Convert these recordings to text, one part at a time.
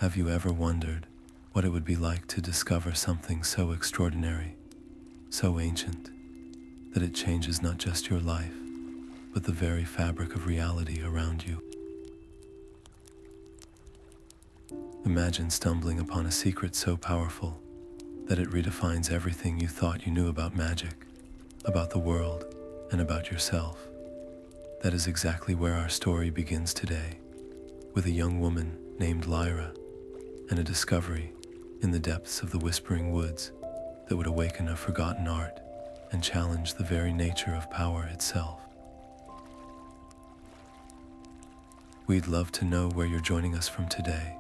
Have you ever wondered what it would be like to discover something so extraordinary, so ancient, that it changes not just your life, but the very fabric of reality around you? Imagine stumbling upon a secret so powerful that it redefines everything you thought you knew about magic, about the world, and about yourself. That is exactly where our story begins today, with a young woman named Lyra, and a discovery in the depths of the Whispering Woods that would awaken a forgotten art and challenge the very nature of power itself. We'd love to know where you're joining us from today,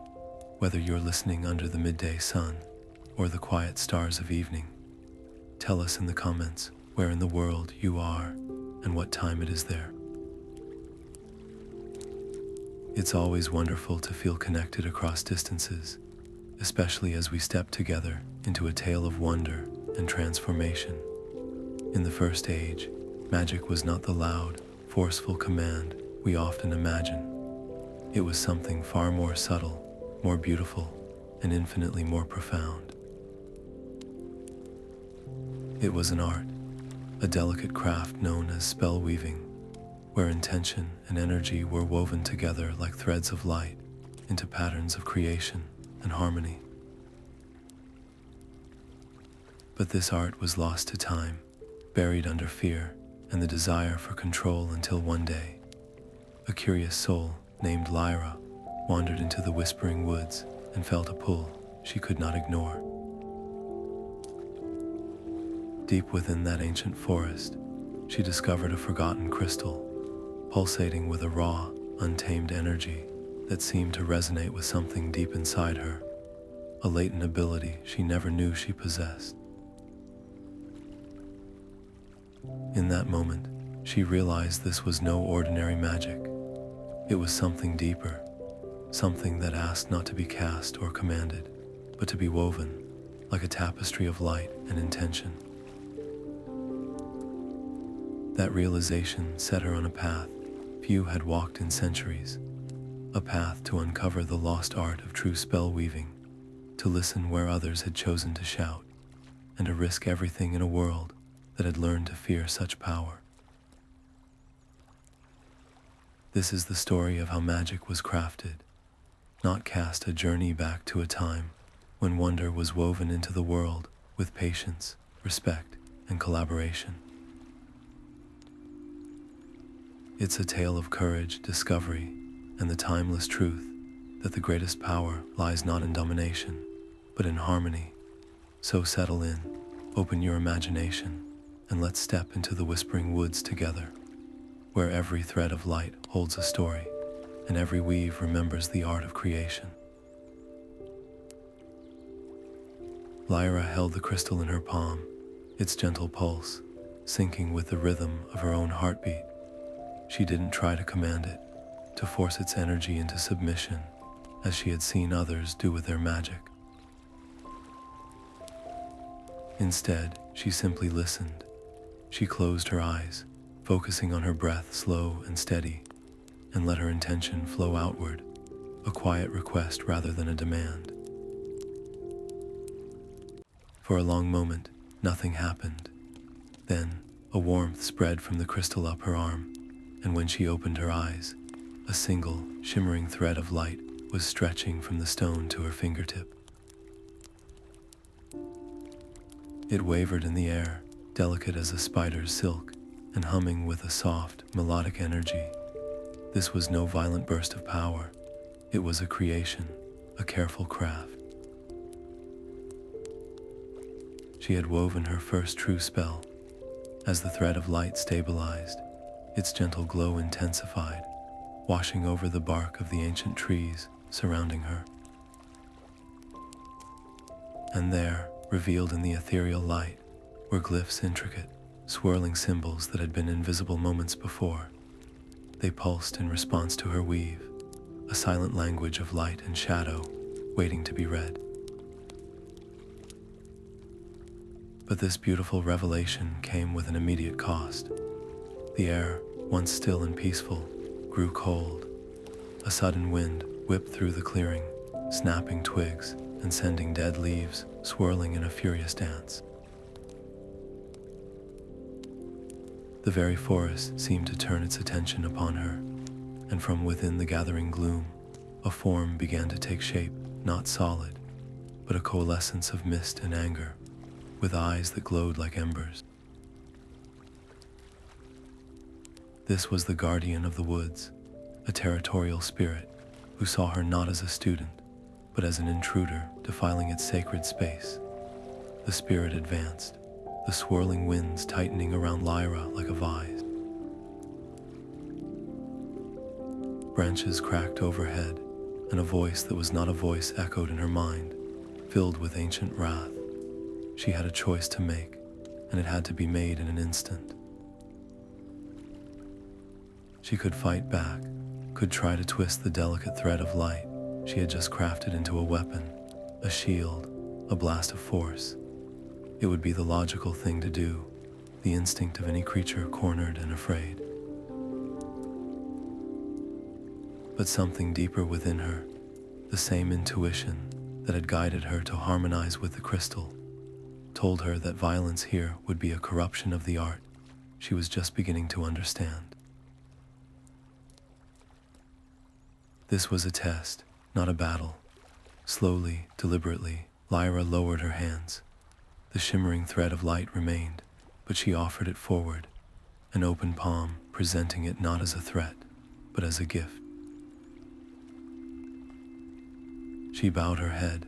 whether you're listening under the midday sun or the quiet stars of evening. Tell us in the comments where in the world you are and what time it is there. It's always wonderful to feel connected across distances, especially as we step together into a tale of wonder and transformation. In the first age, magic was not the loud, forceful command we often imagine. It was something far more subtle, more beautiful, and infinitely more profound. It was an art, a delicate craft known as spellweaving, where intention and energy were woven together like threads of light into patterns of creation and harmony. But this art was lost to time, buried under fear and the desire for control, until one day, a curious soul named Lyra wandered into the Whispering Woods and felt a pull she could not ignore. Deep within that ancient forest, she discovered a forgotten crystal, pulsating with a raw, untamed energy that seemed to resonate with something deep inside her, a latent ability she never knew she possessed. In that moment, she realized this was no ordinary magic. It was something deeper, something that asked not to be cast or commanded, but to be woven like a tapestry of light and intention. That realization set her on a path few had walked in centuries, a path to uncover the lost art of true spell weaving, to listen where others had chosen to shout, and to risk everything in a world that had learned to fear such power. This is the story of how magic was crafted, not cast, a journey back to a time when wonder was woven into the world with patience, respect, and collaboration. It's a tale of courage, discovery, and the timeless truth that the greatest power lies not in domination, but in harmony. So settle in, open your imagination, and let's step into the Whispering Woods together, where every thread of light holds a story, and every weave remembers the art of creation. Lyra held the crystal in her palm, its gentle pulse syncing with the rhythm of her own heartbeat. She didn't try to command it, to force its energy into submission, as she had seen others do with their magic. Instead, she simply listened. She closed her eyes, focusing on her breath, slow and steady, and let her intention flow outward, a quiet request rather than a demand. For a long moment, nothing happened. Then, a warmth spread from the crystal up her arm, and when she opened her eyes, a single, shimmering thread of light was stretching from the stone to her fingertip. It wavered in the air, delicate as a spider's silk, and humming with a soft, melodic energy. This was no violent burst of power. It was a creation, a careful craft. She had woven her first true spell. As the thread of light stabilized, its gentle glow intensified, washing over the bark of the ancient trees surrounding her. And there, revealed in the ethereal light, were glyphs, intricate, swirling symbols that had been invisible moments before. They pulsed in response to her weave, a silent language of light and shadow, waiting to be read. But this beautiful revelation came with an immediate cost. The air, once still and peaceful, grew cold. A sudden wind whipped through the clearing, snapping twigs and sending dead leaves swirling in a furious dance. The very forest seemed to turn its attention upon her, and from within the gathering gloom, a form began to take shape, not solid, but a coalescence of mist and anger, with eyes that glowed like embers. This was the guardian of the woods, a territorial spirit who saw her not as a student, but as an intruder defiling its sacred space. The spirit advanced, the swirling winds tightening around Lyra like a vise. Branches cracked overhead, and a voice that was not a voice echoed in her mind, filled with ancient wrath. She had a choice to make, and it had to be made in an instant. She could fight back, could try to twist the delicate thread of light she had just crafted into a weapon, a shield, a blast of force. It would be the logical thing to do, the instinct of any creature cornered and afraid. But something deeper within her, the same intuition that had guided her to harmonize with the crystal, told her that violence here would be a corruption of the art she was just beginning to understand. This was a test, not a battle. Slowly, deliberately, Lyra lowered her hands. The shimmering thread of light remained, but she offered it forward, an open palm, presenting it not as a threat, but as a gift. She bowed her head,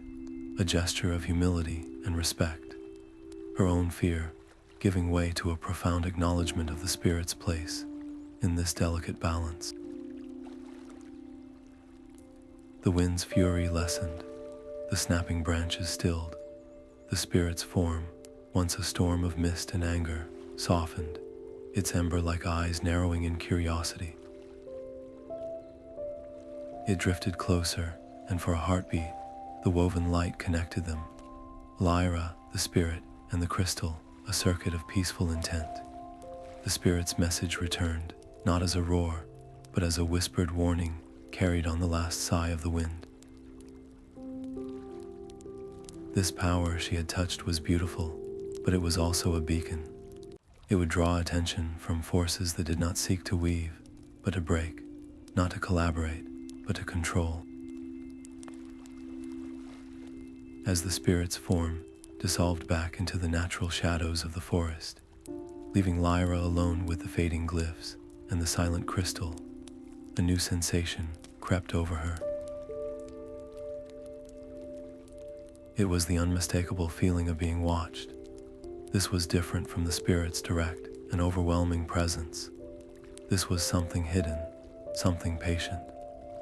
a gesture of humility and respect, her own fear giving way to a profound acknowledgement of the spirit's place in this delicate balance. The wind's fury lessened, the snapping branches stilled. The spirit's form, once a storm of mist and anger, softened, its ember-like eyes narrowing in curiosity. It drifted closer, and for a heartbeat, the woven light connected them. Lyra, the spirit, and the crystal, a circuit of peaceful intent. The spirit's message returned, not as a roar, but as a whispered warning carried on the last sigh of the wind. This power she had touched was beautiful, but it was also a beacon. It would draw attention from forces that did not seek to weave, but to break, not to collaborate, but to control. As the spirit's form dissolved back into the natural shadows of the forest, leaving Lyra alone with the fading glyphs and the silent crystal, a new sensation crept over her. It was the unmistakable feeling of being watched. This was different from the spirit's direct and overwhelming presence. This was something hidden, something patient,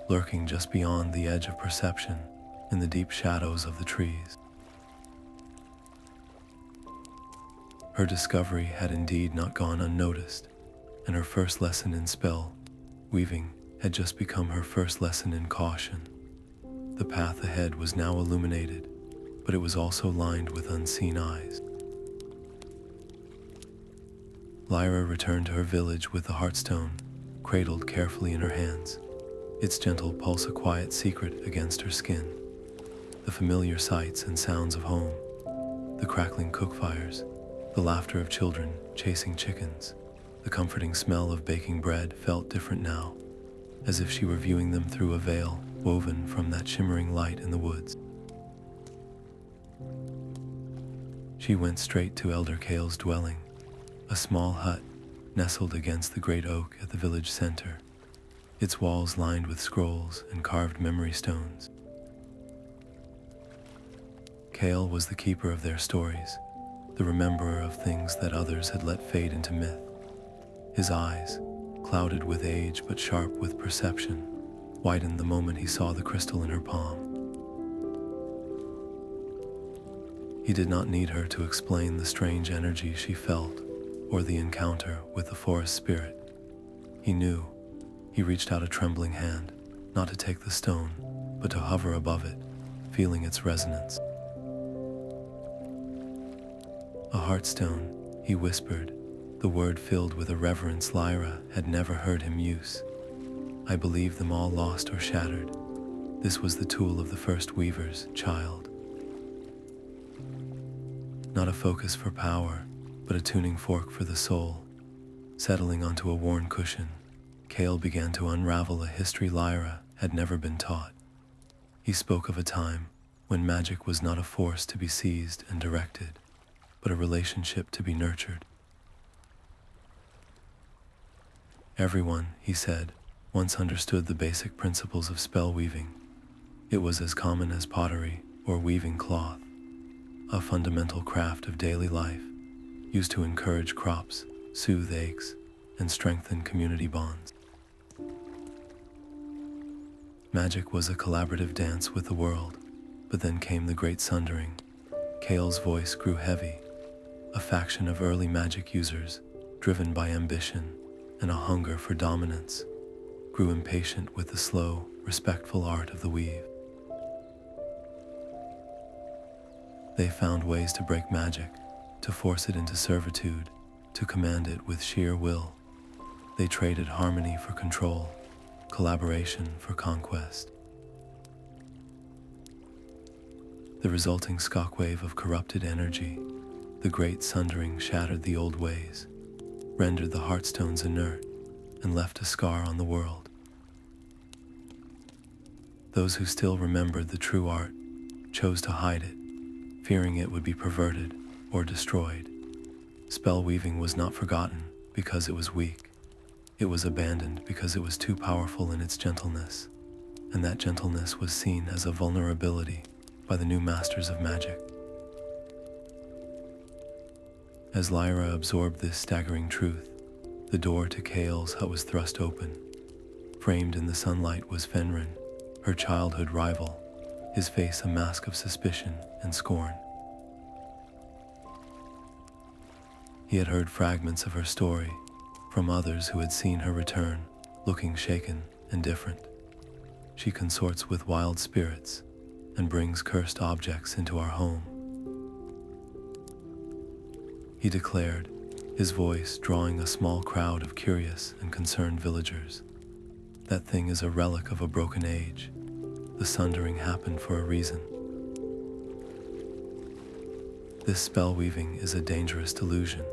lurking just beyond the edge of perception in the deep shadows of the trees. Her discovery had indeed not gone unnoticed, and her first lesson in spell weaving had just become her first lesson in caution. The path ahead was now illuminated, but it was also lined with unseen eyes. Lyra returned to her village with the Heartstone, cradled carefully in her hands, its gentle pulse a quiet secret against her skin. The familiar sights and sounds of home, the crackling cook fires, the laughter of children chasing chickens, the comforting smell of baking bread felt different now, as if she were viewing them through a veil woven from that shimmering light in the woods. She went straight to Elder Kael's dwelling, a small hut nestled against the great oak at the village center, its walls lined with scrolls and carved memory stones. Kale was the keeper of their stories, the rememberer of things that others had let fade into myth. His eyes, clouded with age but sharp with perception, widened the moment he saw the crystal in her palm. He did not need her to explain the strange energy she felt or the encounter with the forest spirit. He knew. He reached out a trembling hand, not to take the stone, but to hover above it, feeling its resonance. A Heartstone, he whispered, the word filled with a reverence Lyra had never heard him use. I believe them all lost or shattered, This was the tool of the first weaver's child. Not a focus for power, but a tuning fork for the soul. Settling onto a worn cushion, Kale began to unravel a history Lyra had never been taught. He spoke of a time when magic was not a force to be seized and directed, but a relationship to be nurtured. Everyone, he said, once understood the basic principles of spellweaving. It was as common as pottery or weaving cloth, a fundamental craft of daily life, used to encourage crops, soothe aches, and strengthen community bonds. Magic was a collaborative dance with the world, but then came the Great Sundering. Kale's voice grew heavy. A faction of early magic users, driven by ambition and a hunger for dominance, grew impatient with the slow, respectful art of the weave. They found ways to break magic, to force it into servitude, to command it with sheer will. They traded harmony for control, collaboration for conquest. The resulting shockwave of corrupted energy, the Great Sundering, shattered the old ways, rendered the Heartstones inert, and left a scar on the world. Those who still remembered the true art chose to hide it, fearing it would be perverted or destroyed. Spellweaving was not forgotten because it was weak. It was abandoned because it was too powerful in its gentleness, and that gentleness was seen as a vulnerability by the new masters of magic. As Lyra absorbed this staggering truth, the door to Kale's hut was thrust open. Framed in the sunlight was Fenrin, her childhood rival, his face a mask of suspicion and scorn. He had heard fragments of her story from others who had seen her return, looking shaken and different. She consorts with wild spirits and brings cursed objects into our home, he declared, his voice drawing a small crowd of curious and concerned villagers. That thing is a relic of a broken age. The Sundering happened for a reason. This spellweaving is a dangerous delusion.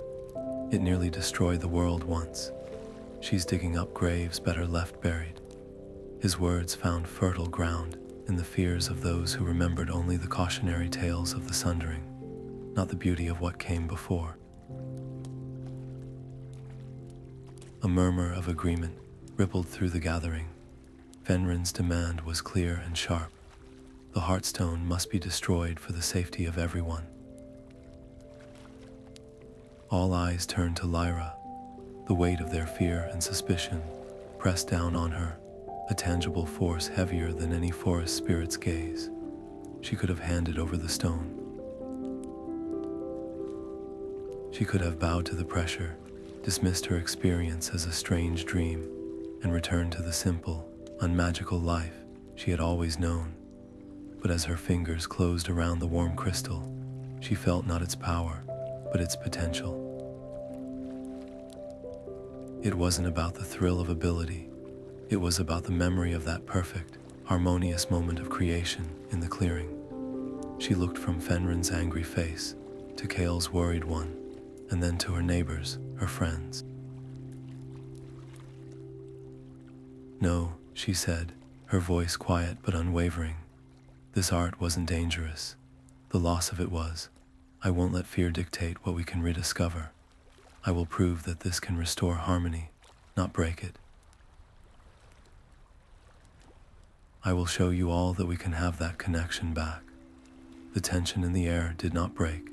It nearly destroyed the world once. She's digging up graves better left buried. His words found fertile ground in the fears of those who remembered only the cautionary tales of the Sundering, not the beauty of what came before. A murmur of agreement rippled through the gathering. Fenrin's demand was clear and sharp. The Heartstone must be destroyed for the safety of everyone. All eyes turned to Lyra. The weight of their fear and suspicion pressed down on her, a tangible force heavier than any forest spirit's gaze. She could have handed over the stone. She could have bowed to the pressure, dismissed her experience as a strange dream, and returned to the simple, unmagical life she had always known. But as her fingers closed around the warm crystal, she felt not its power, but its potential. It wasn't about the thrill of ability. It was about the memory of that perfect, harmonious moment of creation in the clearing. She looked from Fenrin's angry face to Kale's worried one, and then to her neighbors, her friends. "No," she said, her voice quiet but unwavering. "This art wasn't dangerous. The loss of it was. I won't let fear dictate what we can rediscover. I will prove that this can restore harmony, not break it. I will show you all that we can have that connection back." The tension in the air did not break.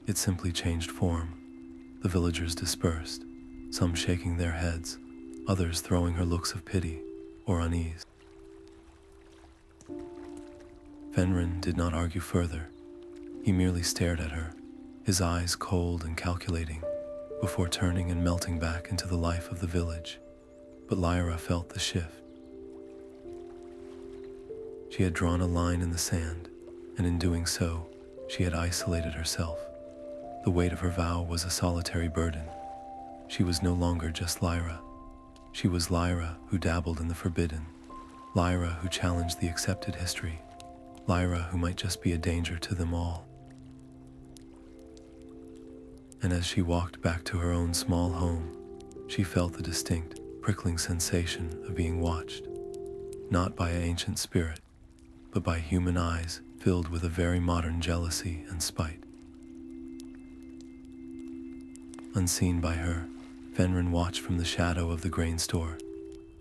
It simply changed form. The villagers dispersed, some shaking their heads, others throwing her looks of pity or unease. Fenrin did not argue further. He merely stared at her, his eyes cold and calculating, before turning and melting back into the life of the village. But Lyra felt the shift. She had drawn a line in the sand, and in doing so, she had isolated herself. The weight of her vow was a solitary burden. She was no longer just Lyra. She was Lyra who dabbled in the forbidden, Lyra who challenged the accepted history, Lyra who might just be a danger to them all. And as she walked back to her own small home, she felt the distinct, prickling sensation of being watched, not by an ancient spirit, but by human eyes filled with a very modern jealousy and spite. Unseen by her, Fenrin watched from the shadow of the grain store,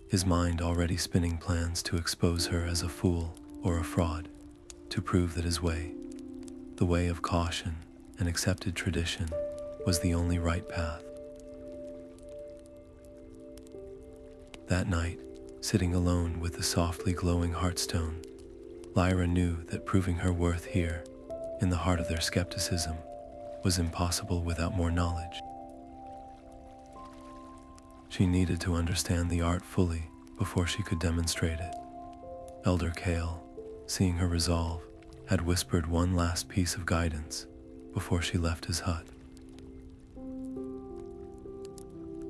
his mind already spinning plans to expose her as a fool or a fraud, to prove that his way, the way of caution and accepted tradition, was the only right path. That night, sitting alone with the softly glowing Heartstone, Lyra knew that proving her worth here, in the heart of their skepticism, was impossible without more knowledge. She needed to understand the art fully before she could demonstrate it. Elder Kael, seeing her resolve, had whispered one last piece of guidance before she left his hut.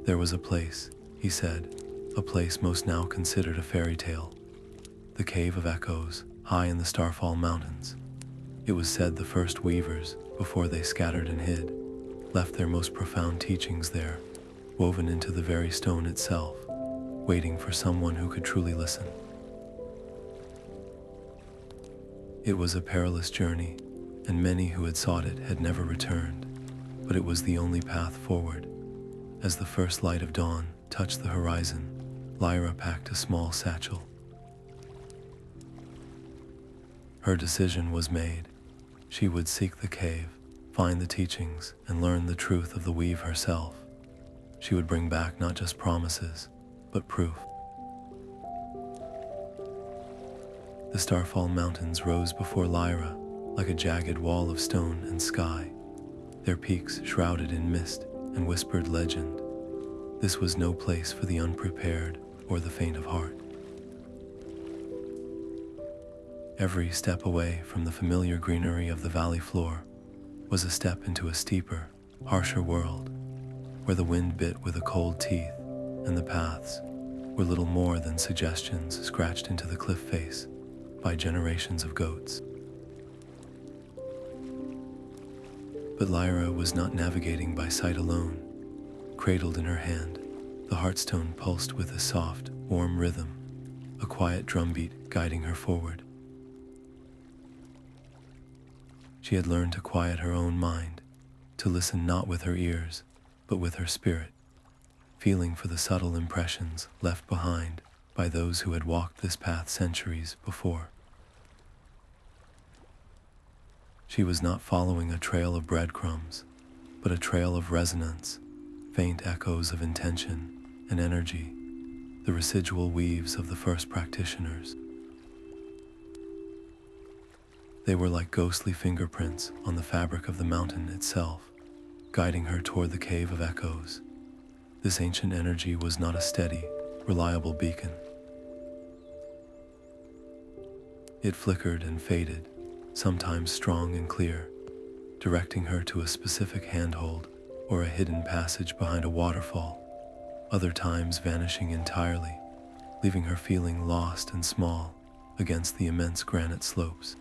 There was a place, he said, a place most now considered a fairy tale, the Cave of Echoes, high in the Starfall Mountains. It was said the first weavers, before they scattered and hid, left their most profound teachings there, woven into the very stone itself, waiting for someone who could truly listen. It was a perilous journey, and many who had sought it had never returned, but it was the only path forward. As the first light of dawn touched the horizon, Lyra packed a small satchel. Her decision was made. She would seek the cave, find the teachings, and learn the truth of the weave herself. She would bring back not just promises, but proof. The Starfall Mountains rose before Lyra like a jagged wall of stone and sky, their peaks shrouded in mist and whispered legend. This was no place for the unprepared or the faint of heart. Every step away from the familiar greenery of the valley floor was a step into a steeper, harsher world, where the wind bit with a cold teeth and the paths were little more than suggestions scratched into the cliff face by generations of goats. But Lyra was not navigating by sight alone. Cradled in her hand, the Heartstone pulsed with a soft, warm rhythm, a quiet drumbeat guiding her forward. She had learned to quiet her own mind, to listen not with her ears, but with her spirit, feeling for the subtle impressions left behind by those who had walked this path centuries before. She was not following a trail of breadcrumbs, but a trail of resonance, faint echoes of intention and energy, the residual weaves of the first practitioners. They were like ghostly fingerprints on the fabric of the mountain itself, guiding her toward the Cave of Echoes. This ancient energy was not a steady, reliable beacon. It flickered and faded, sometimes strong and clear, directing her to a specific handhold or a hidden passage behind a waterfall, other times vanishing entirely, leaving her feeling lost and small against the immense granite slopes.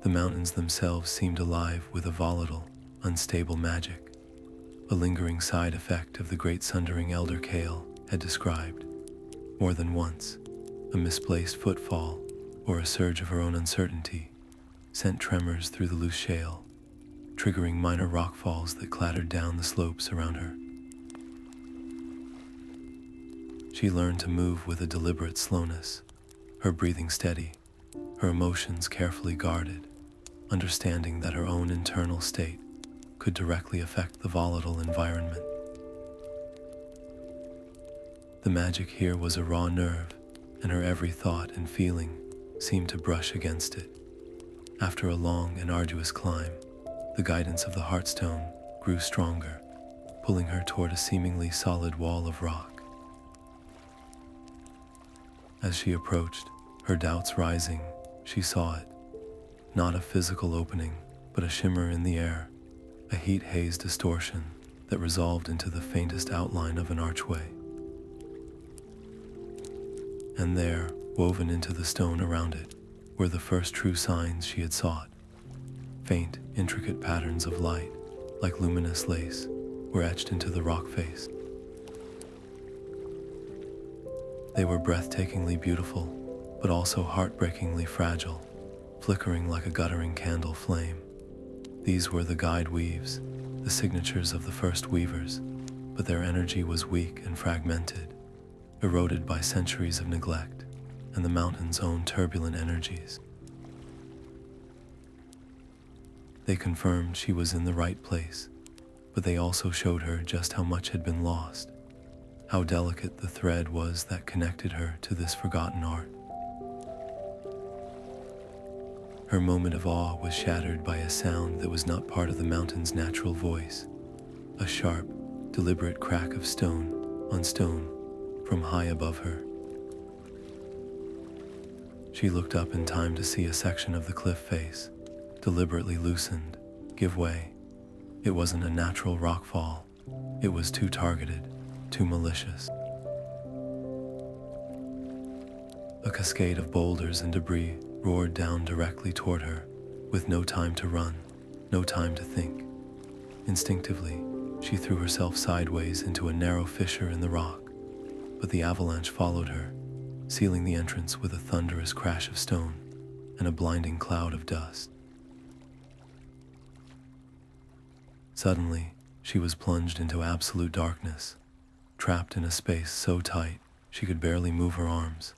The mountains themselves seemed alive with a volatile, unstable magic, a lingering side effect of the Great Sundering Elder Kael had described. More than once, a misplaced footfall or a surge of her own uncertainty sent tremors through the loose shale, triggering minor rockfalls that clattered down the slopes around her. She learned to move with a deliberate slowness, her breathing steady, her emotions carefully guarded, understanding that her own internal state could directly affect the volatile environment. The magic here was a raw nerve, and her every thought and feeling seemed to brush against it. After a long and arduous climb, the guidance of the Heartstone grew stronger, pulling her toward a seemingly solid wall of rock. As she approached, her doubts rising, she saw it. Not a physical opening, but a shimmer in the air, a heat-haze distortion that resolved into the faintest outline of an archway. And there, woven into the stone around it, were the first true signs she had sought. Faint, intricate patterns of light, like luminous lace, were etched into the rock face. They were breathtakingly beautiful, but also heartbreakingly fragile, flickering like a guttering candle flame. These were the Guideweaves, the signatures of the first weavers, but their energy was weak and fragmented, eroded by centuries of neglect and the mountain's own turbulent energies. They confirmed she was in the right place, but they also showed her just how much had been lost, how delicate the thread was that connected her to this forgotten art. Her moment of awe was shattered by a sound that was not part of the mountain's natural voice, a sharp, deliberate crack of stone on stone from high above her. She looked up in time to see a section of the cliff face, deliberately loosened, give way. It wasn't a natural rockfall. It was too targeted, too malicious. A cascade of boulders and debris roared down directly toward her, with no time to run, no time to think. Instinctively, she threw herself sideways into a narrow fissure in the rock, but the avalanche followed her, sealing the entrance with a thunderous crash of stone and a blinding cloud of dust. Suddenly, she was plunged into absolute darkness, trapped in a space so tight she could barely move her arms.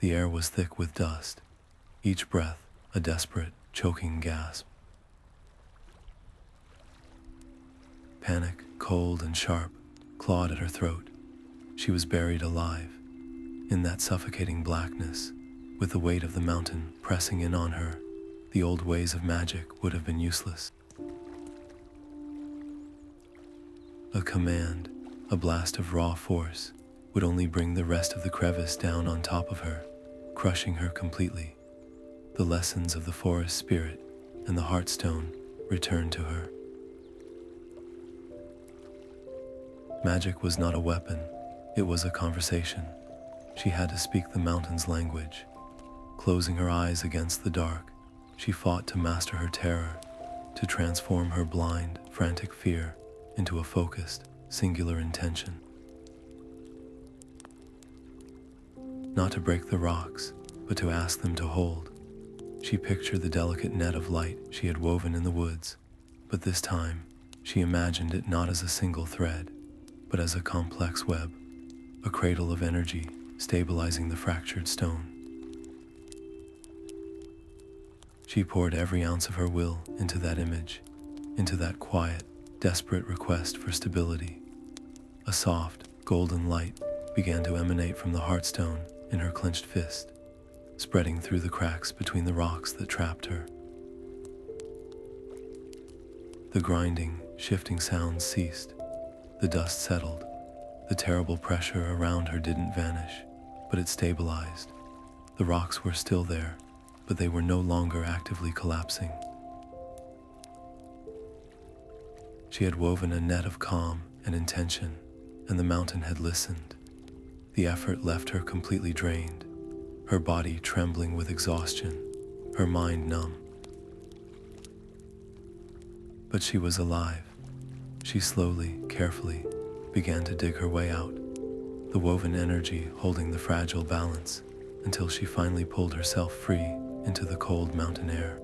The air was thick with dust, each breath a desperate, choking gasp. Panic, cold and sharp, clawed at her throat. She was buried alive, in that suffocating blackness, with the weight of the mountain pressing in on her. The old ways of magic would have been useless. A command, a blast of raw force, would only bring the rest of the crevice down on top of her, crushing her completely. The lessons of the forest spirit and the Heartstone returned to her. Magic was not a weapon, it was a conversation. She had to speak the mountain's language. Closing her eyes against the dark, she fought to master her terror, to transform her blind, frantic fear into a focused, singular intention. Not to break the rocks, but to ask them to hold. She pictured the delicate net of light she had woven in the woods, but this time, she imagined it not as a single thread, but as a complex web, a cradle of energy stabilizing the fractured stone. She poured every ounce of her will into that image, into that quiet, desperate request for stability. A soft, golden light began to emanate from the Heartstone in her clenched fist, spreading through the cracks between the rocks that trapped her. The grinding, shifting sounds ceased. The dust settled. The terrible pressure around her didn't vanish, but it stabilized. The rocks were still there, but they were no longer actively collapsing. She had woven a net of calm and intention, and the mountain had listened. The effort left her completely drained, her body trembling with exhaustion, her mind numb. But she was alive. She slowly, carefully, began to dig her way out, the woven energy holding the fragile balance until she finally pulled herself free into the cold mountain air.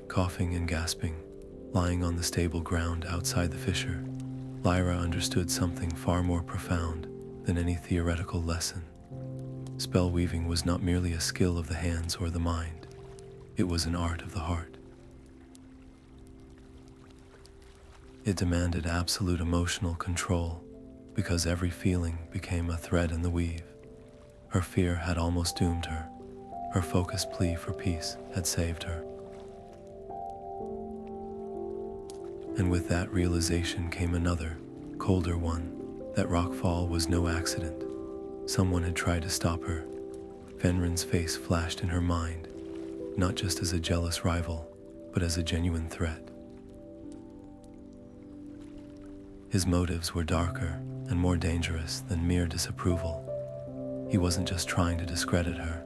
Coughing and gasping, lying on the stable ground outside the fissure, Lyra understood something far more profound than any theoretical lesson. Spellweaving was not merely a skill of the hands or the mind. It was an art of the heart. It demanded absolute emotional control, because every feeling became a thread in the weave. Her fear had almost doomed her. Her focused plea for peace had saved her. And with that realization came another, colder one. That rockfall was no accident. Someone had tried to stop her. Fenrin's face flashed in her mind, not just as a jealous rival, but as a genuine threat. His motives were darker, and more dangerous than mere disapproval. He wasn't just trying to discredit her,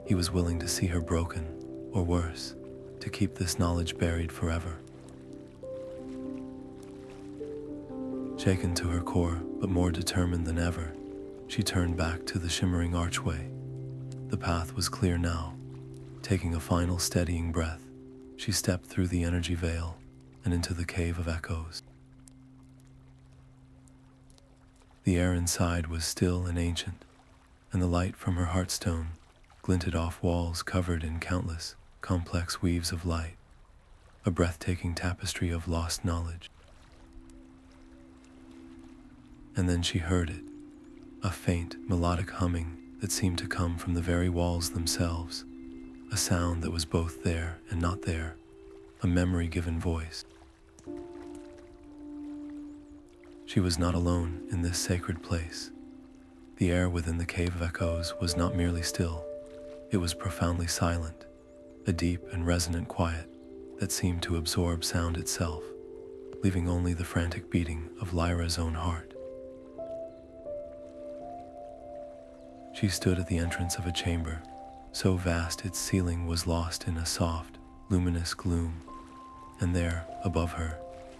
he was willing to see her broken, or worse, to keep this knowledge buried forever. Shaken to her core, but more determined than ever, she turned back to the shimmering archway. The path was clear now. Taking a final steadying breath, she stepped through the energy veil and into the cave of echoes. The air inside was still and ancient, and the light from her Heartstone glinted off walls covered in countless, complex weaves of light, a breathtaking tapestry of lost knowledge. And then she heard it, a faint, melodic humming that seemed to come from the very walls themselves, a sound that was both there and not there, a memory-given voice. She was not alone in this sacred place. The air within the Cave of Echoes was not merely still, it was profoundly silent, a deep and resonant quiet that seemed to absorb sound itself, leaving only the frantic beating of Lyra's own heart. She stood at the entrance of a chamber, so vast its ceiling was lost in a soft, luminous gloom, and there, above her,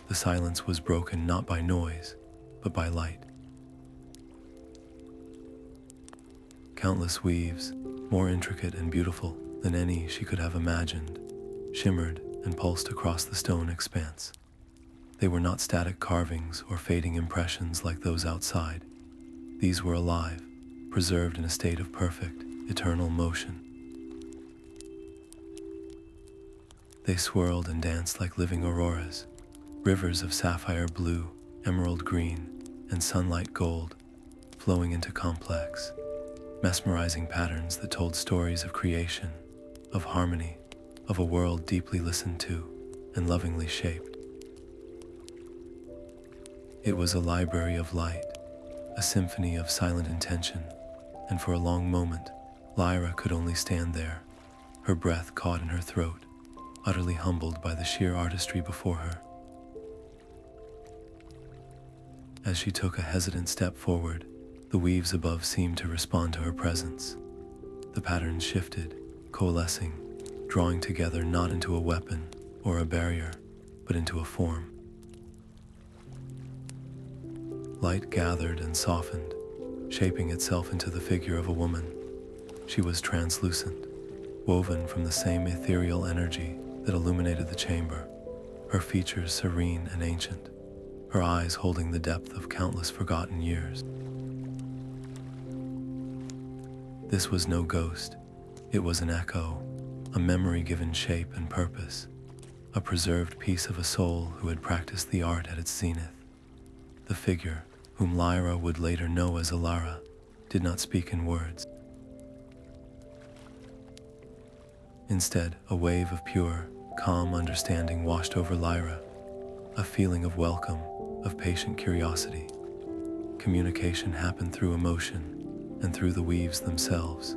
the silence was broken not by noise, but by light. Countless weaves, more intricate and beautiful than any she could have imagined, shimmered and pulsed across the stone expanse. They were not static carvings or fading impressions like those outside. These were alive, preserved in a state of perfect, eternal motion. They swirled and danced like living auroras, rivers of sapphire blue, emerald green, and sunlight gold, flowing into complex, mesmerizing patterns that told stories of creation, of harmony, of a world deeply listened to and lovingly shaped. It was a library of light, a symphony of silent intention, and for a long moment, Lyra could only stand there, her breath caught in her throat, utterly humbled by the sheer artistry before her. As she took a hesitant step forward, the weaves above seemed to respond to her presence. The patterns shifted, coalescing, drawing together not into a weapon or a barrier, but into a form. Light gathered and softened, shaping itself into the figure of a woman. She was translucent, woven from the same ethereal energy that illuminated the chamber, her features serene and ancient, her eyes holding the depth of countless forgotten years. This was no ghost, it was an echo, a memory given shape and purpose, a preserved piece of a soul who had practiced the art at its zenith. The figure, whom Lyra would later know as Alara, did not speak in words. Instead, a wave of pure, calm understanding washed over Lyra, a feeling of welcome, of patient curiosity. Communication happened through emotion and through the weaves themselves,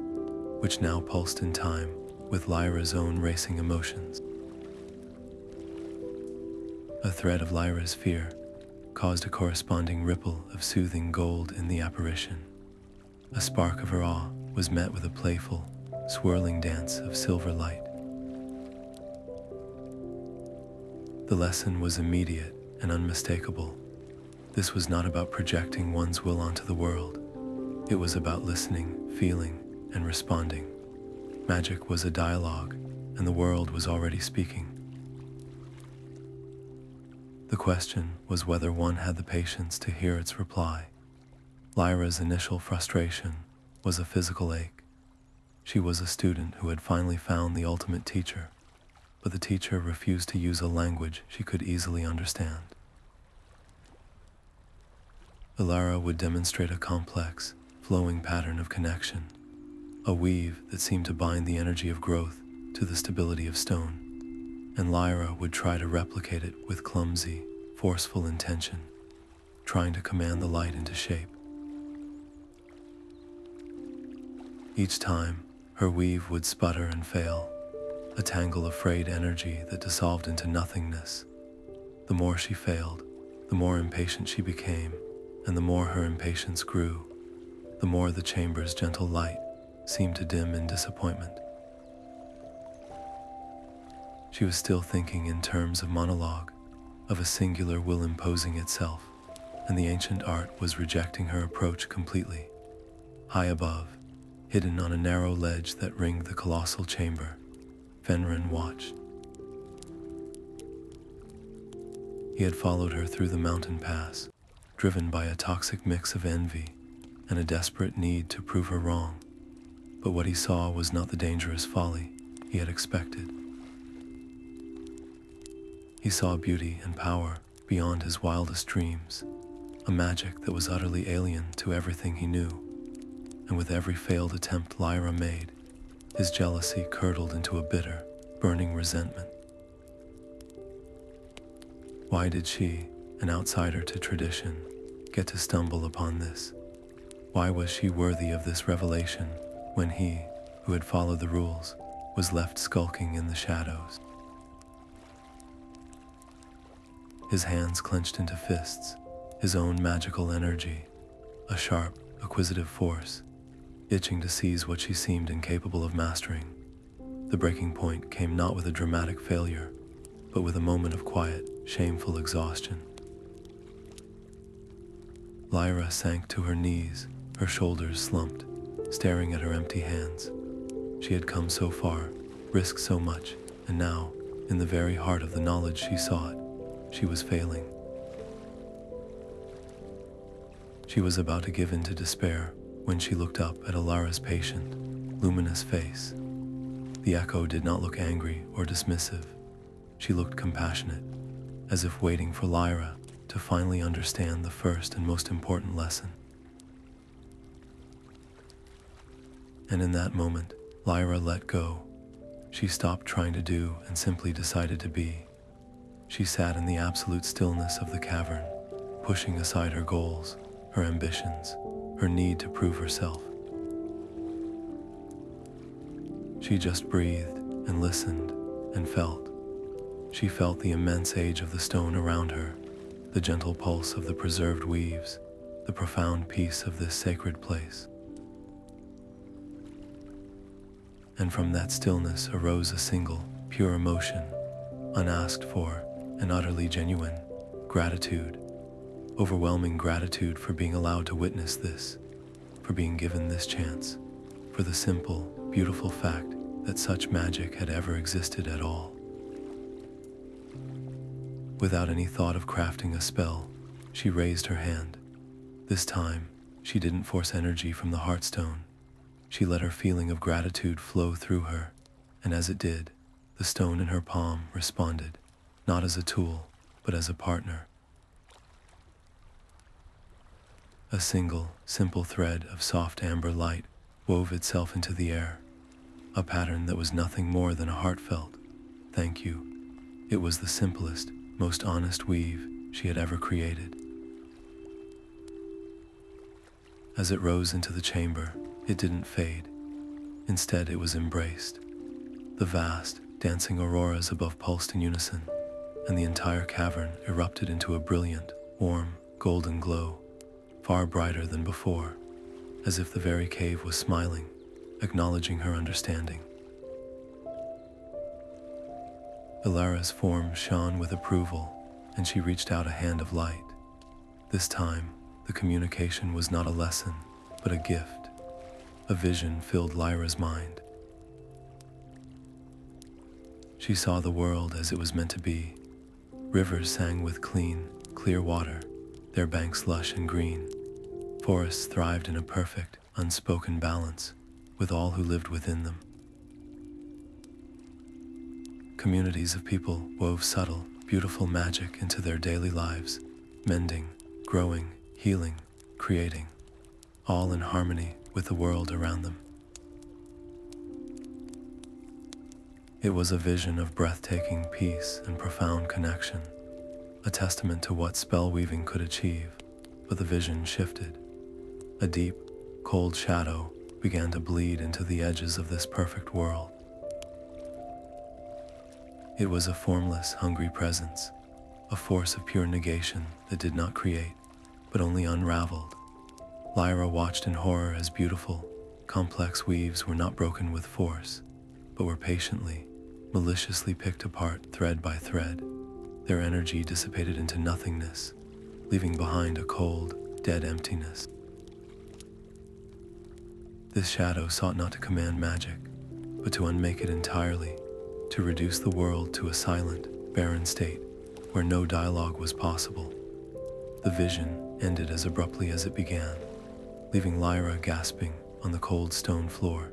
which now pulsed in time with Lyra's own racing emotions. A thread of Lyra's fear caused a corresponding ripple of soothing gold in the apparition. A spark of her awe was met with a playful, swirling dance of silver light. The lesson was immediate and unmistakable. This was not about projecting one's will onto the world. It was about listening, feeling, and responding. Magic was a dialogue, and the world was already speaking. The question was whether one had the patience to hear its reply. Lyra's initial frustration was a physical ache. She was a student who had finally found the ultimate teacher, but the teacher refused to use a language she could easily understand. Alara would demonstrate a complex, flowing pattern of connection, a weave that seemed to bind the energy of growth to the stability of stone, and Lyra would try to replicate it with clumsy, forceful intention, trying to command the light into shape. Each time, her weave would sputter and fail, a tangle of frayed energy that dissolved into nothingness. The more she failed, the more impatient she became, and the more her impatience grew, the more the chamber's gentle light seemed to dim in disappointment. She was still thinking in terms of monologue, of a singular will imposing itself, and the ancient art was rejecting her approach completely. High above, hidden on a narrow ledge that ringed the colossal chamber, Fenrin watched. He had followed her through the mountain pass, driven by a toxic mix of envy and a desperate need to prove her wrong. But what he saw was not the dangerous folly he had expected. He saw beauty and power beyond his wildest dreams, a magic that was utterly alien to everything he knew. And with every failed attempt Lyra made, his jealousy curdled into a bitter, burning resentment. Why did she, an outsider to tradition, get to stumble upon this? Why was she worthy of this revelation when he, who had followed the rules, was left skulking in the shadows? His hands clenched into fists, his own magical energy, a sharp, acquisitive force, itching to seize what she seemed incapable of mastering. The breaking point came not with a dramatic failure, but with a moment of quiet, shameful exhaustion. Lyra sank to her knees, her shoulders slumped, staring at her empty hands. She had come so far, risked so much, and now, in the very heart of the knowledge she sought, she was failing. She was about to give in to despair when she looked up at Alara's patient, luminous face. The echo did not look angry or dismissive. She looked compassionate, as if waiting for Lyra to finally understand the first and most important lesson. And in that moment, Lyra let go. She stopped trying to do and simply decided to be. She sat in the absolute stillness of the cavern, pushing aside her goals, her ambitions, her need to prove herself. She just breathed and listened and felt. She felt the immense age of the stone around her, the gentle pulse of the preserved weaves, the profound peace of this sacred place. And from that stillness arose a single, pure emotion, unasked for and utterly genuine, gratitude, overwhelming gratitude for being allowed to witness this, for being given this chance, for the simple, beautiful fact that such magic had ever existed at all. Without any thought of crafting a spell, she raised her hand. This time, she didn't force energy from the Heartstone. She let her feeling of gratitude flow through her, and as it did, the stone in her palm responded, not as a tool, but as a partner. A single, simple thread of soft amber light wove itself into the air, a pattern that was nothing more than a heartfelt thank you. It was the simplest, most honest weave she had ever created. As it rose into the chamber, it didn't fade. Instead, it was embraced. The vast, dancing auroras above pulsed in unison, and the entire cavern erupted into a brilliant, warm, golden glow, far brighter than before, as if the very cave was smiling, acknowledging her understanding. Alara's form shone with approval, and she reached out a hand of light. This time, the communication was not a lesson, but a gift. A vision filled Lyra's mind. She saw the world as it was meant to be. Rivers sang with clean, clear water, their banks lush and green. Forests thrived in a perfect, unspoken balance, with all who lived within them. Communities of people wove subtle, beautiful magic into their daily lives, mending, growing, healing, creating, all in harmony with the world around them. It was a vision of breathtaking peace and profound connection, a testament to what spellweaving could achieve, but the vision shifted. A deep, cold shadow began to bleed into the edges of this perfect world. It was a formless, hungry presence, a force of pure negation that did not create, but only unraveled. Lyra watched in horror as beautiful, complex weaves were not broken with force, but were patiently, maliciously picked apart thread by thread. Their energy dissipated into nothingness, leaving behind a cold, dead emptiness. This shadow sought not to command magic, but to unmake it entirely, to reduce the world to a silent, barren state where no dialogue was possible. The vision ended as abruptly as it began, leaving Lyra gasping on the cold stone floor,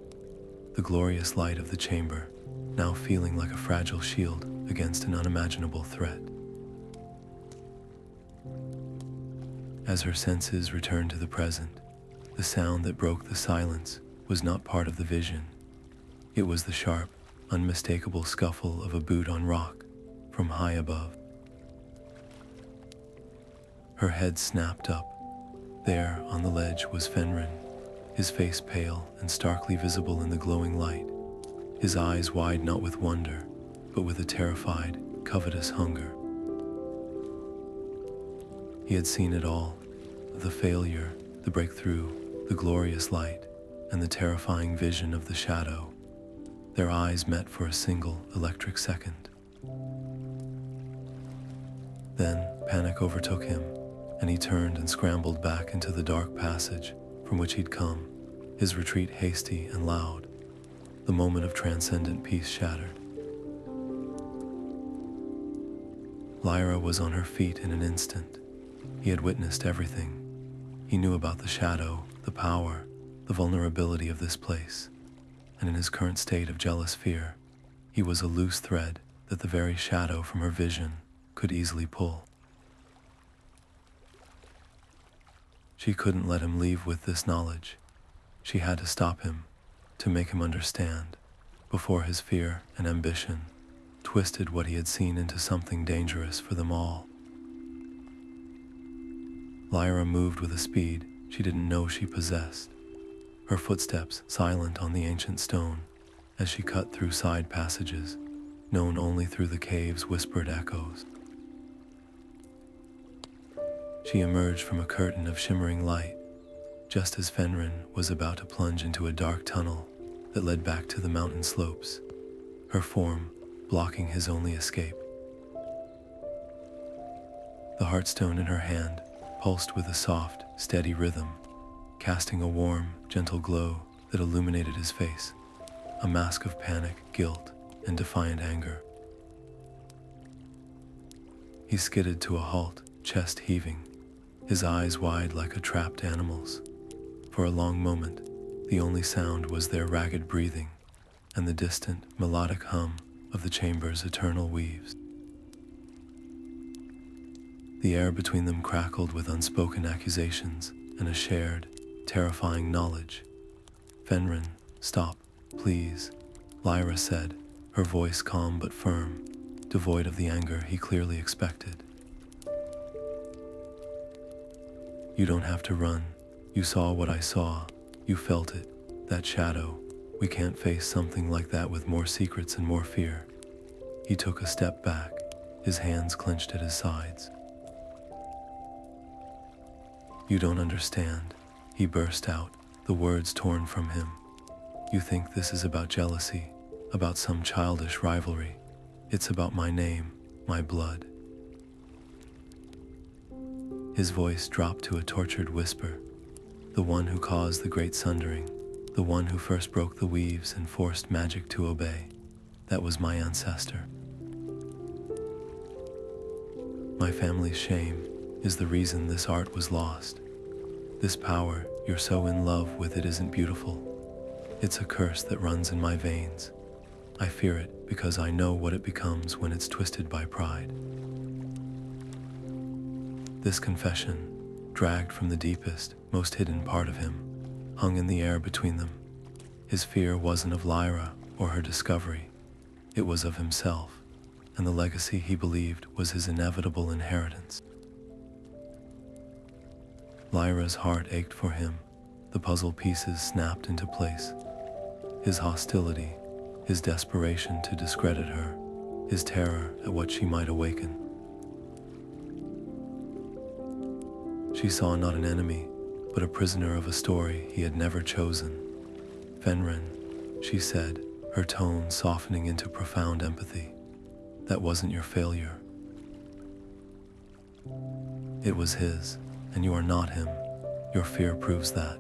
the glorious light of the chamber now feeling like a fragile shield against an unimaginable threat. As her senses returned to the present, the sound that broke the silence was not part of the vision. It was the sharp, unmistakable scuffle of a boot on rock from high above. Her head snapped up. There, on the ledge, was Fenrin, his face pale and starkly visible in the glowing light, his eyes wide not with wonder, but with a terrified, covetous hunger. He had seen it all, the failure, the breakthrough, the glorious light, and the terrifying vision of the shadow. Their eyes met for a single electric second. Then panic overtook him, and he turned and scrambled back into the dark passage from which he'd come, his retreat hasty and loud. The moment of transcendent peace shattered. Lyra was on her feet in an instant. He had witnessed everything. He knew about the shadow, the power, the vulnerability of this place, and in his current state of jealous fear, he was a loose thread that the very shadow from her vision could easily pull. She couldn't let him leave with this knowledge. She had to stop him, to make him understand, before his fear and ambition twisted what he had seen into something dangerous for them all. Lyra moved with a speed she didn't know she possessed, her footsteps silent on the ancient stone as she cut through side passages, known only through the cave's whispered echoes. She emerged from a curtain of shimmering light, just as Fenrin was about to plunge into a dark tunnel that led back to the mountain slopes, her form blocking his only escape. The Heartstone in her hand pulsed with a soft, steady rhythm, casting a warm, gentle glow that illuminated his face, a mask of panic, guilt, and defiant anger. He skidded to a halt, chest heaving, his eyes wide like a trapped animal's. For a long moment, the only sound was their ragged breathing and the distant, melodic hum of the chamber's eternal weaves. The air between them crackled with unspoken accusations and a shared, terrifying knowledge. "Fenrin, stop, please," Lyra said, her voice calm but firm, devoid of the anger he clearly expected. "You don't have to run. You saw what I saw. You felt it. That shadow. We can't face something like that with more secrets and more fear." He took a step back, his hands clenched at his sides. "You don't understand," he burst out, the words torn from him. "You think this is about jealousy, about some childish rivalry. It's about my name, my blood." His voice dropped to a tortured whisper. "The one who caused the Great Sundering, the one who first broke the weaves and forced magic to obey, that was my ancestor. My family's shame is the reason this art was lost. This power, you're so in love with it, isn't beautiful. It's a curse that runs in my veins. I fear it because I know what it becomes when it's twisted by pride." This confession, dragged from the deepest, most hidden part of him, hung in the air between them. His fear wasn't of Lyra or her discovery. It was of himself, and the legacy he believed was his inevitable inheritance. Lyra's heart ached for him. The puzzle pieces snapped into place. His hostility, his desperation to discredit her, his terror at what she might awaken. She saw not an enemy, but a prisoner of a story he had never chosen. Fenrin, she said, her tone softening into profound empathy. That wasn't your failure. It was his, and you are not him. Your fear proves that.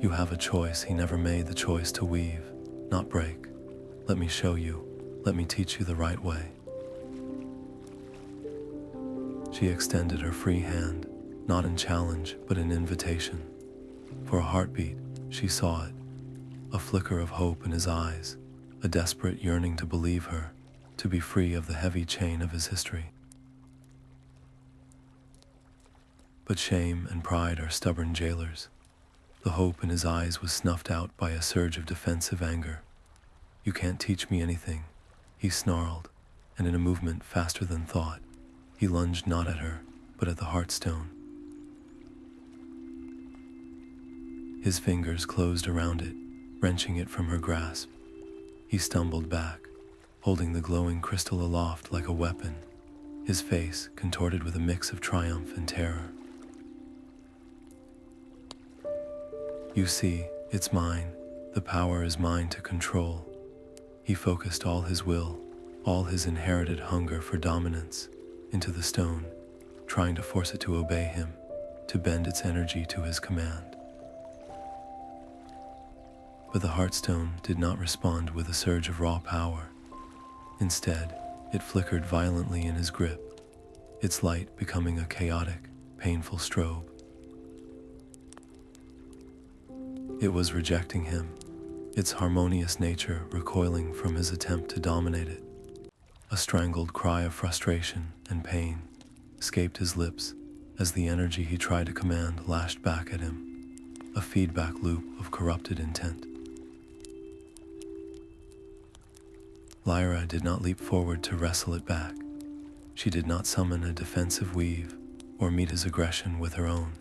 You have a choice. He never made the choice to weave, not break. Let me show you. Let me teach you the right way. She extended her free hand, not in challenge, but in invitation. For a heartbeat, she saw it. A flicker of hope in his eyes, a desperate yearning to believe her, to be free of the heavy chain of his history. But shame and pride are stubborn jailers. The hope in his eyes was snuffed out by a surge of defensive anger. You can't teach me anything, he snarled, and in a movement faster than thought, he lunged not at her, but at the Heartstone. His fingers closed around it, wrenching it from her grasp. He stumbled back, holding the glowing crystal aloft like a weapon, his face contorted with a mix of triumph and terror. You see, it's mine. The power is mine to control. He focused all his will, all his inherited hunger for dominance, into the stone, trying to force it to obey him, to bend its energy to his command. But the Heartstone did not respond with a surge of raw power. Instead, it flickered violently in his grip, its light becoming a chaotic, painful strobe. It was rejecting him, its harmonious nature recoiling from his attempt to dominate it. A strangled cry of frustration and pain escaped his lips as the energy he tried to command lashed back at him, a feedback loop of corrupted intent. Lyra did not leap forward to wrestle it back. She did not summon a defensive weave or meet his aggression with her own.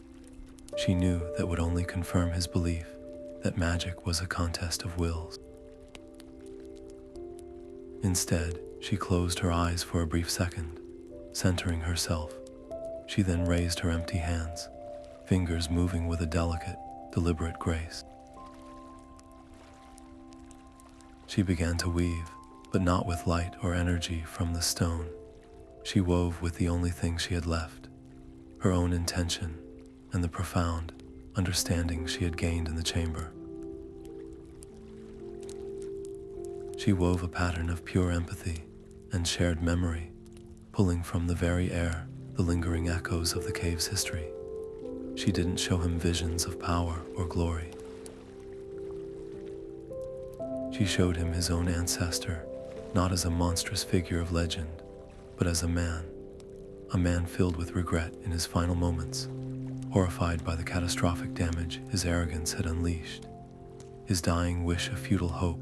She knew that would only confirm his belief that magic was a contest of wills. Instead, she closed her eyes for a brief second, centering herself. She then raised her empty hands, fingers moving with a delicate, deliberate grace. She began to weave, but not with light or energy from the stone. She wove with the only thing she had left, her own intention and the profound understanding she had gained in the chamber. She wove a pattern of pure empathy and shared memory, pulling from the very air the lingering echoes of the cave's history. She didn't show him visions of power or glory. She showed him his own ancestor, not as a monstrous figure of legend, but as a man filled with regret in his final moments, horrified by the catastrophic damage his arrogance had unleashed, his dying wish of futile hope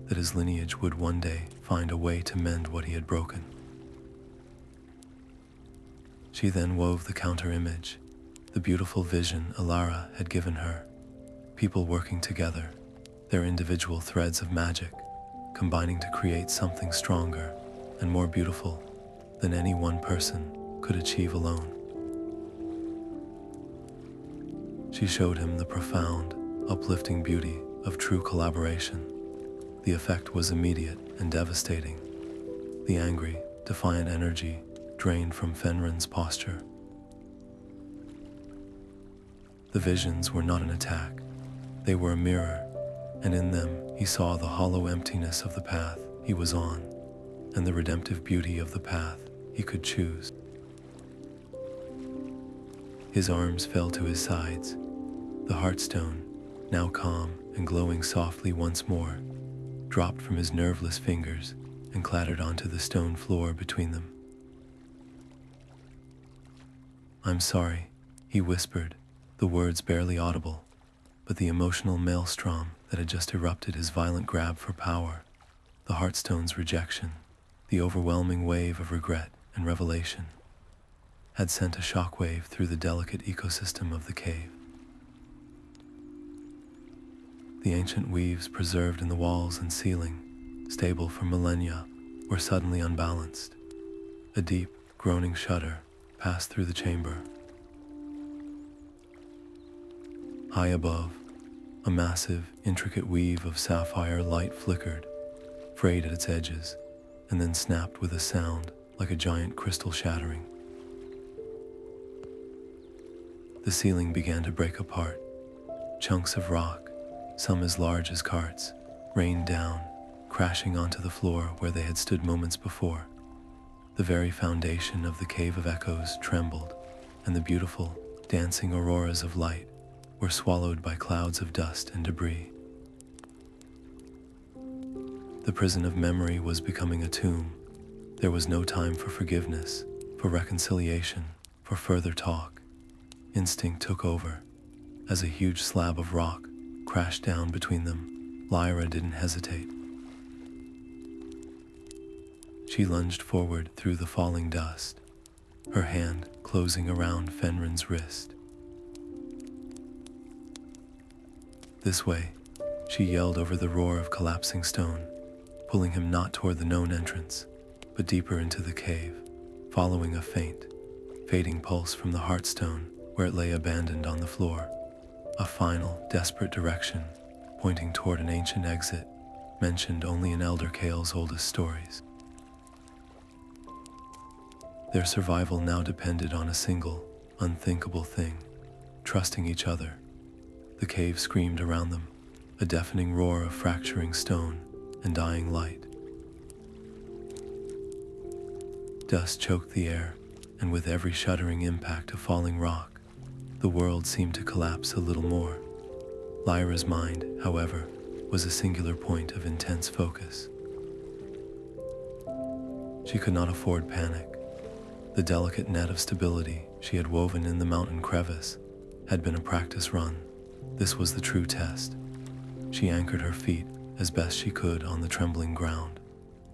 that his lineage would one day find a way to mend what he had broken. She then wove the counter-image, the beautiful vision Alara had given her, people working together, their individual threads of magic, combining to create something stronger and more beautiful than any one person could achieve alone. She showed him the profound, uplifting beauty of true collaboration. The effect was immediate and devastating. The angry, defiant energy drained from Fenrin's posture. The visions were not an attack. They were a mirror, and in them he saw the hollow emptiness of the path he was on, and the redemptive beauty of the path he could choose. His arms fell to his sides. The Heartstone, now calm and glowing softly once more, dropped from his nerveless fingers and clattered onto the stone floor between them. "I'm sorry," he whispered, the words barely audible, but the emotional maelstrom that had just erupted his violent grab for power, the Heartstone's rejection, the overwhelming wave of regret and revelation, had sent a shockwave through the delicate ecosystem of the cave. The ancient weaves preserved in the walls and ceiling, stable for millennia, were suddenly unbalanced. A deep, groaning shudder passed through the chamber. High above, a massive, intricate weave of sapphire light flickered, frayed at its edges, and then snapped with a sound like a giant crystal shattering. The ceiling began to break apart. Chunks of rock, some as large as carts, rained down, crashing onto the floor where they had stood moments before. The very foundation of the Cave of Echoes trembled, and the beautiful, dancing auroras of light were swallowed by clouds of dust and debris. The prison of memory was becoming a tomb. There was no time for forgiveness, for reconciliation, for further talk. Instinct took over. As a huge slab of rock crashed down between them, Lyra didn't hesitate. She lunged forward through the falling dust, her hand closing around Fenrin's wrist. "This way," she yelled over the roar of collapsing stone, pulling him not toward the known entrance, but deeper into the cave, following a faint, fading pulse from the Heartstone where it lay abandoned on the floor. A final, desperate direction, pointing toward an ancient exit, mentioned only in Elder Kael's oldest stories. Their survival now depended on a single, unthinkable thing: trusting each other. The cave screamed around them, a deafening roar of fracturing stone and dying light. Dust choked the air, and with every shuddering impact of falling rock, the world seemed to collapse a little more. Lyra's mind, however, was a singular point of intense focus. She could not afford panic. The delicate net of stability she had woven in the mountain crevice had been a practice run. This was the true test. She anchored her feet as best she could on the trembling ground,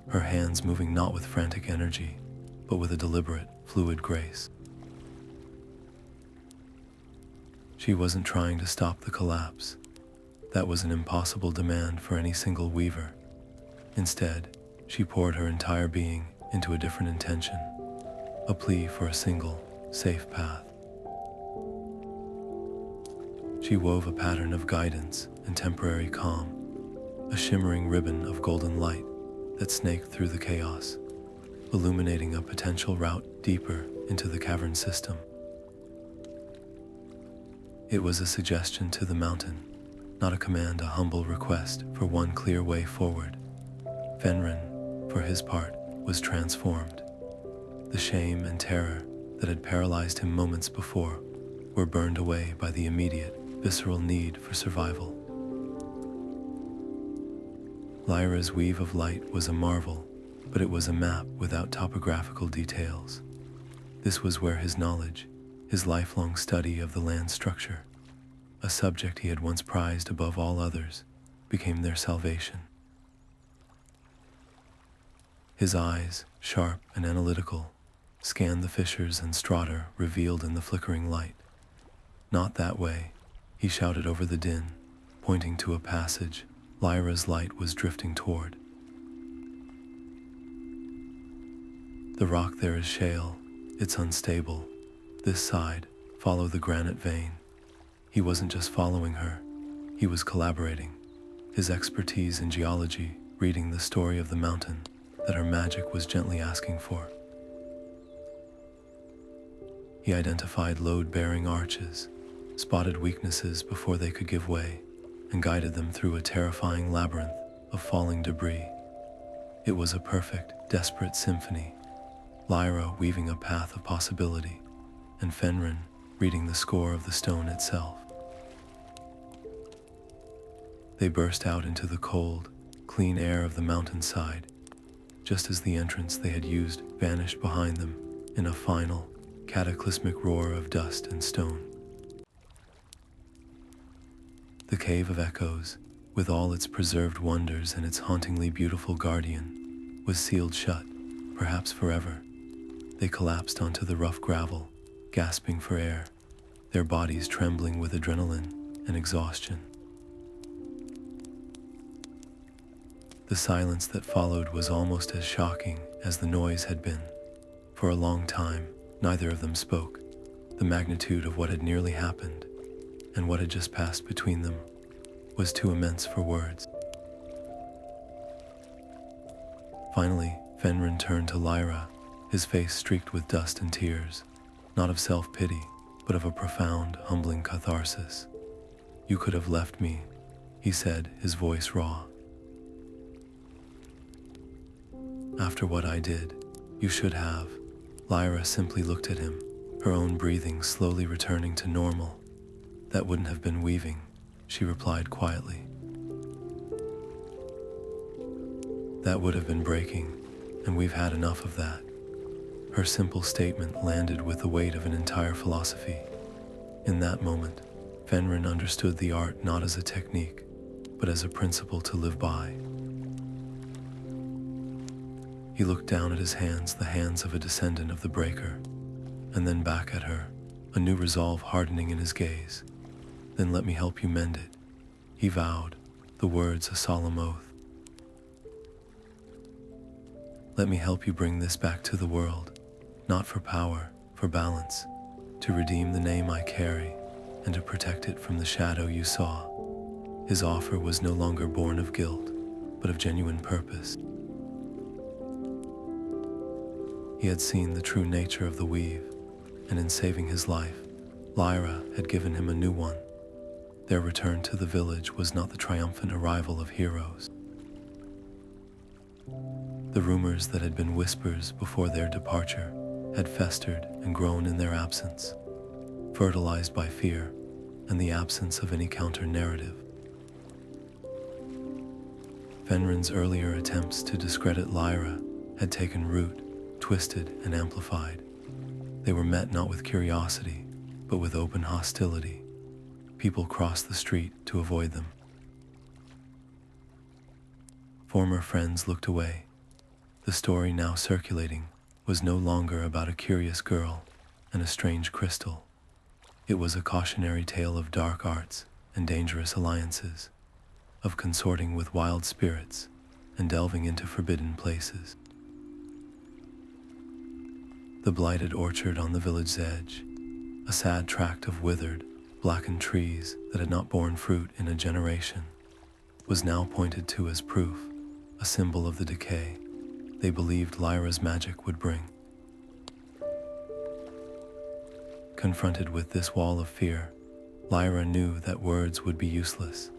her hands moving not with frantic energy, but with a deliberate, fluid grace. She wasn't trying to stop the collapse. That was an impossible demand for any single weaver. Instead, she poured her entire being into a different intention, a plea for a single, safe path. She wove a pattern of guidance and temporary calm, a shimmering ribbon of golden light that snaked through the chaos, illuminating a potential route deeper into the cavern system. It was a suggestion to the mountain, not a command, a humble request for one clear way forward. Fenrin, for his part, was transformed. The shame and terror that had paralyzed him moments before were burned away by the immediate, visceral need for survival. Lyra's weave of light was a marvel, but it was a map without topographical details. This was where his knowledge, his lifelong study of the land structure, a subject he had once prized above all others, became their salvation. His eyes, sharp and analytical, scanned the fissures and strata revealed in the flickering light. "Not that way," he shouted over the din, pointing to a passage Lyra's light was drifting toward. "The rock there is shale. It's unstable. This side, follow the granite vein." He wasn't just following her, he was collaborating, his expertise in geology reading the story of the mountain that her magic was gently asking for. He identified load-bearing arches, spotted weaknesses before they could give way, and guided them through a terrifying labyrinth of falling debris. It was a perfect, desperate symphony, Lyra weaving a path of possibility, and Fenrin reading the score of the stone itself. They burst out into the cold, clean air of the mountainside, just as the entrance they had used vanished behind them in a final, cataclysmic roar of dust and stone. The Cave of Echoes, with all its preserved wonders and its hauntingly beautiful guardian, was sealed shut, perhaps forever. They collapsed onto the rough gravel, gasping for air, their bodies trembling with adrenaline and exhaustion. The silence that followed was almost as shocking as the noise had been. For a long time, neither of them spoke, the magnitude of what had nearly happened, and what had just passed between them was too immense for words. Finally, Fenrin turned to Lyra, his face streaked with dust and tears, not of self-pity, but of a profound, humbling catharsis. "You could have left me," he said, his voice raw. "After what I did, you should have." Lyra simply looked at him, her own breathing slowly returning to normal. "That wouldn't have been weaving," she replied quietly. "That would have been breaking, and we've had enough of that." Her simple statement landed with the weight of an entire philosophy. In that moment, Fenrin understood the art not as a technique, but as a principle to live by. He looked down at his hands, the hands of a descendant of the breaker, and then back at her, a new resolve hardening in his gaze. "Then let me help you mend it," he vowed, the words a solemn oath. "Let me help you bring this back to the world, not for power, for balance, to redeem the name I carry, and to protect it from the shadow you saw." His offer was no longer born of guilt, but of genuine purpose. He had seen the true nature of the weave, and in saving his life, Lyra had given him a new one. Their return to the village was not the triumphant arrival of heroes. The rumors that had been whispers before their departure had festered and grown in their absence, fertilized by fear and the absence of any counter-narrative. Fenrin's earlier attempts to discredit Lyra had taken root, twisted and amplified. They were met not with curiosity, but with open hostility. People crossed the street to avoid them. Former friends looked away. The story now circulating was no longer about a curious girl and a strange crystal. It was a cautionary tale of dark arts and dangerous alliances, of consorting with wild spirits and delving into forbidden places. The blighted orchard on the village's edge, a sad tract of withered, blackened trees that had not borne fruit in a generation, was now pointed to as proof, a symbol of the decay they believed Lyra's magic would bring. Confronted with this wall of fear, Lyra knew that words would be useless.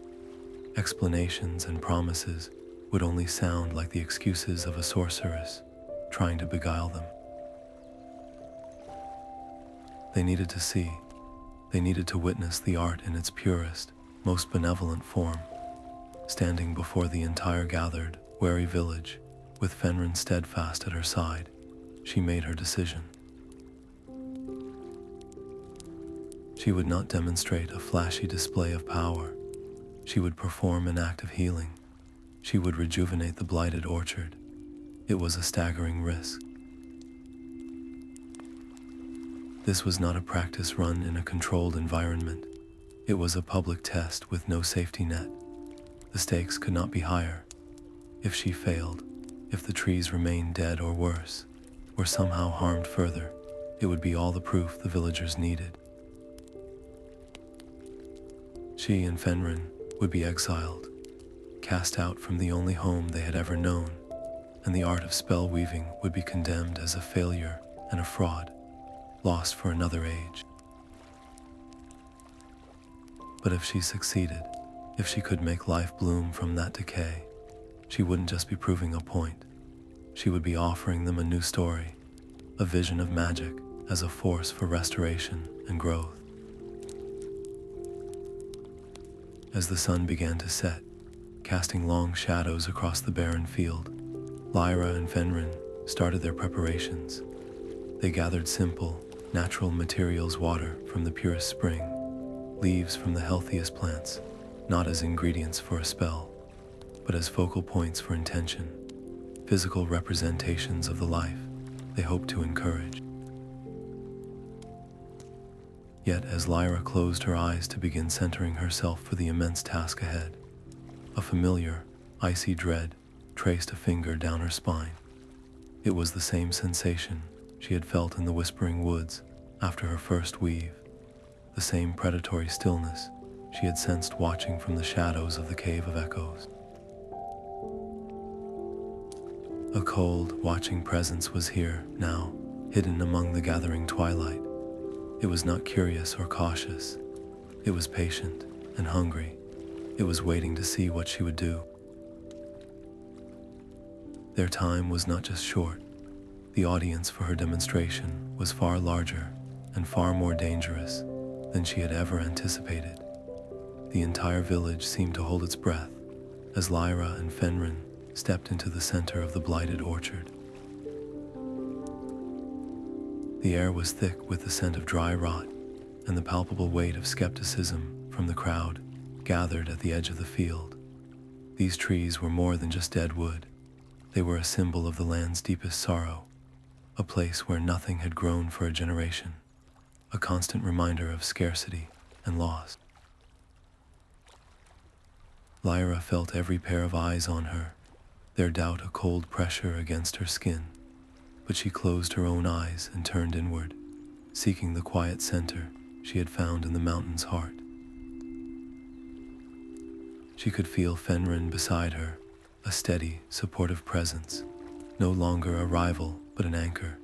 Explanations and promises would only sound like the excuses of a sorceress trying to beguile them. They needed to see. They needed to witness the art in its purest, most benevolent form. Standing before the entire gathered, wary village, with Fenrin steadfast at her side, she made her decision. She would not demonstrate a flashy display of power. She would perform an act of healing. She would rejuvenate the blighted orchard. It was a staggering risk. This was not a practice run in a controlled environment. It was a public test with no safety net. The stakes could not be higher. If she failed, if the trees remained dead or worse, or somehow harmed further, it would be all the proof the villagers needed. She and Fenrin would be exiled, cast out from the only home they had ever known, and the art of spell weaving would be condemned as a failure and a fraud, lost for another age. But if she succeeded, if she could make life bloom from that decay, she wouldn't just be proving a point. She would be offering them a new story, a vision of magic as a force for restoration and growth. As the sun began to set, casting long shadows across the barren field, Lyra and Fenrin started their preparations. They gathered simple, natural materials: water from the purest spring, leaves from the healthiest plants, not as ingredients for a spell, but as focal points for intention, physical representations of the life they hoped to encourage. Yet as Lyra closed her eyes to begin centering herself for the immense task ahead, a familiar, icy dread traced a finger down her spine. It was the same sensation she had felt in the Whispering Woods after her first weave, the same predatory stillness she had sensed watching from the shadows of the Cave of Echoes. A cold, watching presence was here, now, hidden among the gathering twilight. It was not curious or cautious. It was patient and hungry. It was waiting to see what she would do. Their time was not just short. The audience for her demonstration was far larger and far more dangerous than she had ever anticipated. The entire village seemed to hold its breath as Lyra and Fenrin stepped into the center of the blighted orchard. The air was thick with the scent of dry rot, and the palpable weight of skepticism from the crowd gathered at the edge of the field. These trees were more than just dead wood. They were a symbol of the land's deepest sorrow, a place where nothing had grown for a generation, a constant reminder of scarcity and loss. Lyra felt every pair of eyes on her, their doubt a cold pressure against her skin, but she closed her own eyes and turned inward, seeking the quiet center she had found in the mountain's heart. She could feel Fenrin beside her, a steady, supportive presence, no longer a rival but an anchor.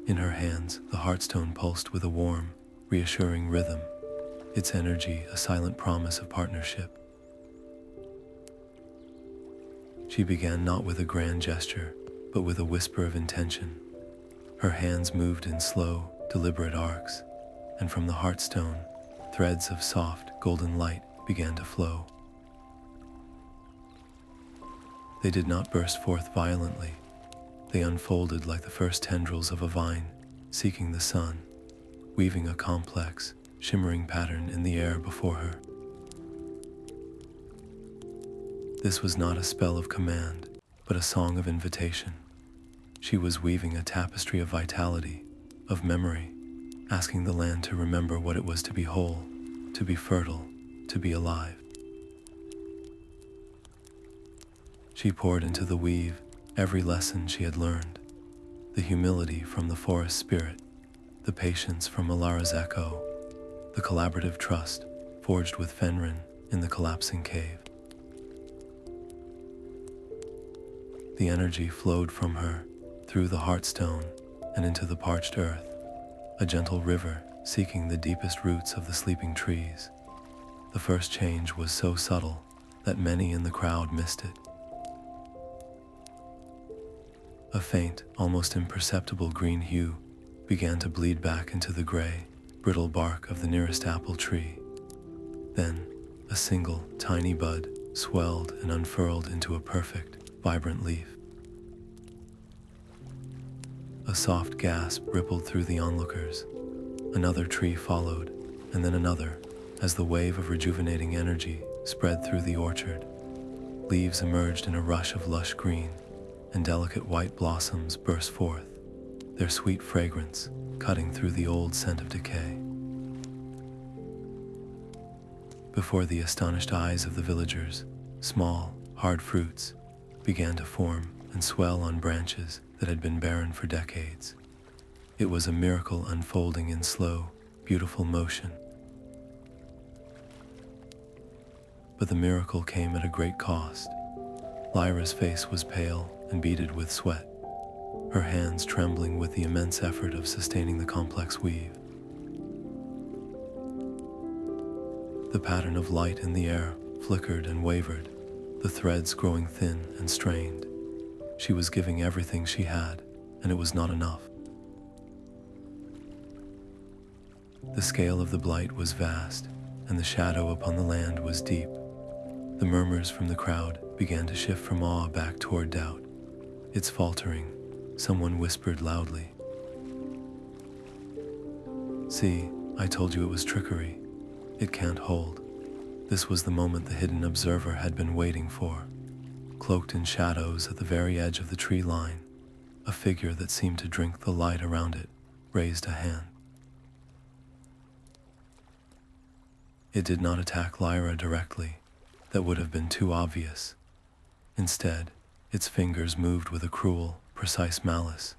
In her hands, the Heartstone pulsed with a warm, reassuring rhythm, its energy a silent promise of partnership. She began not with a grand gesture, but with a whisper of intention. Her hands moved in slow, deliberate arcs, and from the Heartstone, threads of soft, golden light began to flow. They did not burst forth violently. They unfolded like the first tendrils of a vine, seeking the sun, weaving a complex, shimmering pattern in the air before her. This was not a spell of command, but a song of invitation. She was weaving a tapestry of vitality, of memory, asking the land to remember what it was to be whole, to be fertile, to be alive. She poured into the weave every lesson she had learned, the humility from the forest spirit, the patience from Alara's echo, the collaborative trust forged with Fenrin in the collapsing cave. The energy flowed from her through the Heartstone and into the parched earth, a gentle river seeking the deepest roots of the sleeping trees. The first change was so subtle that many in the crowd missed it. A faint, almost imperceptible green hue began to bleed back into the gray, brittle bark of the nearest apple tree. Then, a single, tiny bud swelled and unfurled into a perfect, vibrant leaf. A soft gasp rippled through the onlookers. Another tree followed, and then another, as the wave of rejuvenating energy spread through the orchard. Leaves emerged in a rush of lush green, and delicate white blossoms burst forth, their sweet fragrance cutting through the old scent of decay. Before the astonished eyes of the villagers, small, hard fruits began to form and swell on branches that had been barren for decades. It was a miracle unfolding in slow, beautiful motion. But the miracle came at a great cost. Lyra's face was pale and beaded with sweat, her hands trembling with the immense effort of sustaining the complex weave. The pattern of light in the air flickered and wavered, the threads growing thin and strained. She was giving everything she had, and it was not enough. The scale of the blight was vast, and the shadow upon the land was deep. The murmurs from the crowd began to shift from awe back toward doubt. It's faltering, someone whispered loudly. See, I told you it was trickery. It can't hold. This was the moment the hidden observer had been waiting for. Cloaked in shadows at the very edge of the tree line, a figure that seemed to drink the light around it raised a hand. It did not attack Lyra directly. That would have been too obvious. Instead, its fingers moved with a cruel, precise malice,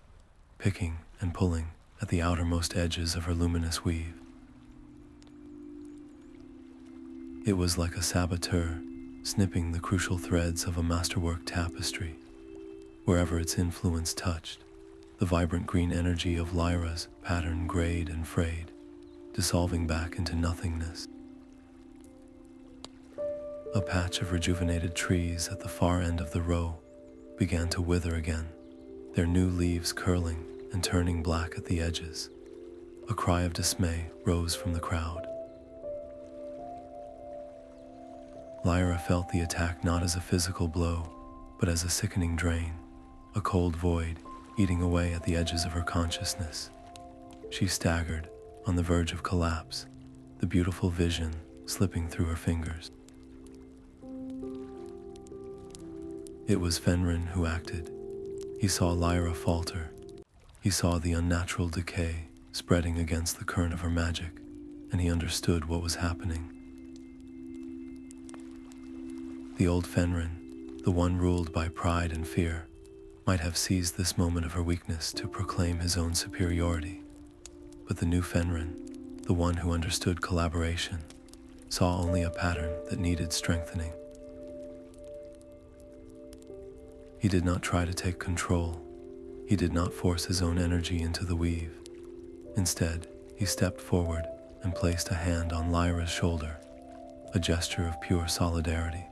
picking and pulling at the outermost edges of her luminous weave. It was like a saboteur, snipping the crucial threads of a masterwork tapestry. Wherever its influence touched, the vibrant green energy of Lyra's pattern grayed and frayed, dissolving back into nothingness. A patch of rejuvenated trees at the far end of the row began to wither again, their new leaves curling and turning black at the edges. A cry of dismay rose from the crowd. Lyra felt the attack not as a physical blow, but as a sickening drain, a cold void eating away at the edges of her consciousness. She staggered, on the verge of collapse, the beautiful vision slipping through her fingers. It was Fenrin who acted. He saw Lyra falter. He saw the unnatural decay spreading against the current of her magic, and he understood what was happening. The old Fenrin, the one ruled by pride and fear, might have seized this moment of her weakness to proclaim his own superiority. But the new Fenrin, the one who understood collaboration, saw only a pattern that needed strengthening. He did not try to take control. He did not force his own energy into the weave. Instead, he stepped forward and placed a hand on Lyra's shoulder, a gesture of pure solidarity.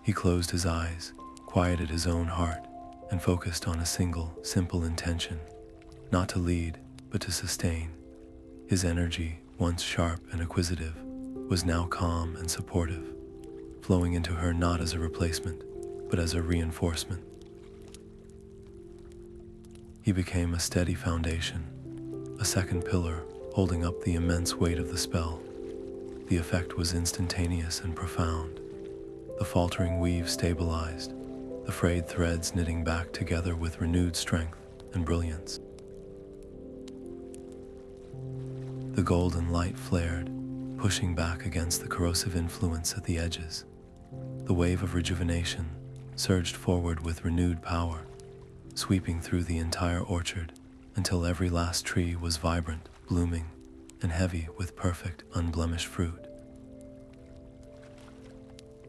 He closed his eyes, quieted his own heart, and focused on a single, simple intention, not to lead, but to sustain. His energy, once sharp and acquisitive, was now calm and supportive, flowing into her not as a replacement, but as a reinforcement. He became a steady foundation, a second pillar holding up the immense weight of the spell. The effect was instantaneous and profound. The faltering weave stabilized, the frayed threads knitting back together with renewed strength and brilliance. The golden light flared, pushing back against the corrosive influence at the edges. The wave of rejuvenation surged forward with renewed power, sweeping through the entire orchard until every last tree was vibrant, blooming, and heavy with perfect, unblemished fruit.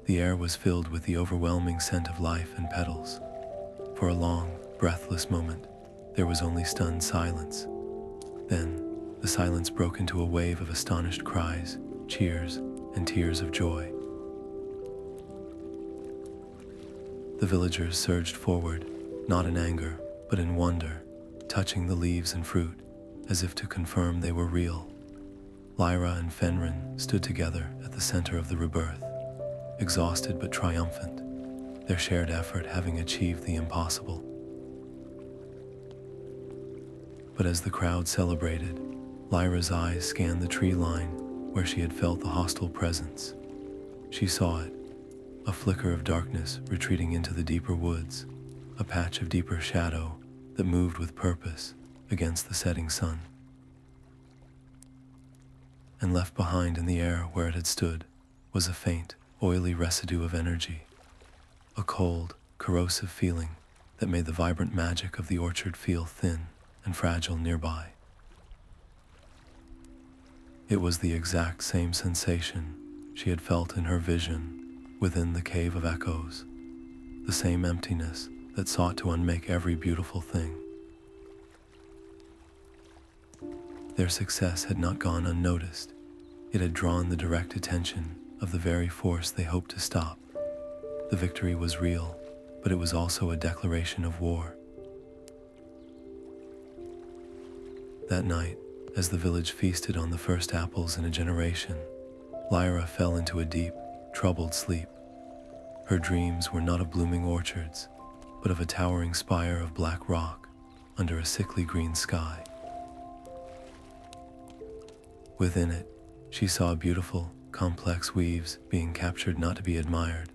The air was filled with the overwhelming scent of life and petals. For a long, breathless moment, there was only stunned silence. Then, the silence broke into a wave of astonished cries, cheers, and tears of joy. The villagers surged forward, not in anger, but in wonder, touching the leaves and fruit, as if to confirm they were real. Lyra and Fenrin stood together at the center of the rebirth, exhausted but triumphant, their shared effort having achieved the impossible. But as the crowd celebrated, Lyra's eyes scanned the tree line where she had felt the hostile presence. She saw it, a flicker of darkness retreating into the deeper woods, a patch of deeper shadow that moved with purpose against the setting sun. And left behind in the air where it had stood was a faint, oily residue of energy, a cold, corrosive feeling that made the vibrant magic of the orchard feel thin and fragile nearby. It was the exact same sensation she had felt in her vision within the Cave of Echoes, the same emptiness that sought to unmake every beautiful thing. Their success had not gone unnoticed. It had drawn the direct attention of the very force they hoped to stop. The victory was real, but it was also a declaration of war. That night, as the village feasted on the first apples in a generation, Lyra fell into a deep, troubled sleep. Her dreams were not of blooming orchards, but of a towering spire of black rock under a sickly green sky. Within it, she saw beautiful, complex weaves being captured not to be admired,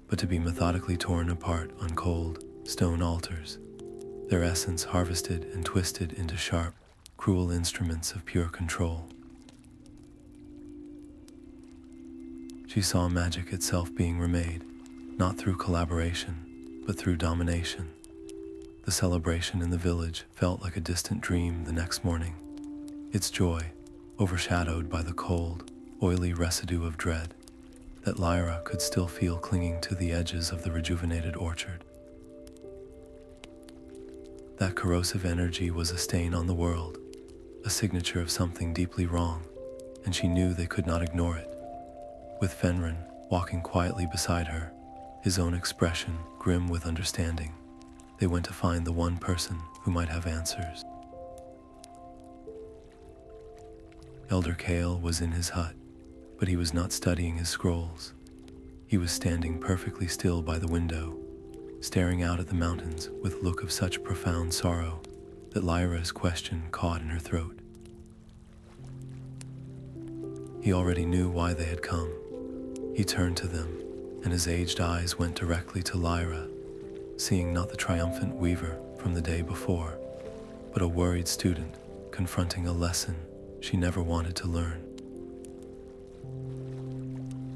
but to be methodically torn apart on cold, stone altars, their essence harvested and twisted into sharp, cruel instruments of pure control. She saw magic itself being remade, not through collaboration, but through domination. The celebration in the village felt like a distant dream the next morning, its joy overshadowed by the cold, oily residue of dread that Lyra could still feel clinging to the edges of the rejuvenated orchard. That corrosive energy was a stain on the world, a signature of something deeply wrong, and she knew they could not ignore it. With Fenrin walking quietly beside her, his own expression grim with understanding, they went to find the one person who might have answers. Elder Kael was in his hut, but he was not studying his scrolls. He was standing perfectly still by the window, staring out at the mountains with a look of such profound sorrow that Lyra's question caught in her throat. He already knew why they had come. He turned to them, and his aged eyes went directly to Lyra, seeing not the triumphant weaver from the day before, but a worried student confronting a lesson she never wanted to learn.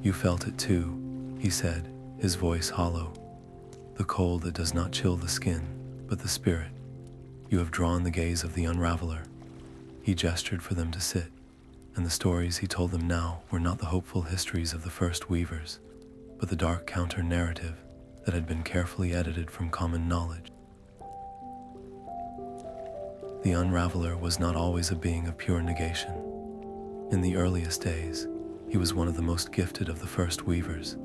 "You felt it too," he said, his voice hollow. "The cold that does not chill the skin, but the spirit. You have drawn the gaze of the Unraveler." He gestured for them to sit, and the stories he told them now were not the hopeful histories of the first weavers, but the dark counter-narrative that had been carefully edited from common knowledge. The Unraveler was not always a being of pure negation. In the earliest days, he was one of the most gifted of the first weavers,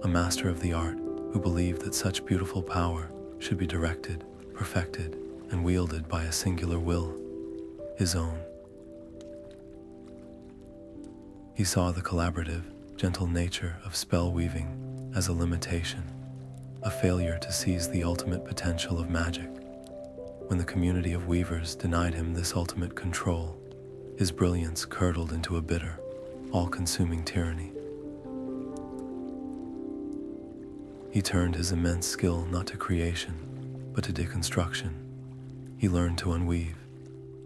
a master of the art who believed that such beautiful power should be directed, perfected, and wielded by a singular will, his own. He saw the collaborative, gentle nature of spellweaving as a limitation, a failure to seize the ultimate potential of magic. When the community of weavers denied him this ultimate control, his brilliance curdled into a bitter, all-consuming tyranny. He turned his immense skill not to creation, but to deconstruction. He learned to unweave.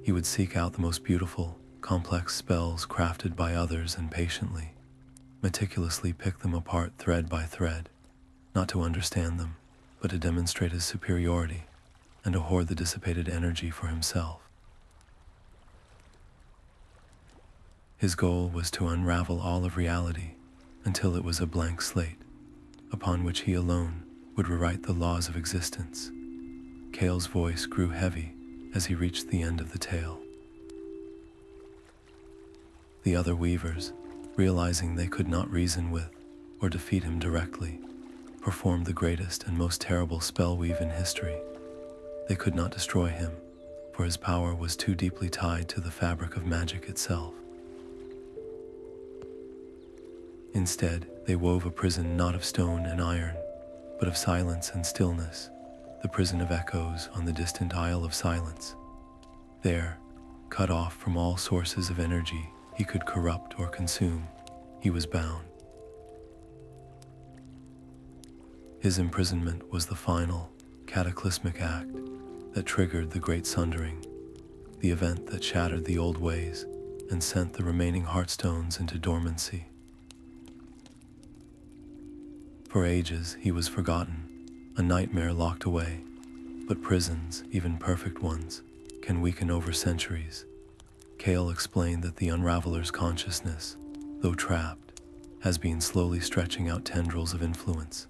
He would seek out the most beautiful, complex spells crafted by others and patiently, meticulously pick them apart thread by thread, not to understand them, but to demonstrate his superiority and to hoard the dissipated energy for himself. His goal was to unravel all of reality until it was a blank slate, upon which he alone would rewrite the laws of existence. Kale's voice grew heavy as he reached the end of the tale. The other weavers, realizing they could not reason with or defeat him directly, performed the greatest and most terrible spellweave in history. They could not destroy him, for his power was too deeply tied to the fabric of magic itself. Instead, they wove a prison not of stone and iron, but of silence and stillness, the prison of echoes on the distant Isle of Silence. There, cut off from all sources of energy he could corrupt or consume, he was bound. His imprisonment was the final, cataclysmic act that triggered the Great Sundering, the event that shattered the old ways and sent the remaining Heartstones into dormancy. For ages he was forgotten, a nightmare locked away, but prisons, even perfect ones, can weaken over centuries. Kale explained that the Unraveler's consciousness, though trapped, has been slowly stretching out tendrils of influence,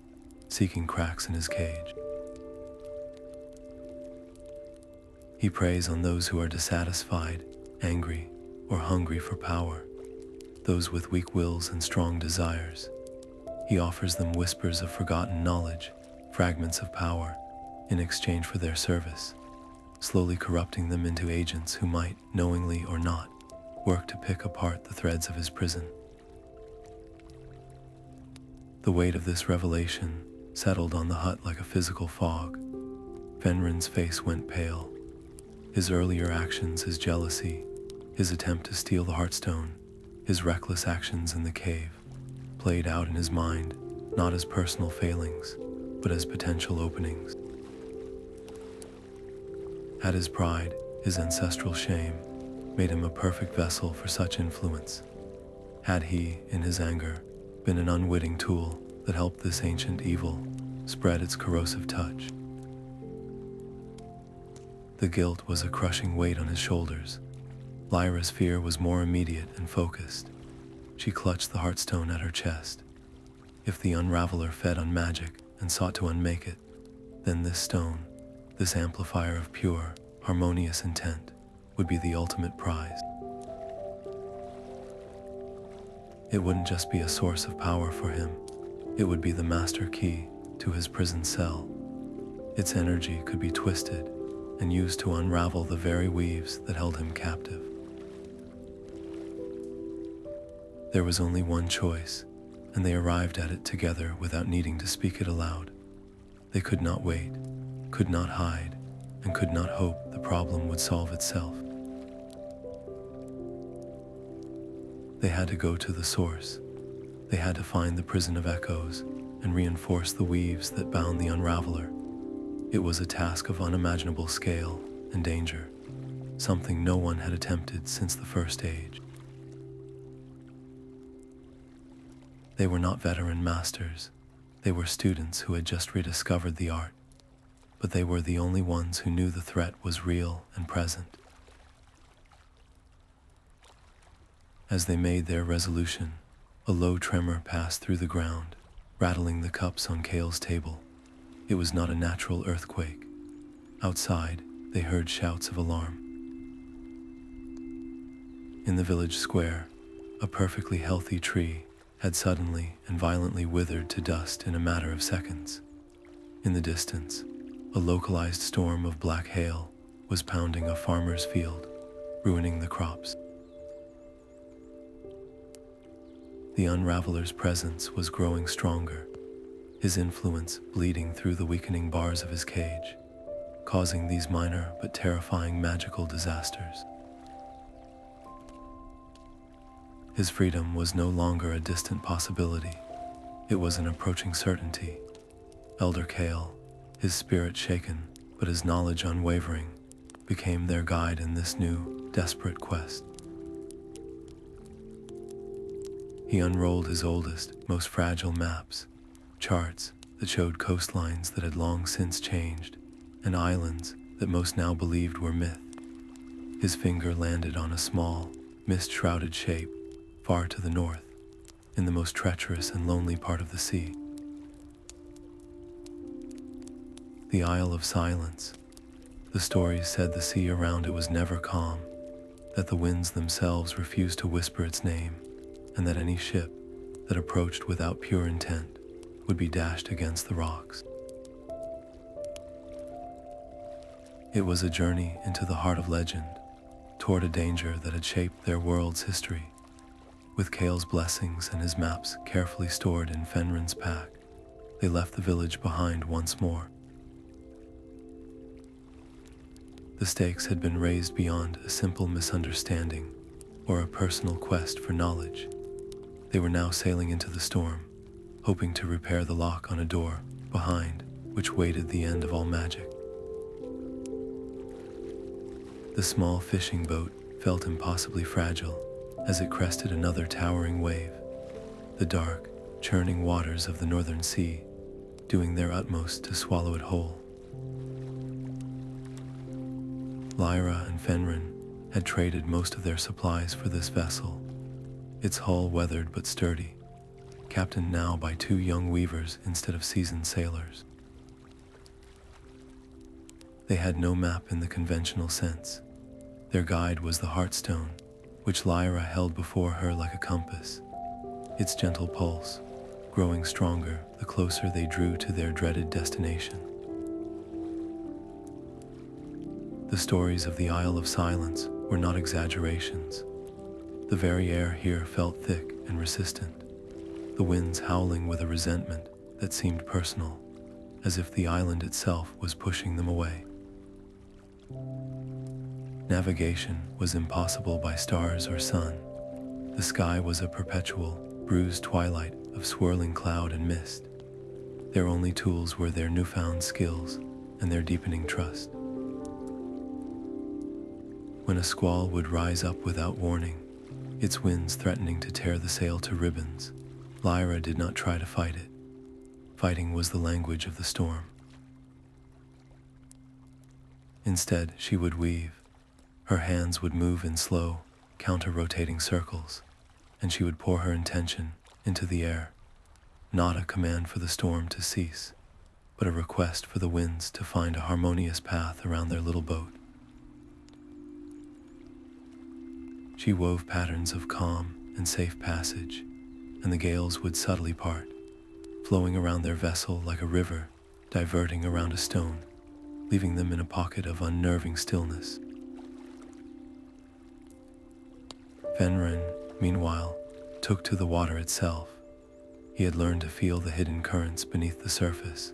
seeking cracks in his cage. He preys on those who are dissatisfied, angry, or hungry for power, those with weak wills and strong desires. He offers them whispers of forgotten knowledge, fragments of power, in exchange for their service, slowly corrupting them into agents who might, knowingly or not, work to pick apart the threads of his prison. The weight of this revelation settled on the hut like a physical fog. Fenrin's face went pale. His earlier actions, his jealousy, his attempt to steal the Heartstone, his reckless actions in the cave, played out in his mind, not as personal failings, but as potential openings. Had his pride, his ancestral shame, made him a perfect vessel for such influence? Had he, in his anger, been an unwitting tool that helped this ancient evil spread its corrosive touch? The guilt was a crushing weight on his shoulders. Lyra's fear was more immediate and focused. She clutched the Heartstone at her chest. If the Unraveler fed on magic and sought to unmake it, then this stone, this amplifier of pure, harmonious intent, would be the ultimate prize. It wouldn't just be a source of power for him, it would be the master key to his prison cell. Its energy could be twisted and used to unravel the very weaves that held him captive. There was only one choice, and they arrived at it together without needing to speak it aloud. They could not wait, could not hide, and could not hope the problem would solve itself. They had to go to the source. They had to find the prison of echoes and reinforce the weaves that bound the Unraveler. It was a task of unimaginable scale and danger, something no one had attempted since the First Age. They were not veteran masters. They were students who had just rediscovered the art, but they were the only ones who knew the threat was real and present. As they made their resolution, a low tremor passed through the ground, rattling the cups on Kale's table. It was not a natural earthquake. Outside, they heard shouts of alarm. In the village square, a perfectly healthy tree had suddenly and violently withered to dust in a matter of seconds. In the distance, a localized storm of black hail was pounding a farmer's field, ruining the crops. The Unraveler's presence was growing stronger, his influence bleeding through the weakening bars of his cage, causing these minor but terrifying magical disasters. His freedom was no longer a distant possibility. It was an approaching certainty. Elder Kael, his spirit shaken but his knowledge unwavering, became their guide in this new, desperate quest. He unrolled his oldest, most fragile maps, charts that showed coastlines that had long since changed, and islands that most now believed were myth. His finger landed on a small, mist-shrouded shape far to the north, in the most treacherous and lonely part of the sea. The Isle of Silence. The stories said the sea around it was never calm, that the winds themselves refused to whisper its name, and that any ship that approached without pure intent would be dashed against the rocks. It was a journey into the heart of legend, toward a danger that had shaped their world's history. With Kale's blessings and his maps carefully stored in Fenrin's pack, they left the village behind once more. The stakes had been raised beyond a simple misunderstanding or a personal quest for knowledge. They were now sailing into the storm, hoping to repair the lock on a door behind which waited the end of all magic. The small fishing boat felt impossibly fragile as it crested another towering wave, the dark, churning waters of the northern sea doing their utmost to swallow it whole. Lyra and Fenrin had traded most of their supplies for this vessel, its hull weathered but sturdy, captained now by two young weavers instead of seasoned sailors. They had no map in the conventional sense. Their guide was the Heartstone, which Lyra held before her like a compass, its gentle pulse growing stronger the closer they drew to their dreaded destination. The stories of the Isle of Silence were not exaggerations. The very air here felt thick and resistant, the winds howling with a resentment that seemed personal, as if the island itself was pushing them away. Navigation was impossible by stars or sun. The sky was a perpetual, bruised twilight of swirling cloud and mist. Their only tools were their newfound skills and their deepening trust. When a squall would rise up without warning, its winds threatening to tear the sail to ribbons, Lyra did not try to fight it. Fighting was the language of the storm. Instead, she would weave, Her hands would move in slow, counter-rotating circles, and she would pour her intention into the air, not a command for the storm to cease, but a request for the winds to find a harmonious path around their little boat. She wove patterns of calm and safe passage, and the gales would subtly part, flowing around their vessel like a river, diverting around a stone, leaving them in a pocket of unnerving stillness. Fenrin, meanwhile, took to the water itself. He had learned to feel the hidden currents beneath the surface,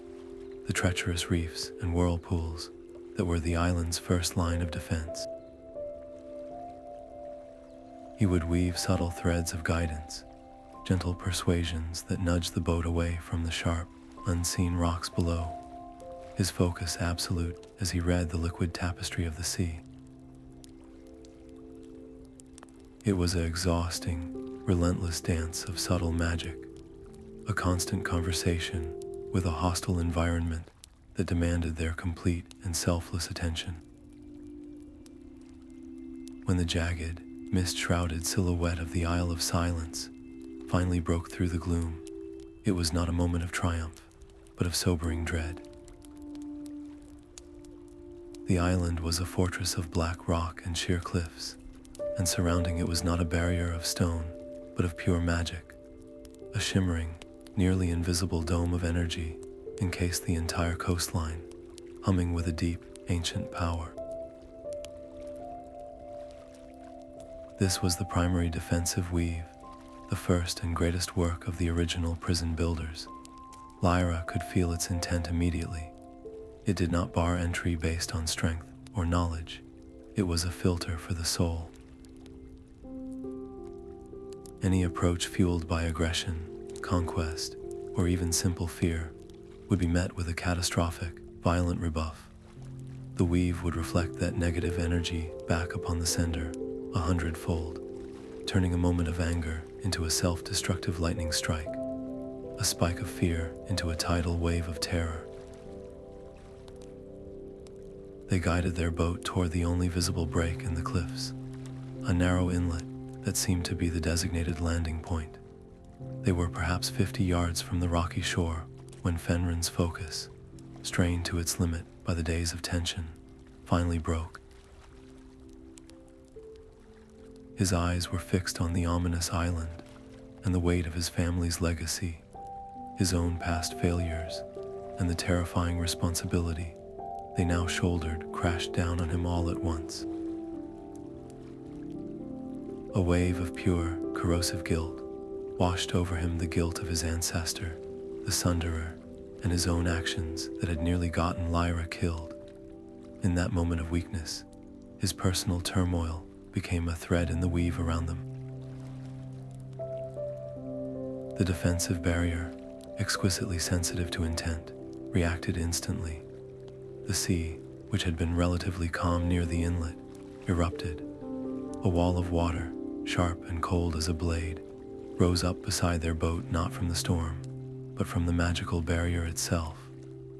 the treacherous reefs and whirlpools that were the island's first line of defense. He would weave subtle threads of guidance, gentle persuasions that nudged the boat away from the sharp, unseen rocks below, his focus absolute as he read the liquid tapestry of the sea. It was an exhausting, relentless dance of subtle magic, a constant conversation with a hostile environment that demanded their complete and selfless attention. When the jagged, mist-shrouded silhouette of the Isle of Silence finally broke through the gloom, it was not a moment of triumph, but of sobering dread. The island was a fortress of black rock and sheer cliffs, and surrounding it was not a barrier of stone, but of pure magic. A shimmering, nearly invisible dome of energy encased the entire coastline, humming with a deep, ancient power. This was the primary defensive weave, the first and greatest work of the original prison builders. Lyra could feel its intent immediately. It did not bar entry based on strength or knowledge. It was a filter for the soul. Any approach fueled by aggression, conquest, or even simple fear would be met with a catastrophic, violent rebuff. The weave would reflect that negative energy back upon the sender 100-fold, turning a moment of anger into a self-destructive lightning strike, a spike of fear into a tidal wave of terror. They guided their boat toward the only visible break in the cliffs, a narrow inlet that seemed to be the designated landing point. They were perhaps 50 yards from the rocky shore when Fenrin's focus, strained to its limit by the days of tension, finally broke. His eyes were fixed on the ominous island and the weight of his family's legacy, his own past failures, and the terrifying responsibility they now shouldered crashed down on him all at once. A wave of pure, corrosive guilt washed over him, the guilt of his ancestor, the Sunderer, and his own actions that had nearly gotten Lyra killed. In that moment of weakness, his personal turmoil became a thread in the weave around them. The defensive barrier, exquisitely sensitive to intent, reacted instantly. The sea, which had been relatively calm near the inlet, erupted. A wall of water, sharp and cold as a blade, rose up beside their boat, not from the storm, but from the magical barrier itself,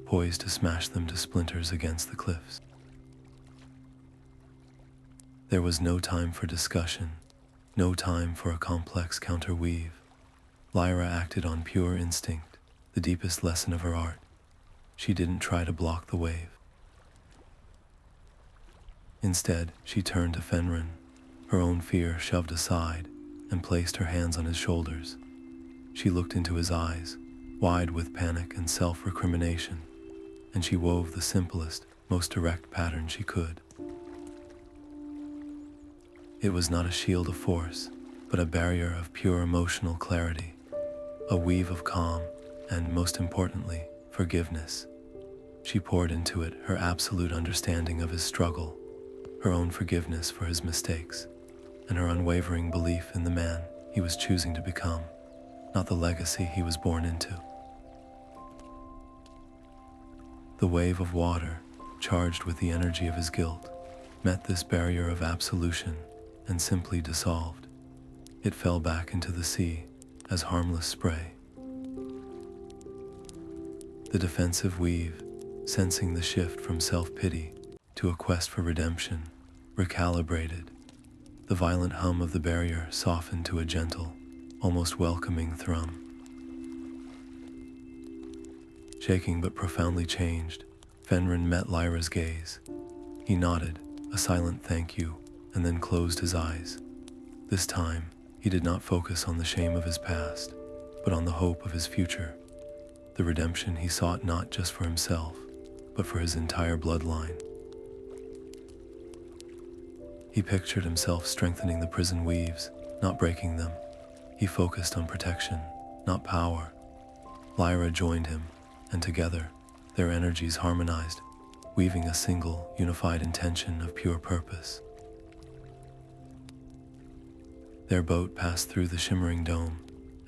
poised to smash them to splinters against the cliffs. There was no time for discussion, no time for a complex counterweave. Lyra acted on pure instinct, the deepest lesson of her art. She didn't try to block the wave. Instead, she turned to Fenrin, her own fear shoved aside, and placed her hands on his shoulders. She looked into his eyes, wide with panic and self-recrimination, and she wove the simplest, most direct pattern she could. It was not a shield of force, but a barrier of pure emotional clarity, a weave of calm, and most importantly, forgiveness. She poured into it her absolute understanding of his struggle, her own forgiveness for his mistakes, and her unwavering belief in the man he was choosing to become, not the legacy he was born into. The wave of water, charged with the energy of his guilt, met this barrier of absolution and simply dissolved. It fell back into the sea as harmless spray. The defensive weave, sensing the shift from self-pity to a quest for redemption, recalibrated. The violent hum of the barrier softened to a gentle, almost welcoming thrum. Shaking but profoundly changed, Fenrin met Lyra's gaze. He nodded, a silent thank you, and then closed his eyes. This time, he did not focus on the shame of his past, but on the hope of his future, the redemption he sought not just for himself, but for his entire bloodline. He pictured himself strengthening the prison weaves, not breaking them. He focused on protection, not power. Lyra joined him, and together, their energies harmonized, weaving a single, unified intention of pure purpose. Their boat passed through the shimmering dome,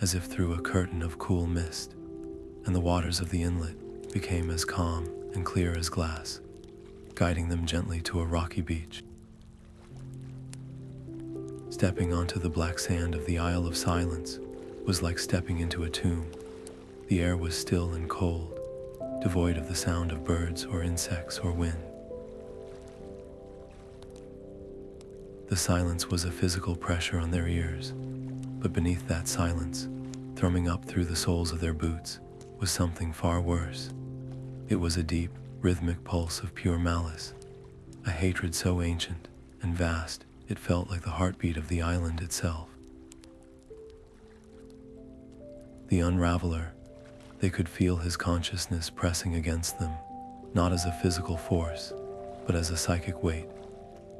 as if through a curtain of cool mist, and the waters of the inlet became as calm and clear as glass, guiding them gently to a rocky beach. Stepping onto the black sand of the Isle of Silence was like stepping into a tomb. The air was still and cold, devoid of the sound of birds or insects or wind. The silence was a physical pressure on their ears, but beneath that silence, thrumming up through the soles of their boots, was something far worse. It was a deep, rhythmic pulse of pure malice, a hatred so ancient and vast it felt like the heartbeat of the island itself. The Unraveler, they could feel his consciousness pressing against them, not as a physical force, but as a psychic weight,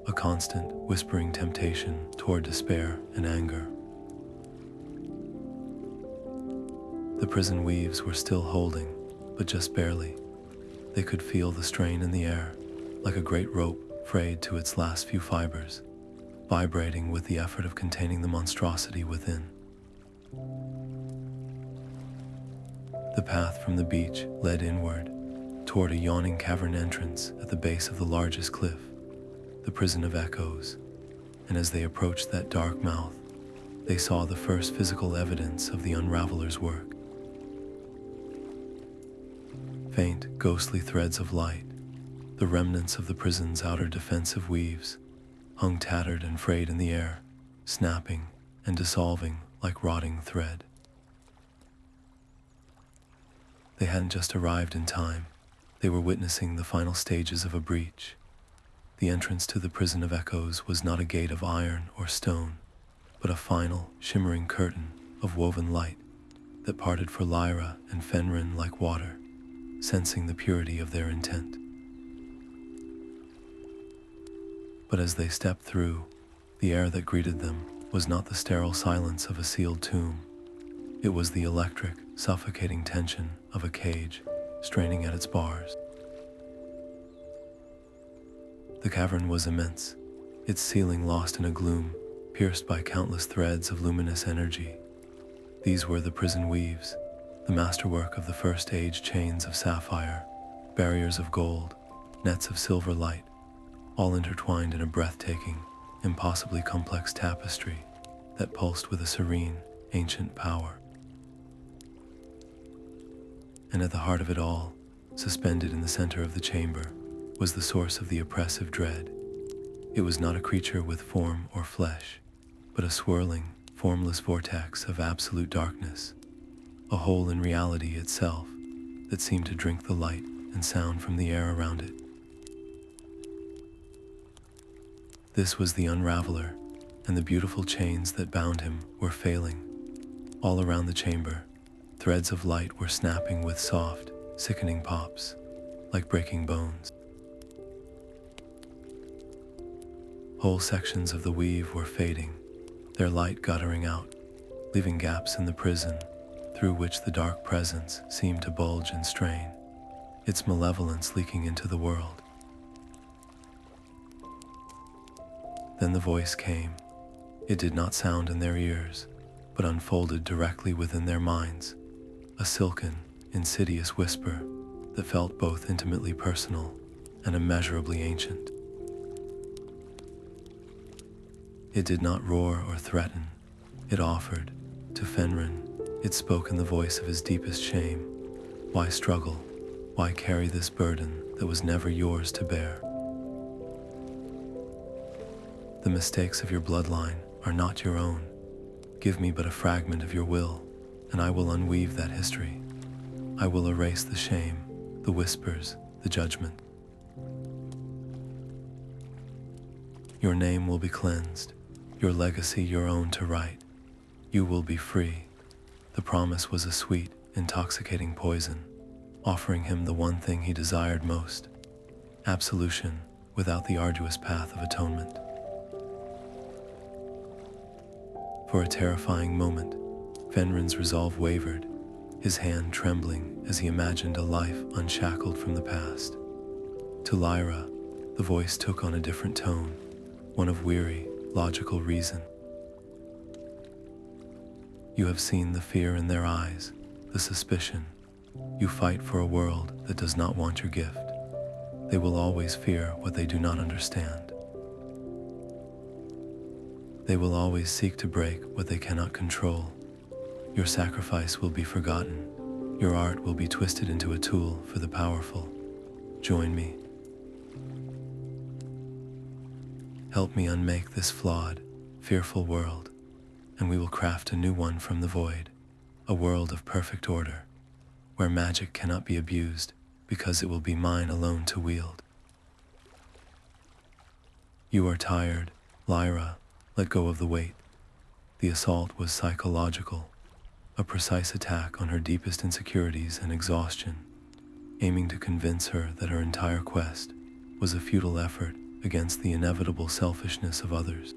a constant, whispering temptation toward despair and anger. The prison weaves were still holding, but just barely. They could feel the strain in the air, like a great rope frayed to its last few fibers, vibrating with the effort of containing the monstrosity within. The path from the beach led inward, toward a yawning cavern entrance at the base of the largest cliff, the prison of echoes, and as they approached that dark mouth, they saw the first physical evidence of the Unraveler's work. Faint, ghostly threads of light, the remnants of the prison's outer defensive weaves, hung tattered and frayed in the air, snapping and dissolving like rotting thread. They hadn't just arrived in time, they were witnessing the final stages of a breach. The entrance to the prison of echoes was not a gate of iron or stone, but a final, shimmering curtain of woven light that parted for Lyra and Fenrin like water, sensing the purity of their intent. But as they stepped through, the air that greeted them was not the sterile silence of a sealed tomb. It was the electric, suffocating tension of a cage straining at its bars. The cavern was immense, its ceiling lost in a gloom, pierced by countless threads of luminous energy. These were the prison weaves, the masterwork of the first age chains of sapphire, barriers of gold, nets of silver light, all intertwined in a breathtaking, impossibly complex tapestry that pulsed with a serene, ancient power. And at the heart of it all, suspended in the center of the chamber, was the source of the oppressive dread. It was not a creature with form or flesh, but a swirling, formless vortex of absolute darkness, a hole in reality itself that seemed to drink the light and sound from the air around it. This was the Unraveler, and the beautiful chains that bound him were failing. All around the chamber, threads of light were snapping with soft, sickening pops, like breaking bones. Whole sections of the weave were fading, their light guttering out, leaving gaps in the prison through which the dark presence seemed to bulge and strain, its malevolence leaking into the world. Then the voice came. It did not sound in their ears, but unfolded directly within their minds, a silken, insidious whisper that felt both intimately personal and immeasurably ancient. It did not roar or threaten. It offered, to Fenrin, it spoke in the voice of his deepest shame. Why struggle? Why carry this burden that was never yours to bear? The mistakes of your bloodline are not your own. Give me but a fragment of your will, and I will unweave that history. I will erase the shame, the whispers, the judgment. Your name will be cleansed, your legacy your own to write. You will be free. The promise was a sweet, intoxicating poison, offering him the one thing he desired most: absolution without the arduous path of atonement. For a terrifying moment, Fenrin's resolve wavered, his hand trembling as he imagined a life unshackled from the past. To Lyra, the voice took on a different tone, one of weary, logical reason. You have seen the fear in their eyes, the suspicion. You fight for a world that does not want your gift. They will always fear what they do not understand. They will always seek to break what they cannot control. Your sacrifice will be forgotten. Your art will be twisted into a tool for the powerful. Join me. Help me unmake this flawed, fearful world, and we will craft a new one from the void, a world of perfect order, where magic cannot be abused because it will be mine alone to wield. You are tired, Lyra. Let go of the weight. The assault was psychological, a precise attack on her deepest insecurities and exhaustion, aiming to convince her that her entire quest was a futile effort against the inevitable selfishness of others.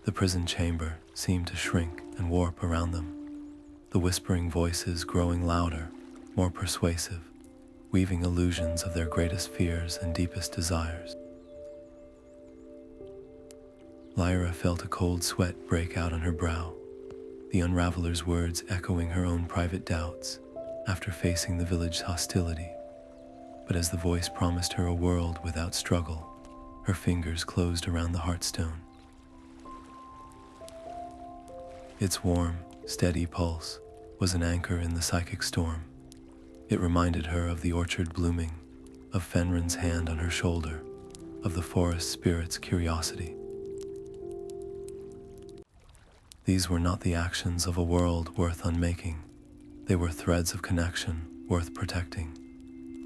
The prison chamber seemed to shrink and warp around them, the whispering voices growing louder, more persuasive, weaving illusions of their greatest fears and deepest desires. Lyra felt a cold sweat break out on her brow, the Unraveler's words echoing her own private doubts after facing the village's hostility. But as the voice promised her a world without struggle, her fingers closed around the Heartstone. Its warm, steady pulse was an anchor in the psychic storm. It reminded her of the orchard blooming, of Fenrin's hand on her shoulder, of the forest spirit's curiosity. These were not the actions of a world worth unmaking. They were threads of connection worth protecting.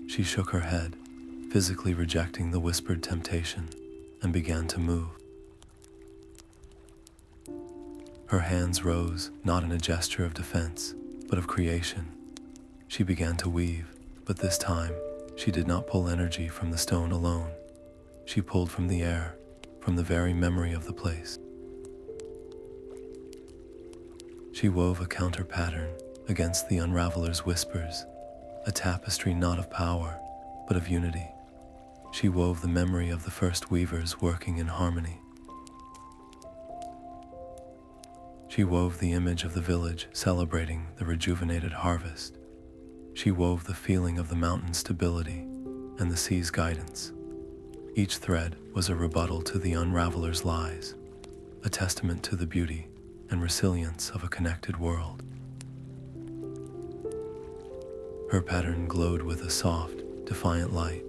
She shook her head, physically rejecting the whispered temptation, and began to move. Her hands rose, not in a gesture of defense, but of creation. She began to weave, but this time, she did not pull energy from the stone alone. She pulled from the air, from the very memory of the place. She wove a counter pattern against the Unraveler's whispers, a tapestry not of power, but of unity. She wove the memory of the first weavers working in harmony. She wove the image of the village celebrating the rejuvenated harvest. She wove the feeling of the mountain's stability and the sea's guidance. Each thread was a rebuttal to the Unraveler's lies, a testament to the beauty and resilience of a connected world. Her pattern glowed with a soft, defiant light,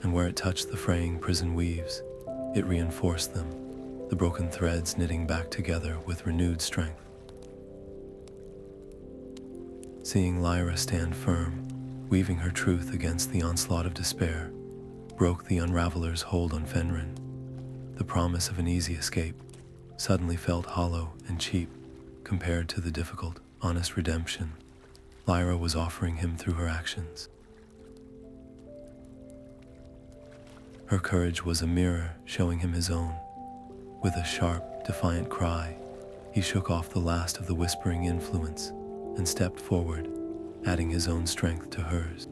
and where it touched the fraying prison weaves, it reinforced them, the broken threads knitting back together with renewed strength. Seeing Lyra stand firm, weaving her truth against the onslaught of despair, broke the Unraveler's hold on Fenrin. The promise of an easy escape suddenly felt hollow and cheap compared to the difficult, honest redemption Lyra was offering him through her actions. Her courage was a mirror showing him his own. With a sharp, defiant cry, he shook off the last of the whispering influence and stepped forward, adding his own strength to hers.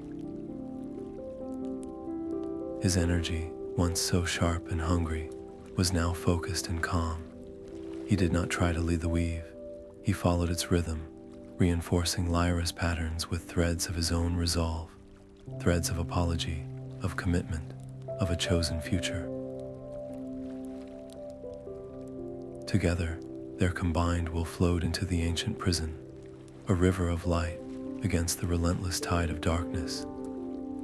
His energy, once so sharp and hungry, was now focused and calm. He did not try to lead the weave. He followed its rhythm, reinforcing Lyra's patterns with threads of his own resolve, threads of apology, of commitment, of a chosen future. Together, their combined will flowed into the ancient prison, a river of light against the relentless tide of darkness.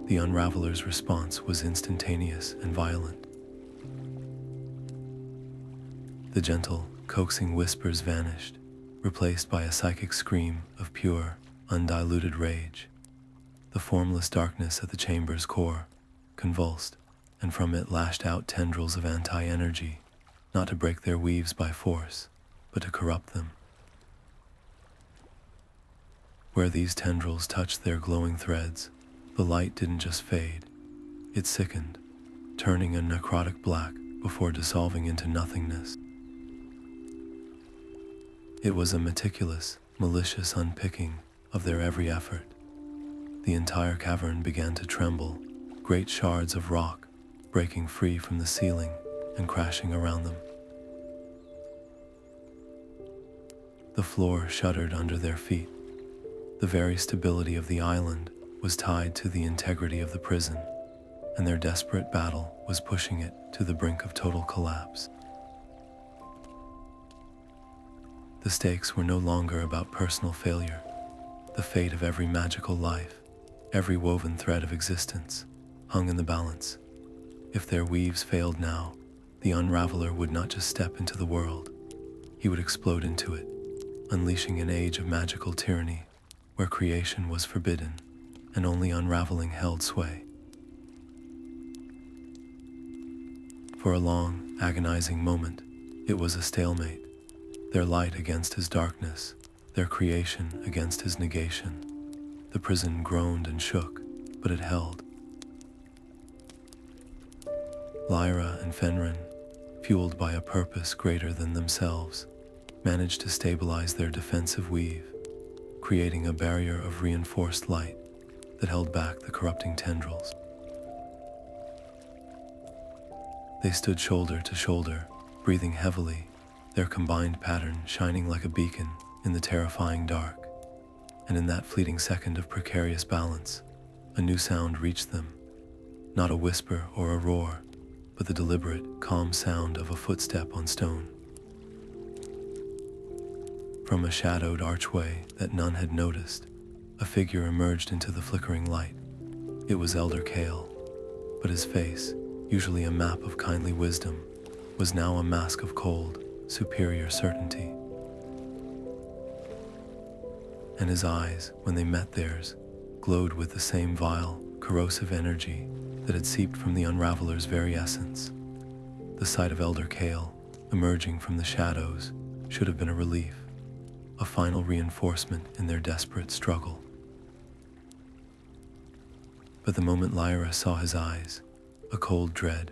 The Unraveler's response was instantaneous and violent. The gentle, coaxing whispers vanished, replaced by a psychic scream of pure, undiluted rage. The formless darkness at the chamber's core convulsed, and from it lashed out tendrils of anti-energy, not to break their weaves by force, but to corrupt them. Where these tendrils touched their glowing threads, the light didn't just fade, it sickened, turning a necrotic black before dissolving into nothingness. It was a meticulous, malicious unpicking of their every effort. The entire cavern began to tremble, great shards of rock breaking free from the ceiling and crashing around them. The floor shuddered under their feet. The very stability of the island was tied to the integrity of the prison, and their desperate battle was pushing it to the brink of total collapse. The stakes were no longer about personal failure. The fate of every magical life, every woven thread of existence, hung in the balance. If their weaves failed now, the Unraveler would not just step into the world, he would explode into it, unleashing an age of magical tyranny where creation was forbidden and only unraveling held sway. For a long, agonizing moment, it was a stalemate, their light against his darkness, their creation against his negation. The prison groaned and shook, but it held. Lyra and Fenrin, fueled by a purpose greater than themselves, managed to stabilize their defensive weave, creating a barrier of reinforced light that held back the corrupting tendrils. They stood shoulder to shoulder, breathing heavily, their combined pattern shining like a beacon in the terrifying dark. And in that fleeting second of precarious balance, a new sound reached them, not a whisper or a roar, but the deliberate, calm sound of a footstep on stone. From a shadowed archway that none had noticed, a figure emerged into the flickering light. It was Elder Kael, but his face, usually a map of kindly wisdom, was now a mask of cold, superior certainty. And his eyes, when they met theirs, glowed with the same vile, corrosive energy that had seeped from the Unraveler's very essence. The sight of Elder Kael, emerging from the shadows, should have been a relief, a final reinforcement in their desperate struggle. But the moment Lyra saw his eyes, a cold dread,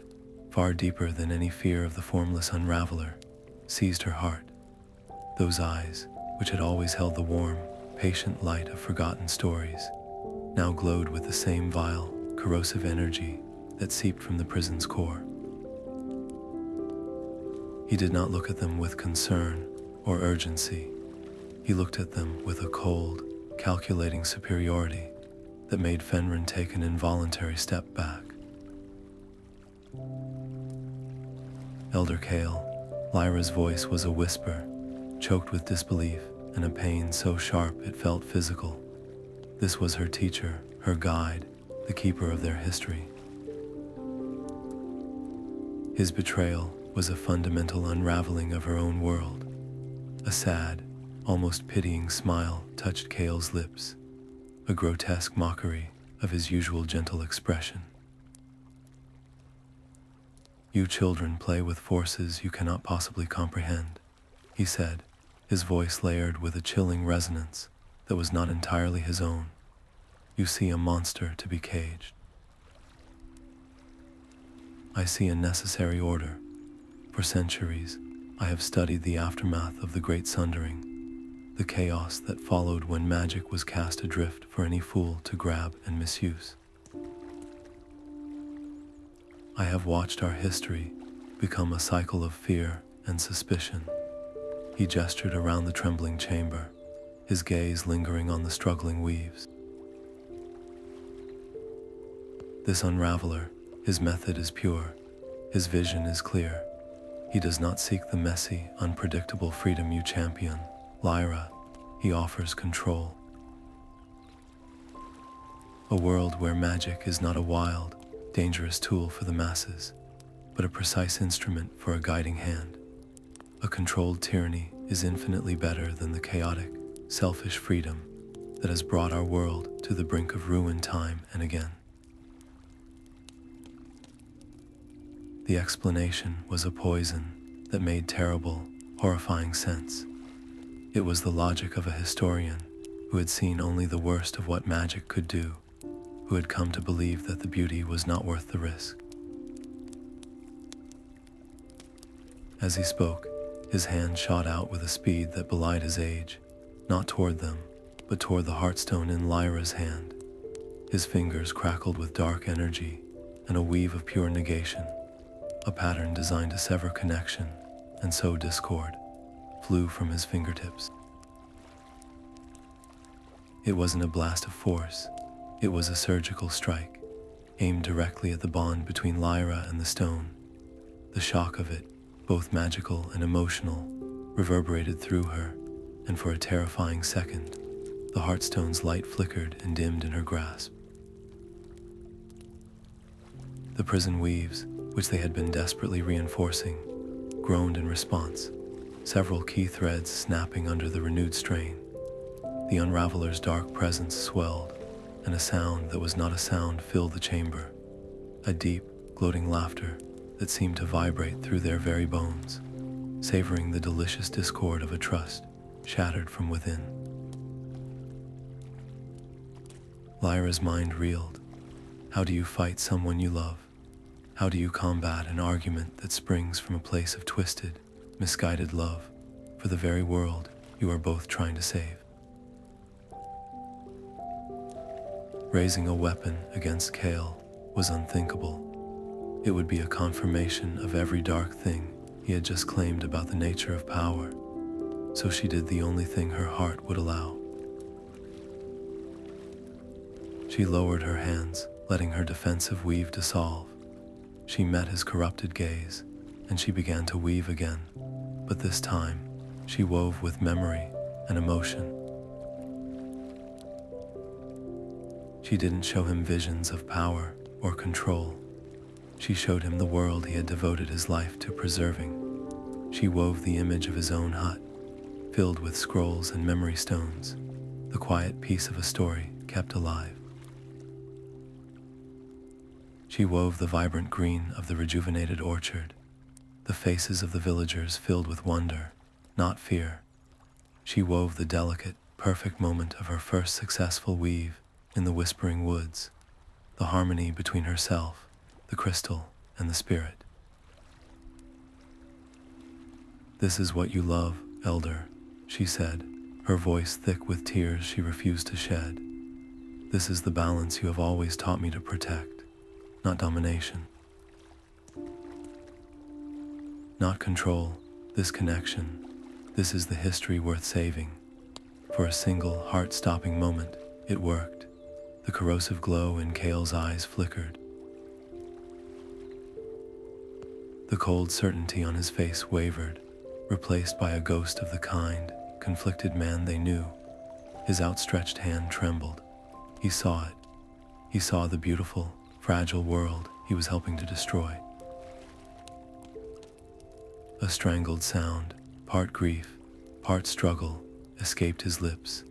far deeper than any fear of the formless Unraveler, seized her heart. Those eyes, which had always held the warm, patient light of forgotten stories, now glowed with the same vile, corrosive energy that seeped from the prison's core. He did not look at them with concern or urgency. He looked at them with a cold, calculating superiority that made Fenrin take an involuntary step back. Elder Kael, Lyra's voice was a whisper, choked with disbelief and a pain so sharp it felt physical. This was her teacher, her guide, the keeper of their history. His betrayal was a fundamental unraveling of her own world. A sad, almost pitying smile touched Kale's lips, a grotesque mockery of his usual gentle expression. "You children play with forces you cannot possibly comprehend," he said, his voice layered with a chilling resonance that was not entirely his own. "You see a monster to be caged. I see a necessary order. For centuries, I have studied the aftermath of the Great Sundering, the chaos that followed when magic was cast adrift for any fool to grab and misuse. I have watched our history become a cycle of fear and suspicion." He gestured around the trembling chamber, his gaze lingering on the struggling weaves. "This Unraveler, his method is pure, his vision is clear. He does not seek the messy, unpredictable freedom you champion, Lyra. He offers control. A world where magic is not a wild, dangerous tool for the masses, but a precise instrument for a guiding hand. A controlled tyranny is infinitely better than the chaotic, selfish freedom that has brought our world to the brink of ruin time and again. The explanation was a poison that made terrible, horrifying sense. It was the logic of a historian who had seen only the worst of what magic could do, who had come to believe that the beauty was not worth the risk. As he spoke, his hand shot out with a speed that belied his age, not toward them, but toward the Heartstone in Lyra's hand. His fingers crackled with dark energy and a weave of pure negation, a pattern designed to sever connection and sow discord, flew from his fingertips. It wasn't a blast of force, it was a surgical strike, aimed directly at the bond between Lyra and the stone. The shock of it, both magical and emotional, reverberated through her, and for a terrifying second, the Heartstone's light flickered and dimmed in her grasp. The prison weaves, which they had been desperately reinforcing, groaned in response, several key threads snapping under the renewed strain. The Unraveler's dark presence swelled, and a sound that was not a sound filled the chamber, a deep, gloating laughter that seemed to vibrate through their very bones, savoring the delicious discord of a trust shattered from within. Lyra's mind reeled. How do you fight someone you love? How do you combat an argument that springs from a place of twisted, misguided love for the very world you are both trying to save? Raising a weapon against Kale was unthinkable. It would be a confirmation of every dark thing he had just claimed about the nature of power, so she did the only thing her heart would allow. She lowered her hands, letting her defensive weave dissolve. She met his corrupted gaze, and she began to weave again, but this time, she wove with memory and emotion. She didn't show him visions of power or control. She showed him the world he had devoted his life to preserving. She wove the image of his own hut, filled with scrolls and memory stones, the quiet piece of a story kept alive. She wove the vibrant green of the rejuvenated orchard, the faces of the villagers filled with wonder, not fear. She wove the delicate, perfect moment of her first successful weave in the whispering woods, the harmony between herself, the crystal, and the spirit. "This is what you love, Elder," she said, her voice thick with tears she refused to shed. "This is the balance you have always taught me to protect, not domination. Not control, this connection. This is the history worth saving." For a single, heart-stopping moment, it worked. The corrosive glow in Kale's eyes flickered. The cold certainty on his face wavered, replaced by a ghost of the kind, conflicted man they knew. His outstretched hand trembled. He saw it. He saw the beautiful, fragile world he was helping to destroy. A strangled sound, part grief, part struggle, escaped his lips.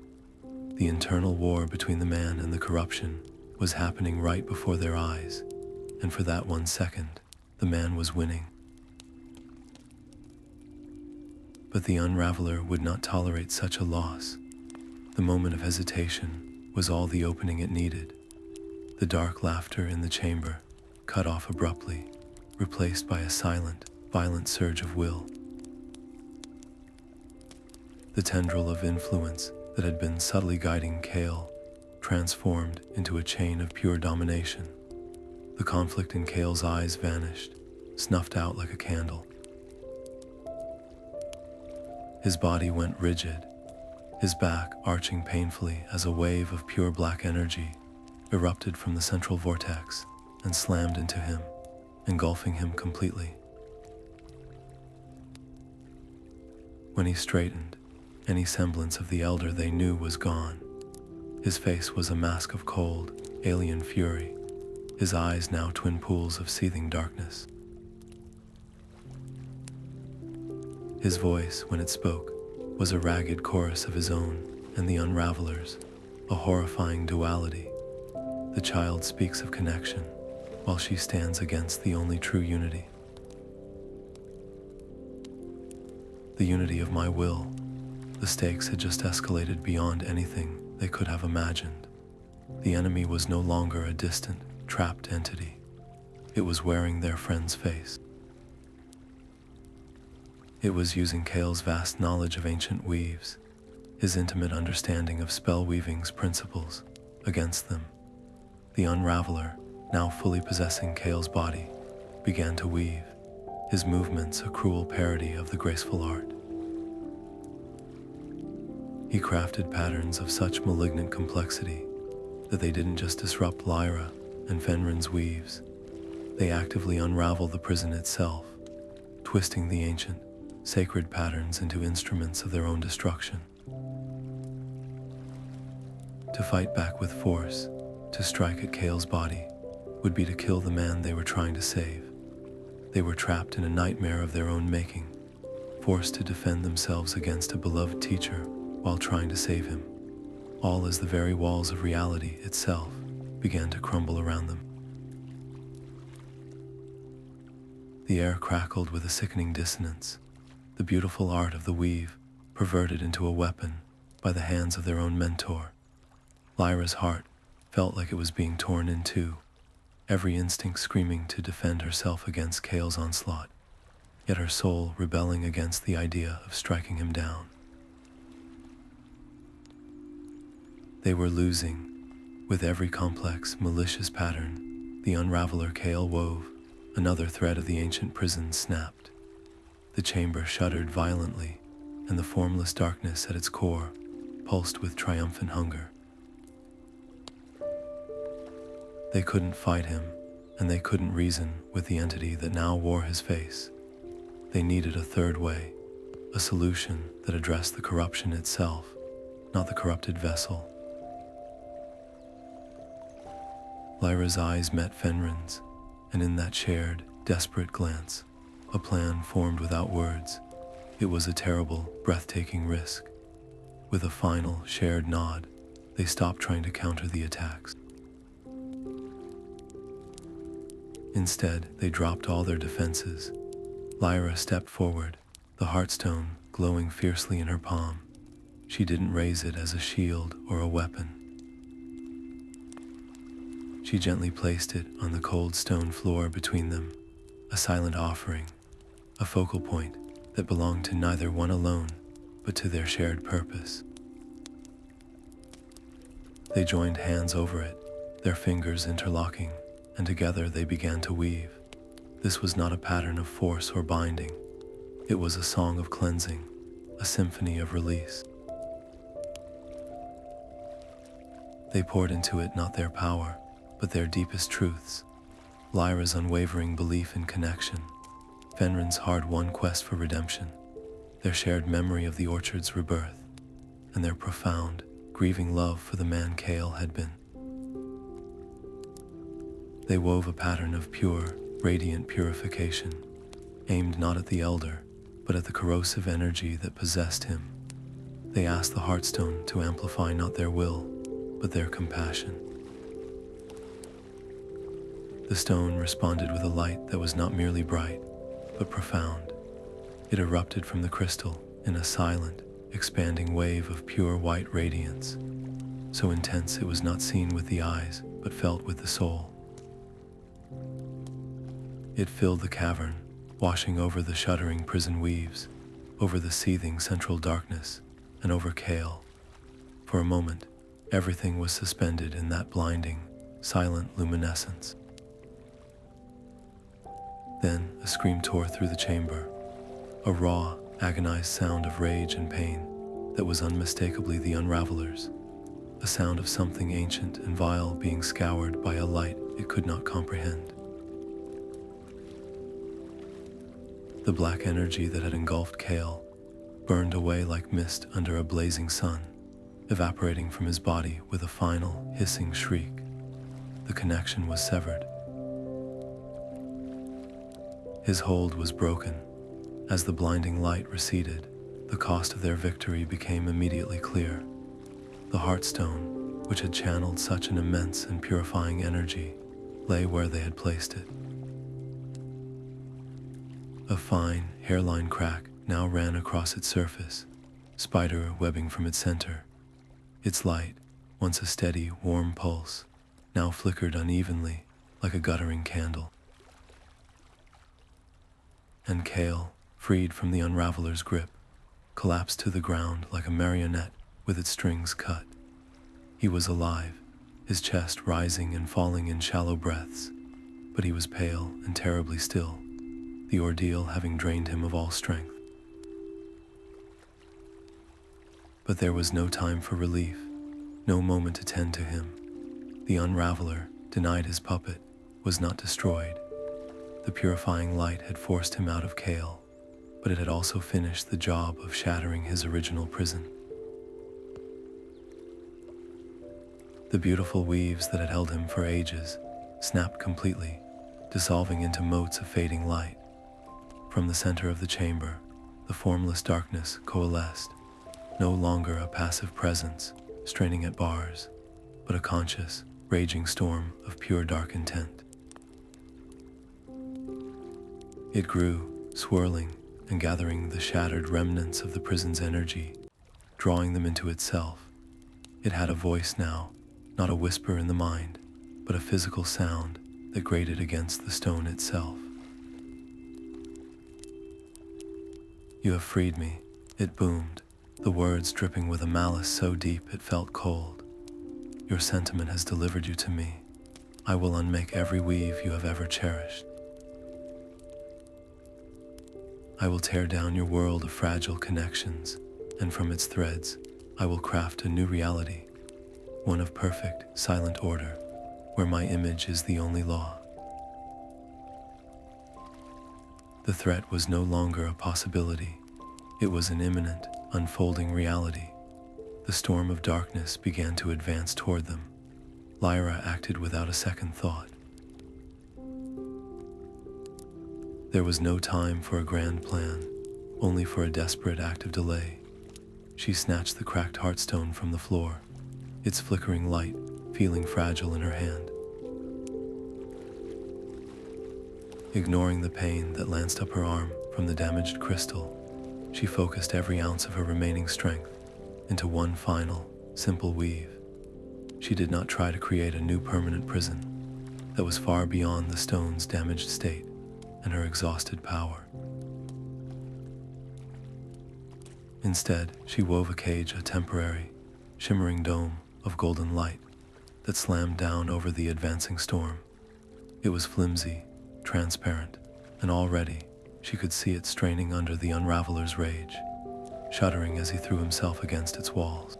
The internal war between the man and the corruption was happening right before their eyes, and for that 1 second, the man was winning. But the Unraveler would not tolerate such a loss. The moment of hesitation was all the opening it needed. The dark laughter in the chamber, cut off abruptly, replaced by a silent, violent surge of will. The tendril of influence that had been subtly guiding Kale transformed into a chain of pure domination. The conflict in Kale's eyes vanished, snuffed out like a candle. His body went rigid, his back arching painfully as a wave of pure black energy erupted from the central vortex and slammed into him, engulfing him completely. When he straightened, any semblance of the elder they knew was gone. His face was a mask of cold, alien fury, his eyes now twin pools of seething darkness. His voice, when it spoke, was a ragged chorus of his own and the Unraveler's, a horrifying duality. The child speaks of connection, while she stands against the only true unity. The unity of my will. The stakes had just escalated beyond anything they could have imagined. The enemy was no longer a distant, trapped entity. It was wearing their friend's face. It was using Kale's vast knowledge of ancient weaves, his intimate understanding of spellweaving's principles, against them. The Unraveler, now fully possessing Kale's body, began to weave, his movements a cruel parody of the graceful art. He crafted patterns of such malignant complexity that they didn't just disrupt Lyra and Fenrin's weaves, they actively unravel the prison itself, twisting the ancient, sacred patterns into instruments of their own destruction. To fight back with force, to strike at Kale's body, would be to kill the man they were trying to save. They were trapped in a nightmare of their own making, forced to defend themselves against a beloved teacher while trying to save him, all as the very walls of reality itself began to crumble around them. The air crackled with a sickening dissonance, the beautiful art of the weave perverted into a weapon by the hands of their own mentor. Lyra's heart felt like it was being torn in two, every instinct screaming to defend herself against Kale's onslaught, yet her soul rebelling against the idea of striking him down. They were losing. With every complex, malicious pattern the Unraveler Kale wove, another thread of the ancient prison snapped. The chamber shuddered violently, and the formless darkness at its core pulsed with triumphant hunger. They couldn't fight him, and they couldn't reason with the entity that now wore his face. They needed a third way, a solution that addressed the corruption itself, not the corrupted vessel. Lyra's eyes met Fenrin's, and in that shared, desperate glance, a plan formed without words. It was a terrible, breathtaking risk. With a final, shared nod, they stopped trying to counter the attacks. Instead, they dropped all their defenses. Lyra stepped forward, the Heartstone glowing fiercely in her palm. She didn't raise it as a shield or a weapon. She gently placed it on the cold stone floor between them, a silent offering, a focal point that belonged to neither one alone, but to their shared purpose. They joined hands over it, their fingers interlocking, and together they began to weave. This was not a pattern of force or binding. It was a song of cleansing, a symphony of release. They poured into it not their power, but their deepest truths. Lyra's unwavering belief in connection, Fenrin's hard-won quest for redemption, their shared memory of the orchard's rebirth, and their profound, grieving love for the man Kale had been. They wove a pattern of pure, radiant purification, aimed not at the Elder, but at the corrosive energy that possessed him. They asked the Heartstone to amplify not their will, but their compassion. The stone responded with a light that was not merely bright, but profound. It erupted from the crystal in a silent, expanding wave of pure white radiance, so intense it was not seen with the eyes, but felt with the soul. It filled the cavern, washing over the shuddering prison weaves, over the seething central darkness, and over Kale. For a moment, everything was suspended in that blinding, silent luminescence. Then a scream tore through the chamber, a raw, agonized sound of rage and pain that was unmistakably the Unraveler's, a sound of something ancient and vile being scoured by a light it could not comprehend. The black energy that had engulfed Kale burned away like mist under a blazing sun, evaporating from his body with a final, hissing shriek. The connection was severed. His hold was broken, As the blinding light receded, the cost of their victory became immediately clear. The Heartstone, which had channeled such an immense and purifying energy, lay where they had placed it. A fine, hairline crack now ran across its surface, spider webbing from its center. Its light, once a steady, warm pulse, now flickered unevenly like a guttering candle. And Kale, freed from the Unraveler's grip, collapsed to the ground like a marionette with its strings cut. He was alive, his chest rising and falling in shallow breaths, but he was pale and terribly still, the ordeal having drained him of all strength. But there was no time for relief, no moment to tend to him. The Unraveler, denied his puppet, was not destroyed. The purifying light had forced him out of Kale, but it had also finished the job of shattering his original prison. The beautiful weaves that had held him for ages snapped completely, dissolving into motes of fading light. From the center of the chamber, the formless darkness coalesced, no longer a passive presence straining at bars, but a conscious, raging storm of pure dark intent. It grew, swirling and gathering the shattered remnants of the prison's energy, drawing them into itself. It had a voice now, not a whisper in the mind, but a physical sound that grated against the stone itself. "You have freed me," it boomed, the words dripping with a malice so deep it felt cold. "Your sentiment has delivered you to me. I will unmake every weave you have ever cherished. I will tear down your world of fragile connections, and from its threads, I will craft a new reality, one of perfect, silent order, where my image is the only law." The threat was no longer a possibility. It was an imminent, unfolding reality. The storm of darkness began to advance toward them. Lyra acted without a second thought. There was no time for a grand plan, only for a desperate act of delay. She snatched the cracked Heartstone from the floor, its flickering light feeling fragile in her hand. Ignoring the pain that lanced up her arm from the damaged crystal, she focused every ounce of her remaining strength into one final, simple weave. She did not try to create a new permanent prison that was far beyond the stone's damaged state and her exhausted power. Instead, she wove a cage, a temporary, shimmering dome of golden light that slammed down over the advancing storm. It was flimsy, transparent, and already she could see it straining under the Unraveler's rage, shuddering as he threw himself against its walls.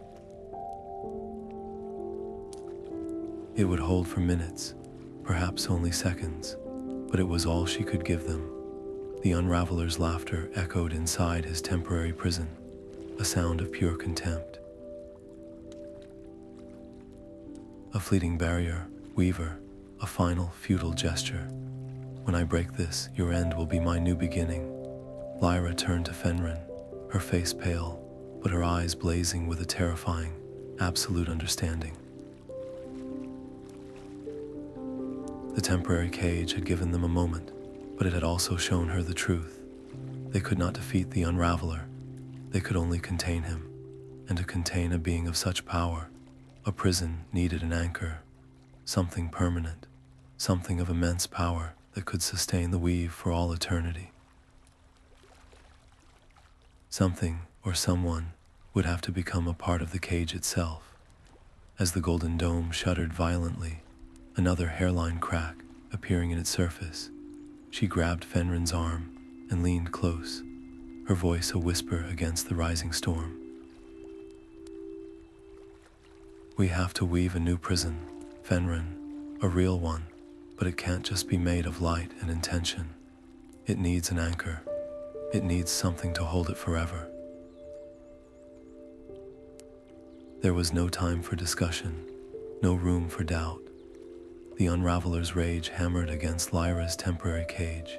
It would hold for minutes, perhaps only seconds, but it was all she could give them. The Unraveler's laughter echoed inside his temporary prison, a sound of pure contempt. "A fleeting barrier, Weaver, a final, futile gesture. When I break this, your end will be my new beginning." Lyra turned to Fenrin, her face pale, but her eyes blazing with a terrifying, absolute understanding. The temporary cage had given them a moment, but it had also shown her the truth. They could not defeat the Unraveler. They could only contain him, and to contain a being of such power, a prison needed an anchor, something permanent, something of immense power that could sustain the weave for all eternity. Something or someone would have to become a part of the cage itself. As the golden dome shuddered violently, another hairline crack appearing in its surface, she grabbed Fenrin's arm and leaned close, her voice a whisper against the rising storm. "We have to weave a new prison, Fenrin, a real one, but it can't just be made of light and intention. It needs an anchor. It needs something to hold it forever." There was no time for discussion, no room for doubt. The Unraveler's rage hammered against Lyra's temporary cage,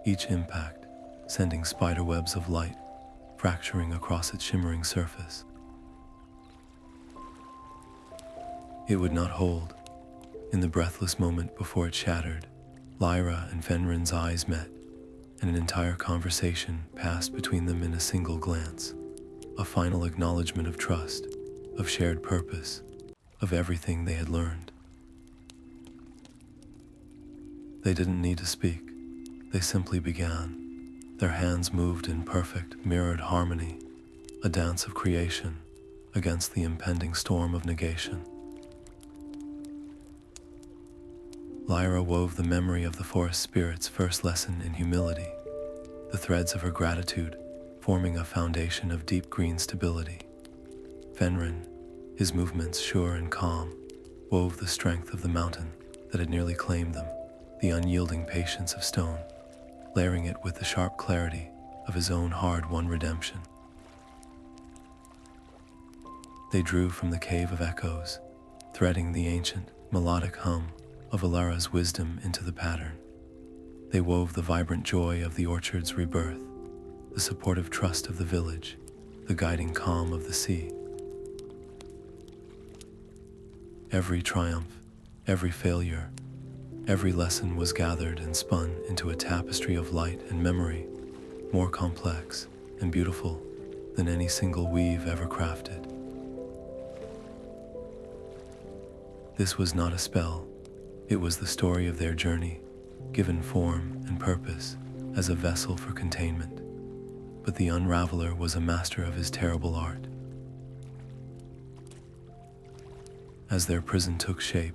each impact sending spiderwebs of light fracturing across its shimmering surface. It would not hold. In the breathless moment before it shattered, Lyra and Fenrin's eyes met, and an entire conversation passed between them in a single glance. A final acknowledgement of trust, of shared purpose, of everything they had learned. They didn't need to speak. They simply began. Their hands moved in perfect, mirrored harmony, a dance of creation against the impending storm of negation. Lyra wove the memory of the forest spirit's first lesson in humility, the threads of her gratitude forming a foundation of deep green stability. Fenrin, his movements sure and calm, wove the strength of the mountain that had nearly claimed them, the unyielding patience of stone, layering it with the sharp clarity of his own hard-won redemption. They drew from the cave of echoes, threading the ancient, melodic hum of Alara's wisdom into the pattern. They wove the vibrant joy of the orchard's rebirth, the supportive trust of the village, the guiding calm of the sea. Every triumph, every failure, every lesson was gathered and spun into a tapestry of light and memory, more complex and beautiful than any single weave ever crafted. This was not a spell. It was the story of their journey, given form and purpose as a vessel for containment. But the Unraveler was a master of his terrible art. As their prison took shape,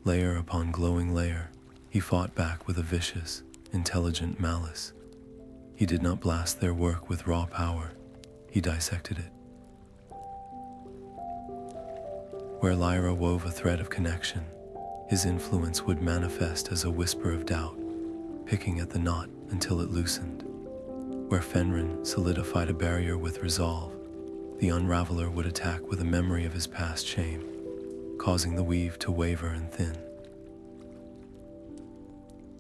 layer upon glowing layer, he fought back with a vicious, intelligent malice. He did not blast their work with raw power, he dissected it. Where Lyra wove a thread of connection, his influence would manifest as a whisper of doubt, picking at the knot until it loosened. Where Fenrin solidified a barrier with resolve, the Unraveler would attack with a memory of his past shame, causing the weave to waver and thin.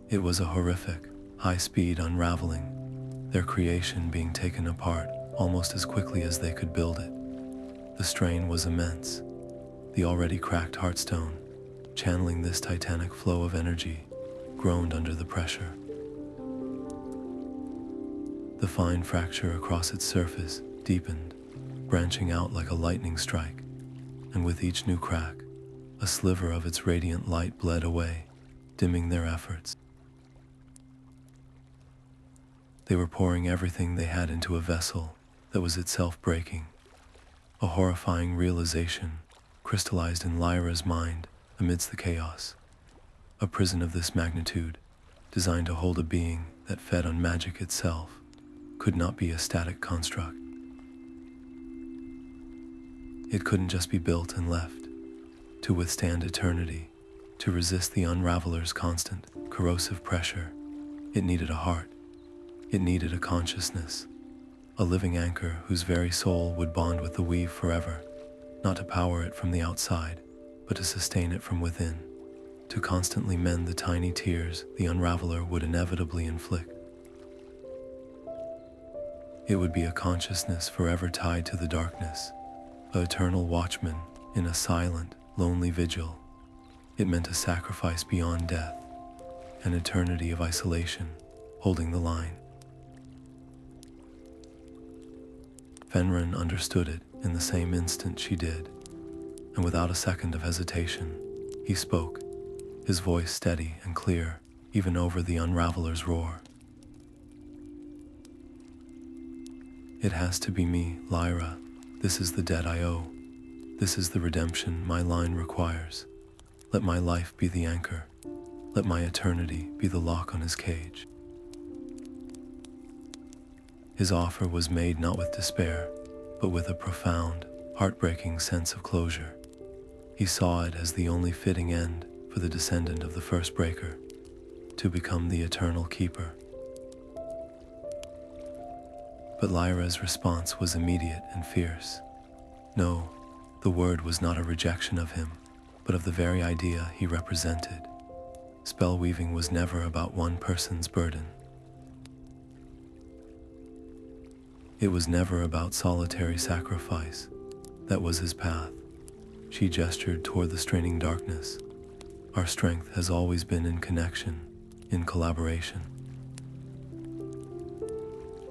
It was a horrific, high-speed unraveling, their creation being taken apart almost as quickly as they could build it. The strain was immense. The already cracked Heartstone, channeling this titanic flow of energy, groaned under the pressure. The fine fracture across its surface deepened, branching out like a lightning strike, and with each new crack, a sliver of its radiant light bled away, dimming their efforts. They were pouring everything they had into a vessel that was itself breaking. A horrifying realization crystallized in Lyra's mind amidst the chaos. A prison of this magnitude, designed to hold a being that fed on magic itself, could not be a static construct. It couldn't just be built and left. To withstand eternity, to resist the Unraveler's constant, corrosive pressure, it needed a heart. It needed a consciousness, a living anchor whose very soul would bond with the weave forever, not to power it from the outside, but to sustain it from within, to constantly mend the tiny tears the Unraveler would inevitably inflict. It would be a consciousness forever tied to the darkness, an eternal watchman in a silent, lonely vigil. It meant a sacrifice beyond death, an eternity of isolation, holding the line. Fenrin understood it in the same instant she did, and without a second of hesitation, he spoke, his voice steady and clear, even over the Unraveler's roar. It has to be me, Lyra. This is the debt I owe. This is the redemption my line requires. Let my life be the anchor. Let my eternity be the lock on his cage. His offer was made not with despair, but with a profound, heartbreaking sense of closure. He saw it as the only fitting end for the descendant of the first breaker, to become the eternal keeper. But Lyra's response was immediate and fierce. No, the word was not a rejection of him, but of the very idea he represented. Spellweaving was never about one person's burden. It was never about solitary sacrifice. That was his path. She gestured toward the straining darkness. Our strength has always been in connection, in collaboration.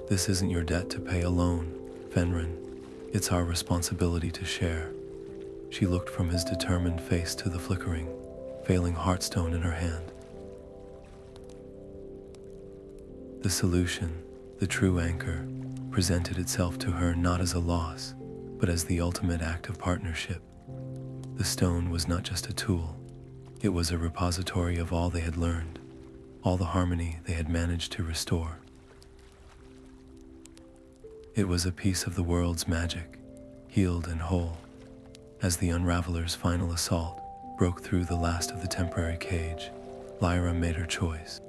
This isn't your debt to pay alone, Fenrin. It's our responsibility to share. She looked from his determined face to the flickering, failing Heartstone in her hand. The solution, the true anchor, presented itself to her not as a loss, but as the ultimate act of partnership. The stone was not just a tool. It was a repository of all they had learned, all the harmony they had managed to restore. It was a piece of the world's magic, healed and whole. As the Unraveler's final assault broke through the last of the temporary cage, Lyra made her choice.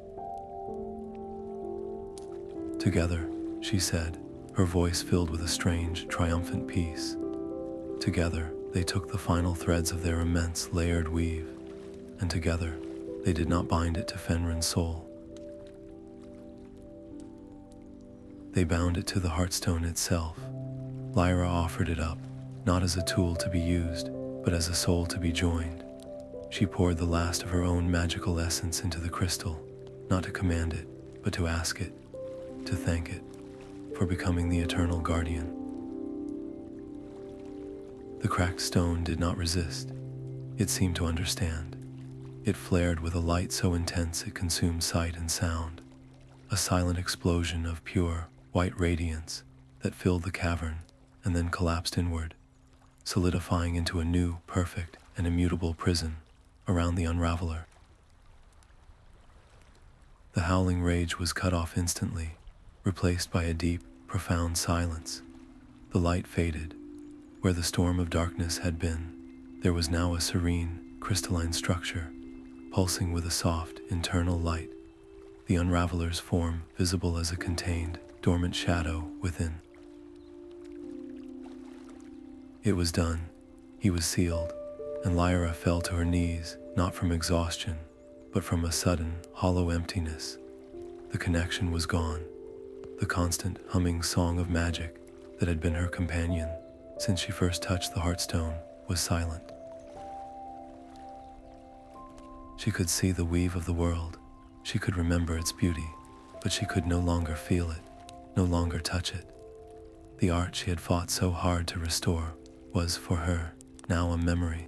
Together, she said, her voice filled with a strange, triumphant peace. Together, they took the final threads of their immense, layered weave, and together, they did not bind it to Fenrin's soul. They bound it to the Heartstone itself. Lyra offered it up, not as a tool to be used, but as a soul to be joined. She poured the last of her own magical essence into the crystal, not to command it, but to ask it, to thank it, for becoming the eternal guardian. The cracked stone did not resist. It seemed to understand. It flared with a light so intense it consumed sight and sound, a silent explosion of pure, white radiance that filled the cavern and then collapsed inward, solidifying into a new, perfect, and immutable prison around the Unraveler. The howling rage was cut off instantly, replaced by a deep, profound silence. The light faded. Where the storm of darkness had been, there was now a serene, crystalline structure, pulsing with a soft, internal light, the Unraveler's form visible as a contained, dormant shadow within. It was done. He was sealed, and Lyra fell to her knees, not from exhaustion, but from a sudden, hollow emptiness. The connection was gone. The constant, humming song of magic that had been her companion since she first touched the Heartstone was silent. She could see the weave of the world. She could remember its beauty, but she could no longer feel it, no longer touch it. The art she had fought so hard to restore was, for her, now a memory.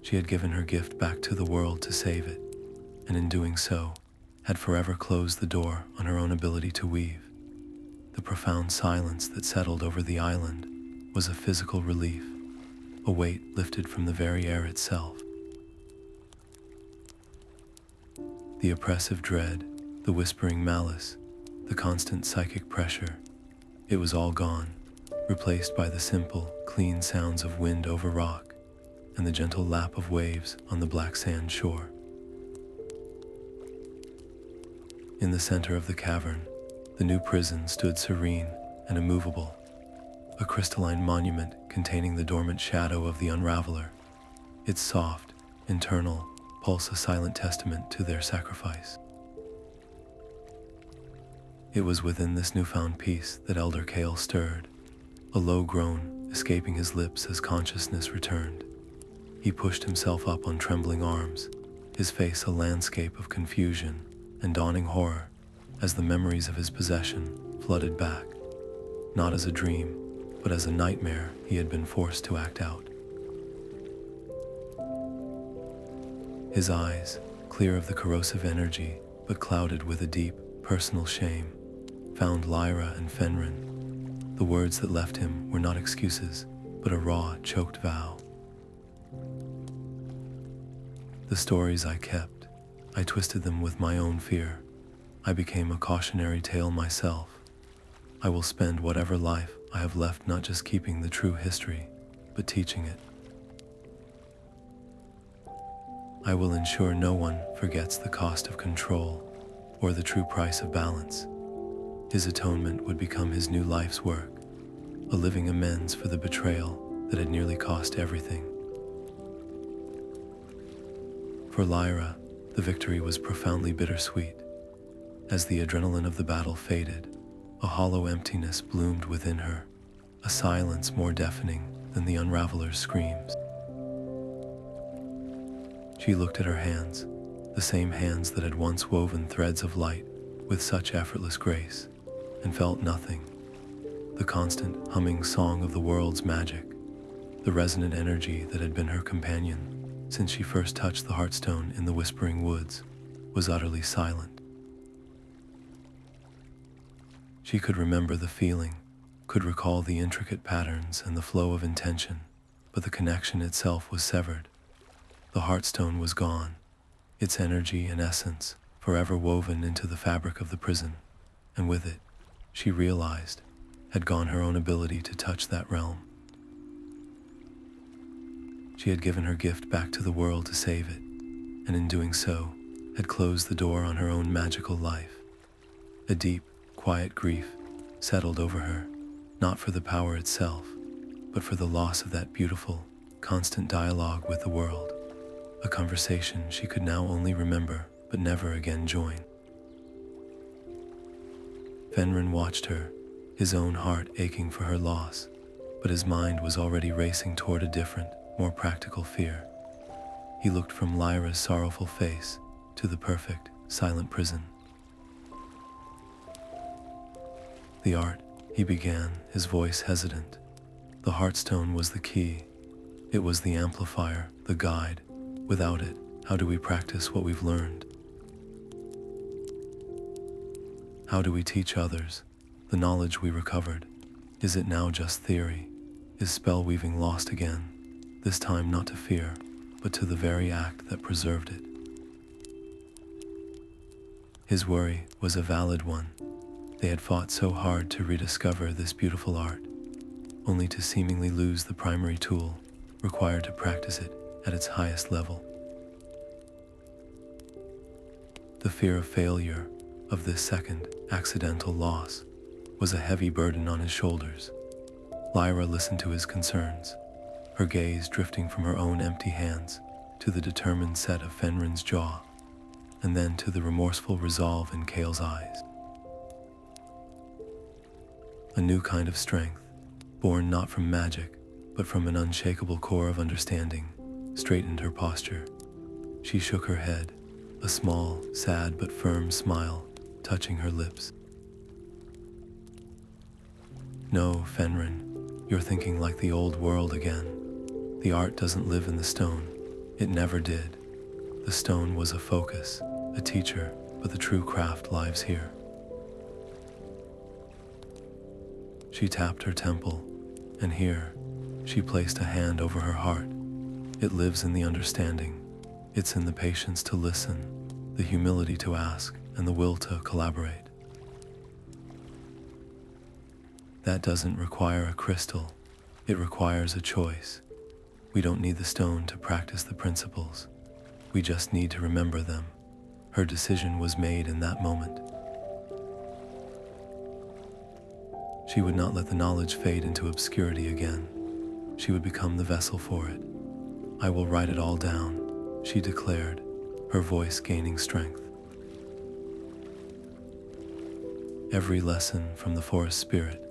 She had given her gift back to the world to save it, and in doing so, had forever closed the door on her own ability to weave. The profound silence that settled over the island was a physical relief, a weight lifted from the very air itself. The oppressive dread, the whispering malice, the constant psychic pressure, it was all gone, replaced by the simple, clean sounds of wind over rock and the gentle lap of waves on the black sand shore. In the center of the cavern, the new prison stood serene and immovable, a crystalline monument containing the dormant shadow of the Unraveler, its soft, internal pulse a silent testament to their sacrifice. It was within this newfound peace that Elder Kael stirred, a low groan escaping his lips as consciousness returned. He pushed himself up on trembling arms, his face a landscape of confusion and dawning horror as the memories of his possession flooded back, not as a dream, but as a nightmare he had been forced to act out. His eyes, clear of the corrosive energy, but clouded with a deep, personal shame, found Lyra and Fenrin. The words that left him were not excuses, but a raw, choked vow. The stories I kept, I twisted them with my own fear. I became a cautionary tale myself. I will spend whatever life I have left not just keeping the true history, but teaching it. I will ensure no one forgets the cost of control or the true price of balance. His atonement would become his new life's work, a living amends for the betrayal that had nearly cost everything. For Lyra, the victory was profoundly bittersweet. As the adrenaline of the battle faded, a hollow emptiness bloomed within her, a silence more deafening than the Unraveler's screams. She looked at her hands, the same hands that had once woven threads of light with such effortless grace, and felt nothing. The constant humming song of the world's magic, the resonant energy that had been her companion since she first touched the Heartstone in the Whispering Woods, was utterly silent. She could remember the feeling, could recall the intricate patterns and the flow of intention, but the connection itself was severed. The Heartstone was gone, its energy and essence forever woven into the fabric of the prison, and with it, she realized, had gone her own ability to touch that realm. She had given her gift back to the world to save it, and in doing so, had closed the door on her own magical life. A deep, quiet grief settled over her, not for the power itself, but for the loss of that beautiful, constant dialogue with the world, a conversation she could now only remember but never again join. Fenrin watched her, his own heart aching for her loss, but his mind was already racing toward a different, more practical fear. He looked from Lyra's sorrowful face to the perfect, silent prison. The art, he began, his voice hesitant. The Heartstone was the key. It was the amplifier, the guide. Without it, how do we practice what we've learned? How do we teach others the knowledge we recovered? Is it now just theory? Is spellweaving lost again? This time not to fear, but to the very act that preserved it. His worry was a valid one. They had fought so hard to rediscover this beautiful art, only to seemingly lose the primary tool required to practice it at its highest level. The fear of failure, of this second, accidental loss, was a heavy burden on his shoulders. Lyra listened to his concerns, her gaze drifting from her own empty hands to the determined set of Fenrin's jaw, and then to the remorseful resolve in Kale's eyes. A new kind of strength, born not from magic, but from an unshakable core of understanding, straightened her posture. She shook her head, a small, sad but firm smile touching her lips. No, Fenrin, you're thinking like the old world again. The art doesn't live in the stone. It never did. The stone was a focus, a teacher, but the true craft lives here. She tapped her temple, and here, she placed a hand over her heart. It lives in the understanding. It's in the patience to listen, the humility to ask, and the will to collaborate. That doesn't require a crystal. It requires a choice. We don't need the stone to practice the principles. We just need to remember them. Her decision was made in that moment. She would not let the knowledge fade into obscurity again. She would become the vessel for it. I will write it all down, she declared, her voice gaining strength. Every lesson from the forest spirit,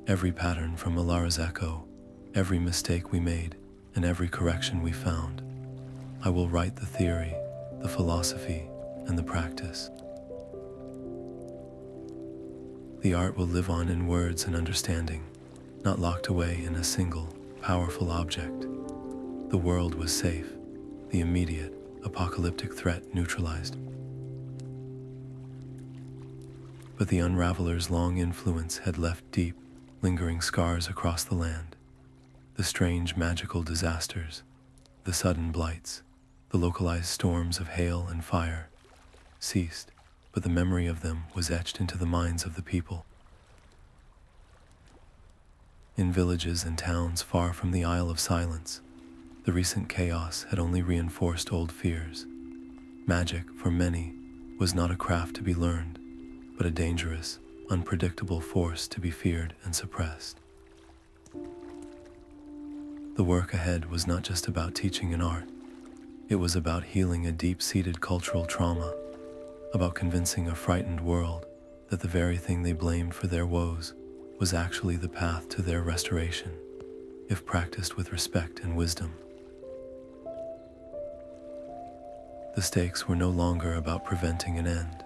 every pattern from Alara's echo, every mistake we made, and every correction we found. I will write the theory, the philosophy, and the practice. The art will live on in words and understanding, not locked away in a single, powerful object. The world was safe, the immediate, apocalyptic threat neutralized. But the Unraveler's long influence had left deep, lingering scars across the land. The strange magical disasters, the sudden blights, the localized storms of hail and fire, ceased, but the memory of them was etched into the minds of the people. In villages and towns far from the Isle of Silence, the recent chaos had only reinforced old fears. Magic, for many, was not a craft to be learned, but a dangerous, unpredictable force to be feared and suppressed. The work ahead was not just about teaching an art. It was about healing a deep-seated cultural trauma. about convincing a frightened world that the very thing they blamed for their woes was actually the path to their restoration, if practiced with respect and wisdom. The stakes were no longer about preventing an end,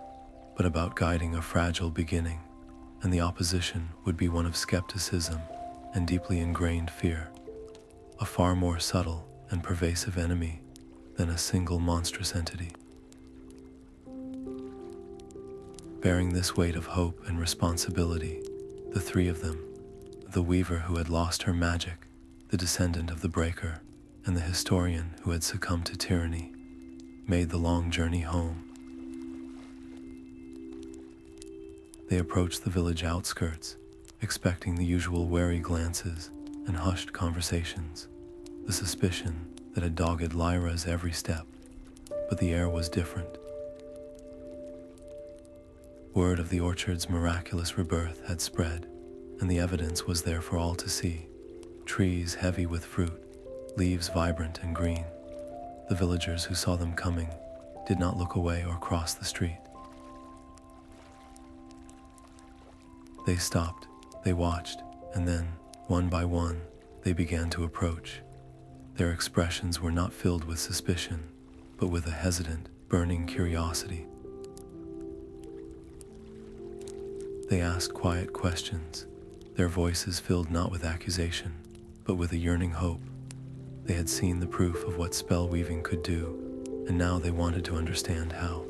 but about guiding a fragile beginning, and the opposition would be one of skepticism and deeply ingrained fear, a far more subtle and pervasive enemy than a single monstrous entity. Bearing this weight of hope and responsibility, the three of them, the weaver who had lost her magic, the descendant of the breaker, and the historian who had succumbed to tyranny, made the long journey home. They approached the village outskirts, expecting the usual wary glances and hushed conversations, the suspicion that had dogged Lyra's every step, but the air was different. Word of the orchard's miraculous rebirth had spread, and the evidence was there for all to see. Trees heavy with fruit, leaves vibrant and green. The villagers who saw them coming did not look away or cross the street. They stopped, they watched, and then, one by one, they began to approach. Their expressions were not filled with suspicion, but with a hesitant, burning curiosity. They asked quiet questions, their voices filled not with accusation, but with a yearning hope. They had seen the proof of what spellweaving could do, and now they wanted to understand how.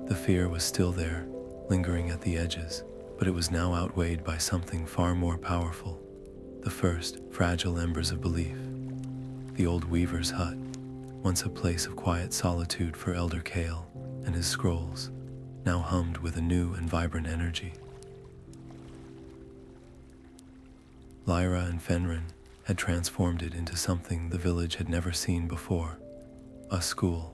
The fear was still there, lingering at the edges, but it was now outweighed by something far more powerful. The first, fragile embers of belief. The old weaver's hut, once a place of quiet solitude for Elder Kael and his scrolls, now hummed with a new and vibrant energy. Lyra and Fenrin had transformed it into something the village had never seen before, a school,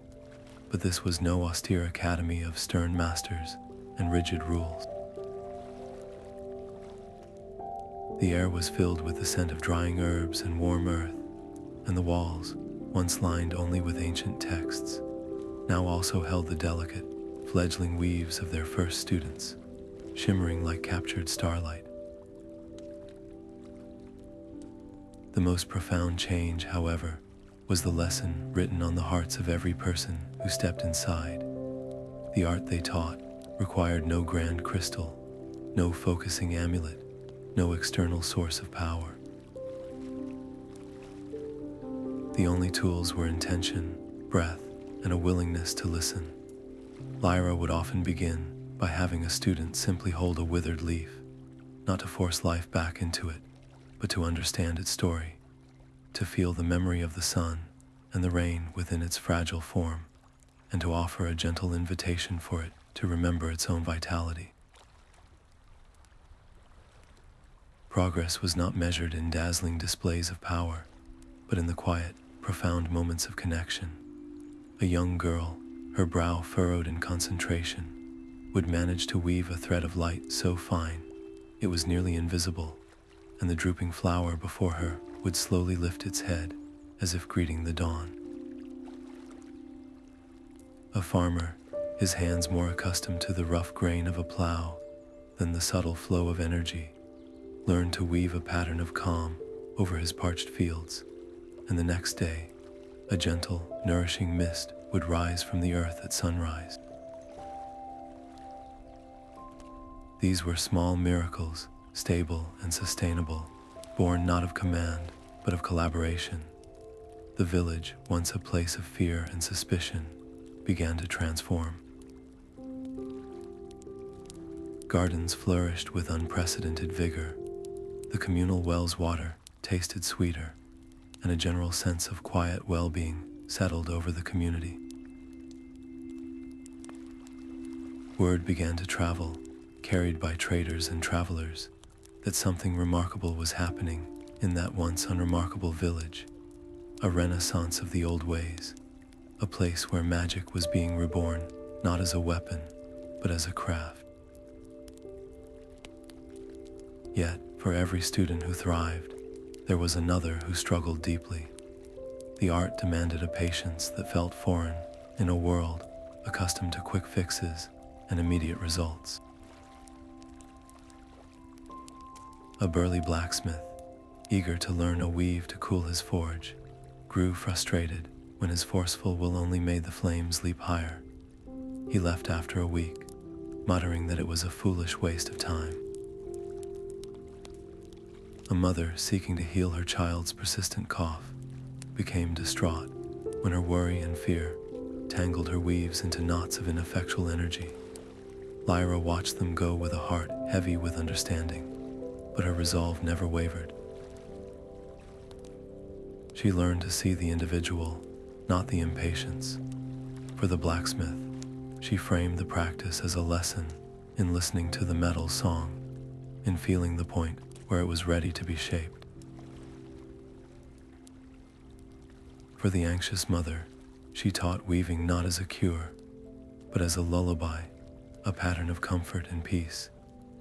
but this was no austere academy of stern masters and rigid rules. The air was filled with the scent of drying herbs and warm earth, and the walls, once lined only with ancient texts, now also held the delicate, fledgling weaves of their first students, shimmering like captured starlight. The most profound change, however, was the lesson written on the hearts of every person who stepped inside. The art they taught required no grand crystal, no focusing amulet, no external source of power. The only tools were intention, breath, and a willingness to listen. Lyra would often begin by having a student simply hold a withered leaf, not to force life back into it, but to understand its story, to feel the memory of the sun and the rain within its fragile form, and to offer a gentle invitation for it to remember its own vitality. Progress was not measured in dazzling displays of power, but in the quiet, profound moments of connection. A young girl, her brow furrowed in concentration, would manage to weave a thread of light so fine it was nearly invisible, and the drooping flower before her would slowly lift its head as if greeting the dawn. A farmer, his hands more accustomed to the rough grain of a plow than the subtle flow of energy, learned to weave a pattern of calm over his parched fields, and the next day, a gentle, nourishing mist would rise from the earth at sunrise. These were small miracles, stable and sustainable, born not of command, but of collaboration. The village, once a place of fear and suspicion, began to transform. Gardens flourished with unprecedented vigor. The communal well's water tasted sweeter, and a general sense of quiet well-being settled over the community. Word began to travel, carried by traders and travelers, that something remarkable was happening in that once unremarkable village, a renaissance of the old ways, a place where magic was being reborn not as a weapon, but as a craft. Yet, for every student who thrived, there was another who struggled deeply. The art demanded a patience that felt foreign, in a world accustomed to quick fixes and immediate results. A burly blacksmith, eager to learn a weave to cool his forge, grew frustrated when his forceful will only made the flames leap higher. He left after a week, muttering that it was a foolish waste of time. A mother seeking to heal her child's persistent cough became distraught when her worry and fear tangled her weaves into knots of ineffectual energy. Lyra watched them go with a heart heavy with understanding, but her resolve never wavered. She learned to see the individual, not the impatience. For the blacksmith, she framed the practice as a lesson in listening to the metal's song, in feeling the point where it was ready to be shaped. For the anxious mother, she taught weaving not as a cure, but as a lullaby, a pattern of comfort and peace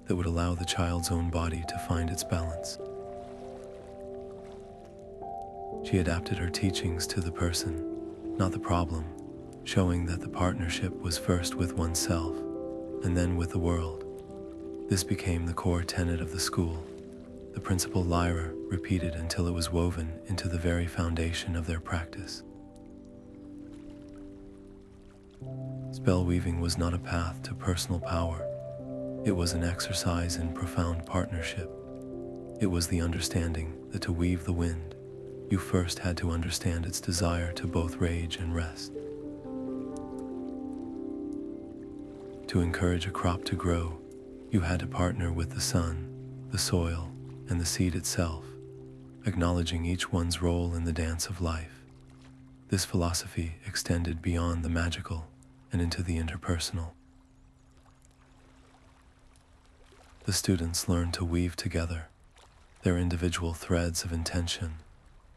that would allow the child's own body to find its balance. She adapted her teachings to the person, not the problem, showing that the partnership was first with oneself and then with the world. This became the core tenet of the school, the principle Lyra repeated until it was woven into the very foundation of their practice. Spellweaving was not a path to personal power. It was an exercise in profound partnership. It was the understanding that to weave the wind, you first had to understand its desire to both rage and rest. To encourage a crop to grow, you had to partner with the sun, the soil, and the seed itself, acknowledging each one's role in the dance of life. This philosophy extended beyond the magical and into the interpersonal. The students learned to weave together, their individual threads of intention,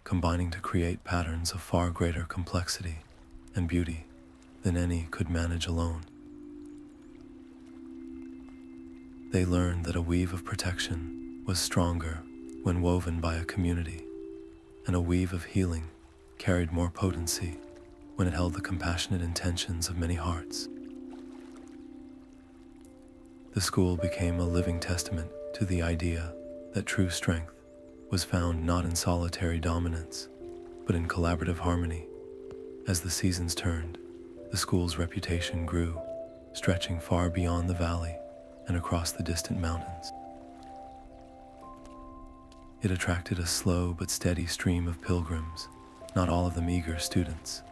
combining to create patterns of far greater complexity and beauty than any could manage alone. They learned that a weave of protection was stronger when woven by a community, and a weave of healing carried more potency when it held the compassionate intentions of many hearts. The school became a living testament to the idea that true strength was found not in solitary dominance, but in collaborative harmony. As the seasons turned, the school's reputation grew, stretching far beyond the valley and across the distant mountains. It attracted a slow but steady stream of pilgrims, not all of them eager students.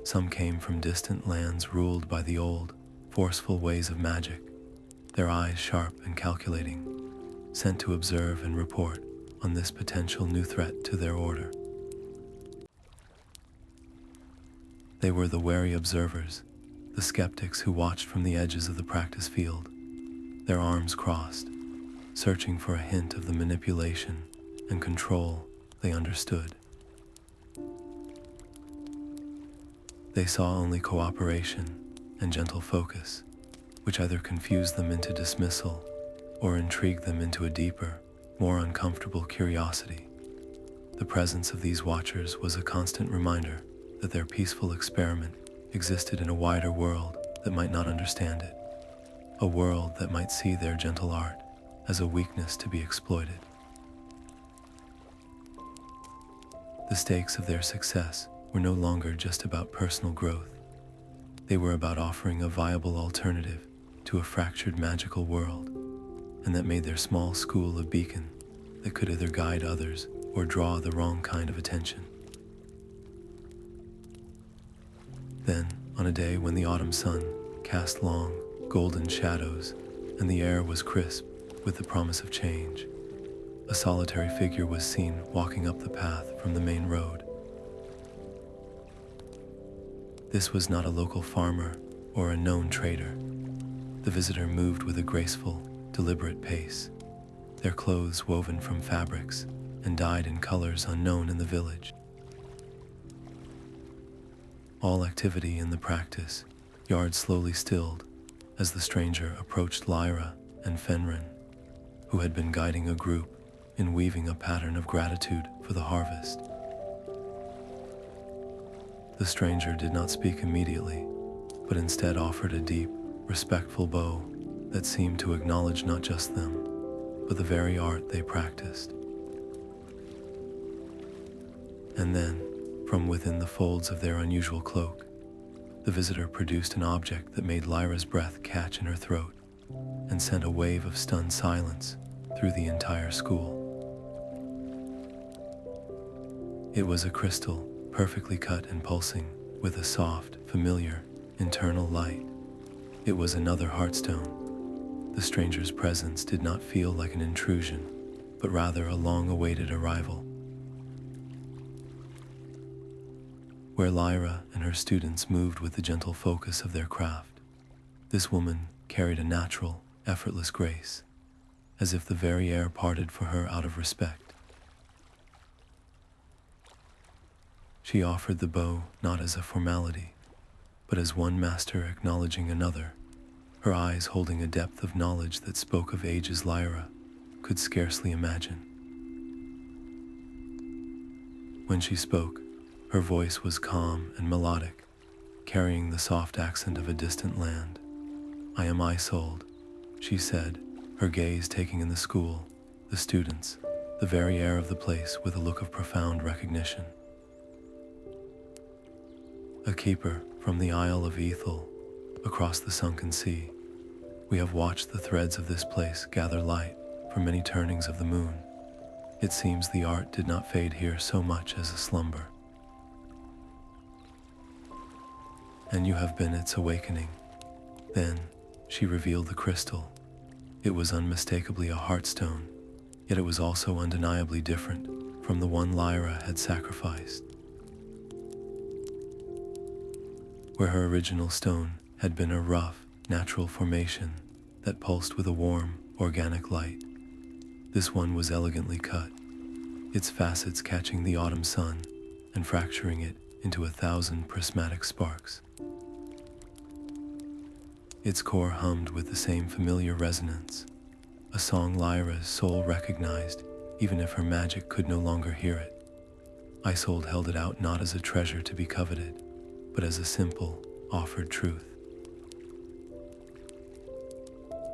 Some came from distant lands ruled by the old, forceful ways of magic, their eyes sharp and calculating, sent to observe and report on this potential new threat to their order. They were the wary observers, the skeptics who watched from the edges of the practice field, their arms crossed, searching for a hint of the manipulation and control they understood. They saw only cooperation and gentle focus, which either confused them into dismissal or intrigued them into a deeper, more uncomfortable curiosity. The presence of these watchers was a constant reminder that their peaceful experiment existed in a wider world that might not understand it, a world that might see their gentle art as a weakness to be exploited. The stakes of their success were no longer just about personal growth. They were about offering a viable alternative to a fractured magical world, and that made their small school a beacon that could either guide others or draw the wrong kind of attention. Then, on a day when the autumn sun cast long, golden shadows and the air was crisp with the promise of change, a solitary figure was seen walking up the path from the main road. This was not a local farmer or a known trader. The visitor moved with a graceful, deliberate pace, their clothes woven from fabrics and dyed in colors unknown in the village. All activity in the practice yard slowly stilled as the stranger approached Lyra and Fenrin, who had been guiding a group in weaving a pattern of gratitude for the harvest. The stranger did not speak immediately, but instead offered a deep, respectful bow that seemed to acknowledge not just them, but the very art they practiced. And then, from within the folds of their unusual cloak, the visitor produced an object that made Lyra's breath catch in her throat and sent a wave of stunned silence through the entire school. It was a crystal, perfectly cut and pulsing, with a soft, familiar, internal light. It was another Heartstone. The stranger's presence did not feel like an intrusion, but rather a long-awaited arrival. Where Lyra and her students moved with the gentle focus of their craft, this woman carried a natural, effortless grace, as if the very air parted for her out of respect. She offered the bow not as a formality, but as one master acknowledging another, her eyes holding a depth of knowledge that spoke of ages Lyra could scarcely imagine. When she spoke, her voice was calm and melodic, carrying the soft accent of a distant land. "I am Isolde," she said, her gaze taking in the school, the students, the very air of the place with a look of profound recognition. "A keeper from the Isle of Ethel, across the sunken sea. We have watched the threads of this place gather light for many turnings of the moon. It seems the art did not fade here so much as a slumber. And you have been its awakening." Then she revealed the crystal. It was unmistakably a Heartstone, yet it was also undeniably different from the one Lyra had sacrificed. Where her original stone had been a rough, natural formation that pulsed with a warm, organic light, this one was elegantly cut, its facets catching the autumn sun and fracturing it into 1,000 prismatic sparks. Its core hummed with the same familiar resonance, a song Lyra's soul recognized even if her magic could no longer hear it. Isolde held it out not as a treasure to be coveted, but as a simple, offered truth.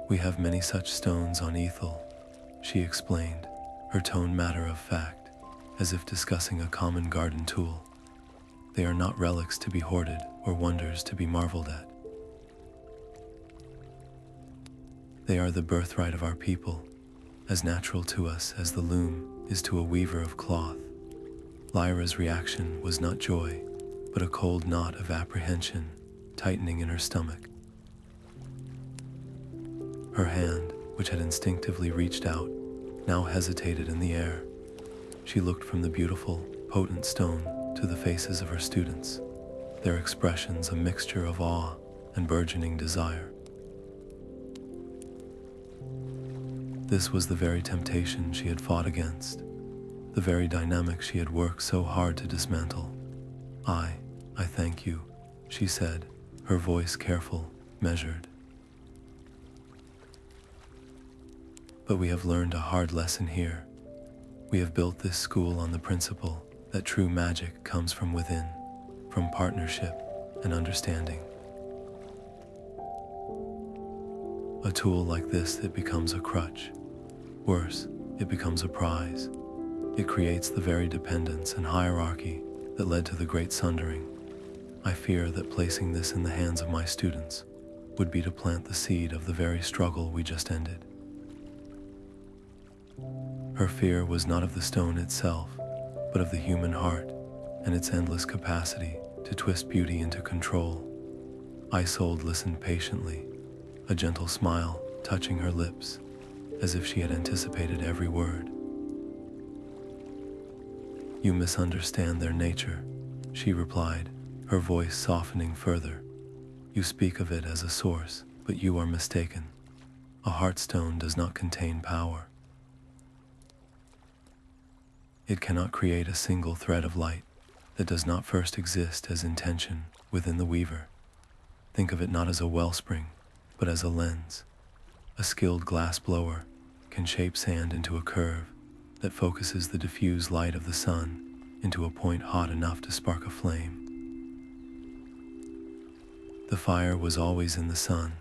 "We have many such stones on Ethel," she explained, her tone matter of fact, as if discussing a common garden tool. "They are not relics to be hoarded or wonders to be marveled at. They are the birthright of our people, as natural to us as the loom is to a weaver of cloth." Lyra's reaction was not joy, but a cold knot of apprehension tightening in her stomach. Her hand, which had instinctively reached out, now hesitated in the air. She looked from the beautiful, potent stone to the faces of her students, their expressions a mixture of awe and burgeoning desire. This was the very temptation she had fought against, the very dynamic she had worked so hard to dismantle. I thank you," she said, her voice careful, measured. "But we have learned a hard lesson here. We have built this school on the principle that true magic comes from within, from partnership and understanding. A tool like this, it becomes a crutch. Worse, it becomes a prize. It creates the very dependence and hierarchy that led to the Great Sundering. I fear that placing this in the hands of my students would be to plant the seed of the very struggle we just ended." Her fear was not of the stone itself, but of the human heart and its endless capacity to twist beauty into control. Isolde listened patiently, a gentle smile touching her lips, as if she had anticipated every word. "You misunderstand their nature," she replied, her voice softening further. "You speak of it as a source, but you are mistaken. A Heartstone does not contain power. It cannot create a single thread of light that does not first exist as intention within the weaver. Think of it not as a wellspring, but as a lens. A skilled glass blower can shape sand into a curve that focuses the diffuse light of the sun into a point hot enough to spark a flame. The fire was always in the sun.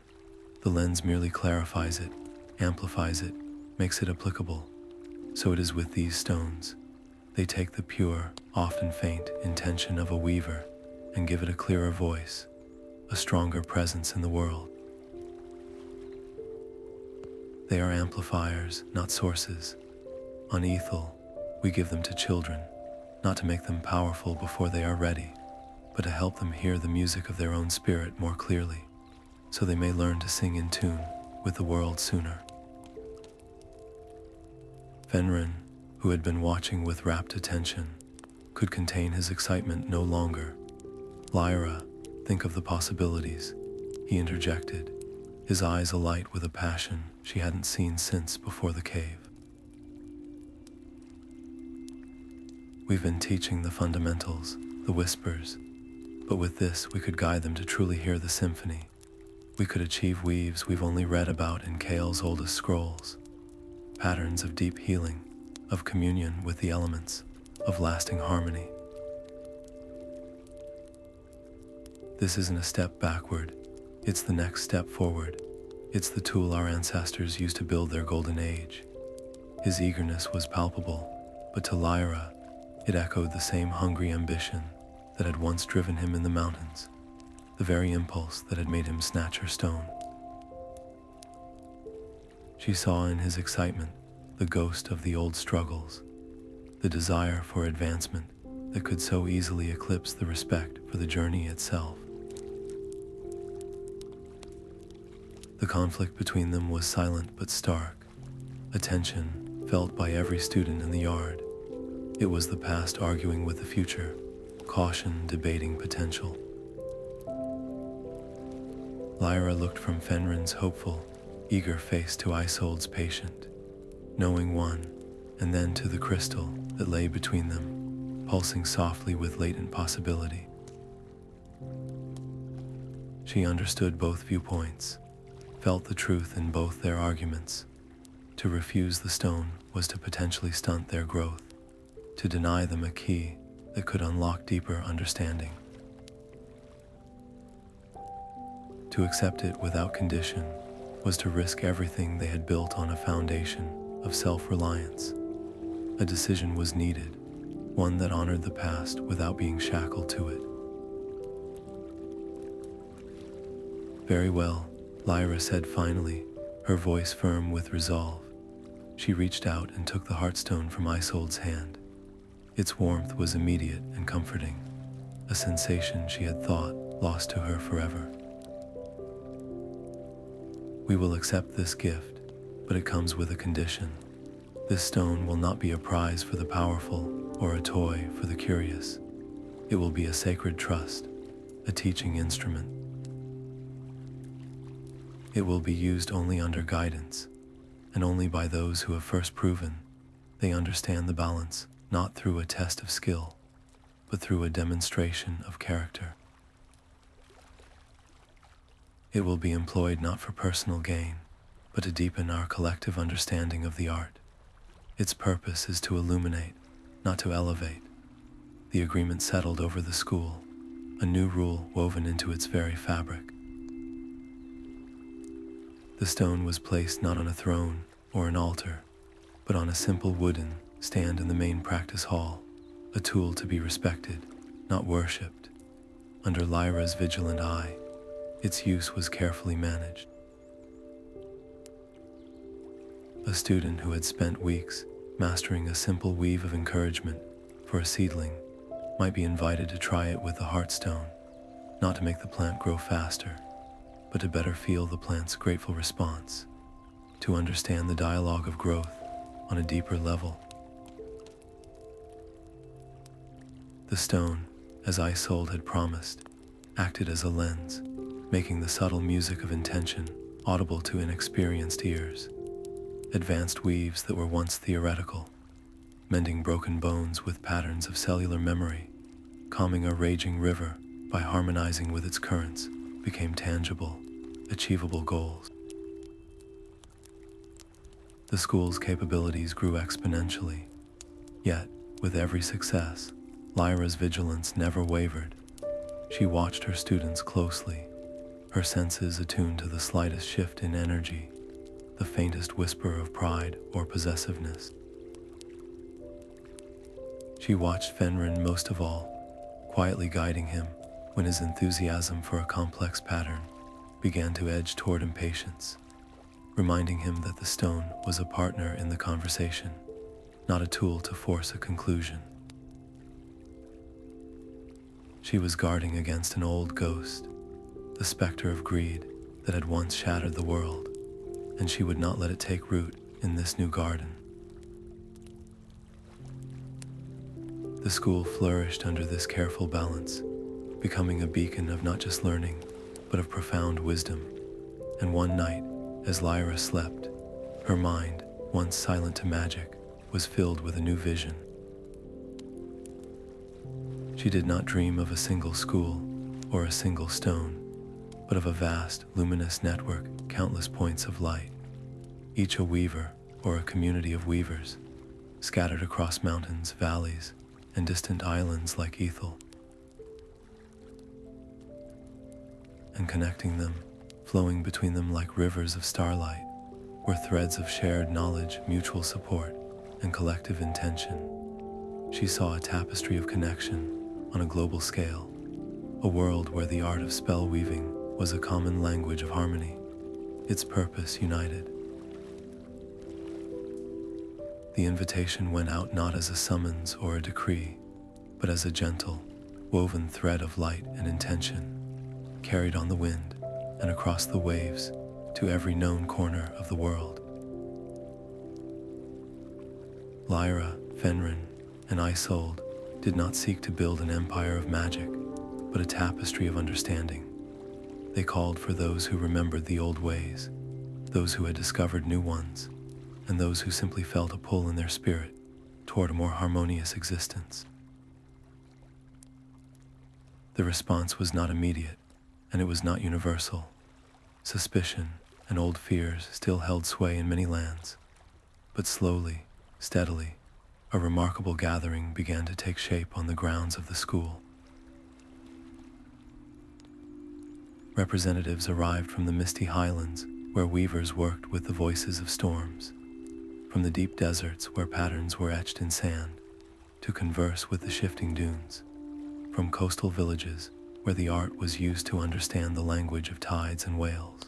The lens merely clarifies it, amplifies it, makes it applicable. So it is with these stones. They take the pure, often faint intention of a weaver and give it a clearer voice, a stronger presence in the world. They are amplifiers, not sources. On Ethel, we give them to children, not to make them powerful before they are ready, but to help them hear the music of their own spirit more clearly, so they may learn to sing in tune with the world sooner. Fenrin, who had been watching with rapt attention, could contain his excitement no longer. "Lyra, think of the possibilities," he interjected, his eyes alight with a passion she hadn't seen since before the cave. "We've been teaching the fundamentals, the whispers, but with this we could guide them to truly hear the symphony. We could achieve weaves we've only read about in Kale's oldest scrolls. Patterns of deep healing, of communion with the elements, of lasting harmony. This isn't a step backward, it's the next step forward. It's the tool our ancestors used to build their golden age." His eagerness was palpable, but to Lyra, it echoed the same hungry ambition that had once driven him in the mountains, the very impulse that had made him snatch her stone. She saw in his excitement the ghost of the old struggles, the desire for advancement that could so easily eclipse the respect for the journey itself. The conflict between them was silent but stark, a tension felt by every student in the yard. It was the past arguing with the future, caution debating potential. Lyra looked from Fenrin's hopeful, eager face to Isolde's patient, knowing one, and then to the crystal that lay between them, pulsing softly with latent possibility. She understood both viewpoints, felt the truth in both their arguments. To refuse the stone was to potentially stunt their growth, to deny them a key that could unlock deeper understanding. To accept it without condition was to risk everything they had built on a foundation of self-reliance. A decision was needed, one that honored the past without being shackled to it. "Very well," Lyra said finally, her voice firm with resolve. She reached out and took the Heartstone from Isolde's hand. Its warmth was immediate and comforting, a sensation she had thought lost to her forever. "We will accept this gift, but it comes with a condition. This stone will not be a prize for the powerful or a toy for the curious. It will be a sacred trust, a teaching instrument. It will be used only under guidance, and only by those who have first proven they understand the balance, not through a test of skill, but through a demonstration of character. It will be employed not for personal gain, but to deepen our collective understanding of the art. Its purpose is to illuminate, not to elevate." The agreement settled over the school, a new rule woven into its very fabric. The stone was placed not on a throne or an altar, but on a simple wooden stand in the main practice hall, a tool to be respected, not worshipped. Under Lyra's vigilant eye, its use was carefully managed. A student who had spent weeks mastering a simple weave of encouragement for a seedling might be invited to try it with the Heartstone, not to make the plant grow faster, but to better feel the plant's grateful response, to understand the dialogue of growth on a deeper level. The stone, as Isolde had promised, acted as a lens, making the subtle music of intention audible to inexperienced ears. Advanced weaves that were once theoretical, mending broken bones with patterns of cellular memory, calming a raging river by harmonizing with its currents, became tangible, achievable goals. The school's capabilities grew exponentially, yet, with every success, Lyra's vigilance never wavered. She watched her students closely, her senses attuned to the slightest shift in energy, the faintest whisper of pride or possessiveness. She watched Fenrin most of all, quietly guiding him when his enthusiasm for a complex pattern began to edge toward impatience, reminding him that the stone was a partner in the conversation, not a tool to force a conclusion. She was guarding against an old ghost, the specter of greed that had once shattered the world, and she would not let it take root in this new garden. The school flourished under this careful balance, becoming a beacon of not just learning, but of profound wisdom. And one night, as Lyra slept, her mind, once silent to magic, was filled with a new vision. She did not dream of a single school or a single stone, but of a vast, luminous network, countless points of light, each a weaver or a community of weavers, scattered across mountains, valleys, and distant islands like Ethel. And connecting them, flowing between them like rivers of starlight, were threads of shared knowledge, mutual support, and collective intention. She saw a tapestry of connection on a global scale, a world where the art of spellweaving was a common language of harmony, its purpose united. The invitation went out not as a summons or a decree, but as a gentle, woven thread of light and intention, carried on the wind and across the waves to every known corner of the world. Lyra, Fenrin, and Isolde did not seek to build an empire of magic, but a tapestry of understanding. They called for those who remembered the old ways, those who had discovered new ones, and those who simply felt a pull in their spirit toward a more harmonious existence. The response was not immediate, and it was not universal. Suspicion and old fears still held sway in many lands, but slowly, steadily, a remarkable gathering began to take shape on the grounds of the school. Representatives arrived from the misty highlands where weavers worked with the voices of storms, from the deep deserts where patterns were etched in sand to converse with the shifting dunes, from coastal villages where the art was used to understand the language of tides and whales.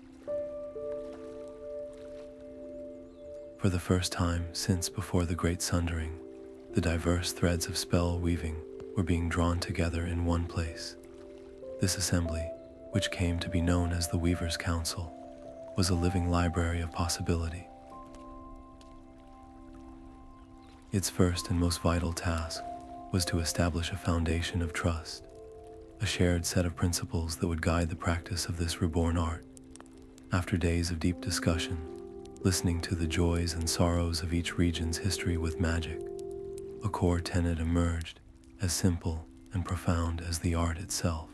For the first time since before the Great Sundering, the diverse threads of spell weaving were being drawn together in one place. This assembly, which came to be known as the Weavers' Council, was a living library of possibility. Its first and most vital task was to establish a foundation of trust, a shared set of principles that would guide the practice of this reborn art. After days of deep discussion, listening to the joys and sorrows of each region's history with magic, a core tenet emerged as simple and profound as the art itself.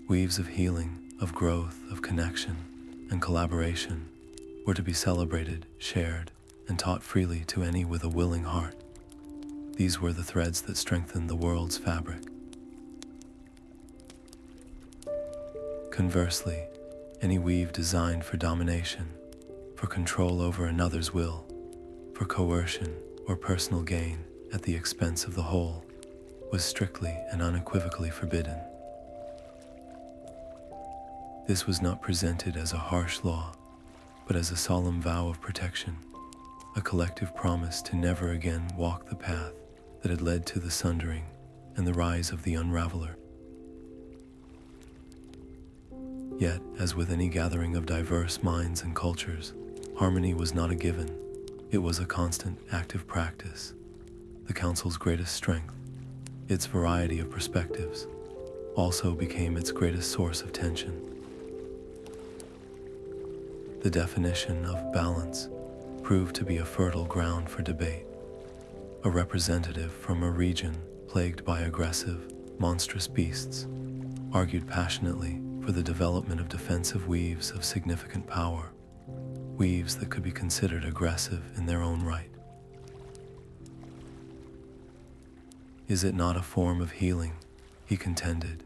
Weaves of healing, of growth, of connection, and collaboration were to be celebrated, shared, and taught freely to any with a willing heart. These were the threads that strengthened the world's fabric. Conversely, any weave designed for domination, for control over another's will, for coercion or personal gain at the expense of the whole, was strictly and unequivocally forbidden. This was not presented as a harsh law, but as a solemn vow of protection, a collective promise to never again walk the path that had led to the Sundering and the rise of the Unraveler. Yet, as with any gathering of diverse minds and cultures, harmony was not a given. It was a constant, active practice. The Council's greatest strength, its variety of perspectives, also became its greatest source of tension. The definition of balance proved to be a fertile ground for debate. A representative from a region plagued by aggressive, monstrous beasts argued passionately for the development of defensive weaves of significant power, weaves that could be considered aggressive in their own right. Is it not a form of healing, he contended,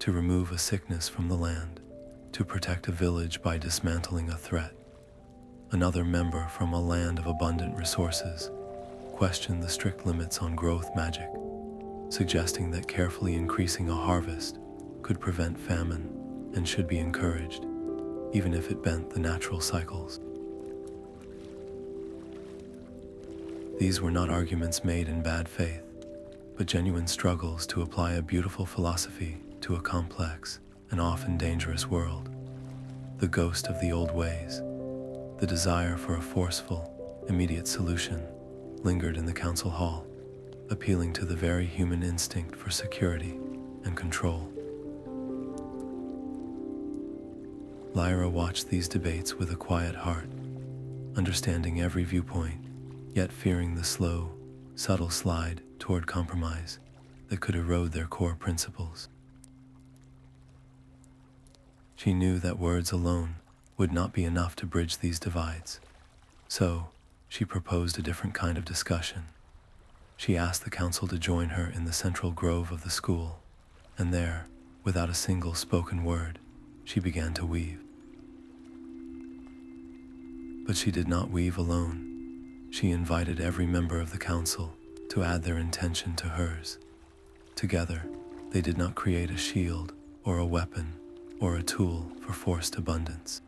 to remove a sickness from the land, to protect a village by dismantling a threat. Another member from a land of abundant resources questioned the strict limits on growth magic, suggesting that carefully increasing a harvest could prevent famine and should be encouraged, even if it bent the natural cycles. These were not arguments made in bad faith, but genuine struggles to apply a beautiful philosophy to a complex and often dangerous world. The ghost of the old ways, the desire for a forceful, immediate solution, lingered in the council hall, appealing to the very human instinct for security and control. Lyra watched these debates with a quiet heart, understanding every viewpoint, yet fearing the slow, subtle slide toward compromise that could erode their core principles. She knew that words alone would not be enough to bridge these divides, so she proposed a different kind of discussion. She asked the council to join her in the central grove of the school, and there, without a single spoken word, she began to weave. But she did not weave alone. She invited every member of the council to add their intention to hers. Together, they did not create a shield or a weapon or a tool for forced abundance.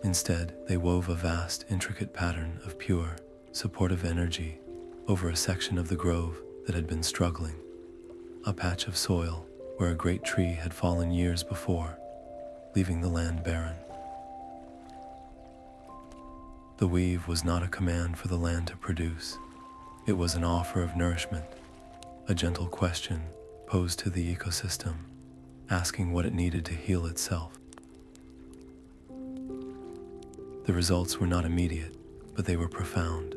Instead, they wove a vast, intricate pattern of pure, supportive energy over a section of the grove that had been struggling, a patch of soil where a great tree had fallen years before, leaving the land barren. The weave was not a command for the land to produce. It was an offer of nourishment, a gentle question posed to the ecosystem, asking what it needed to heal itself. The results were not immediate, but they were profound.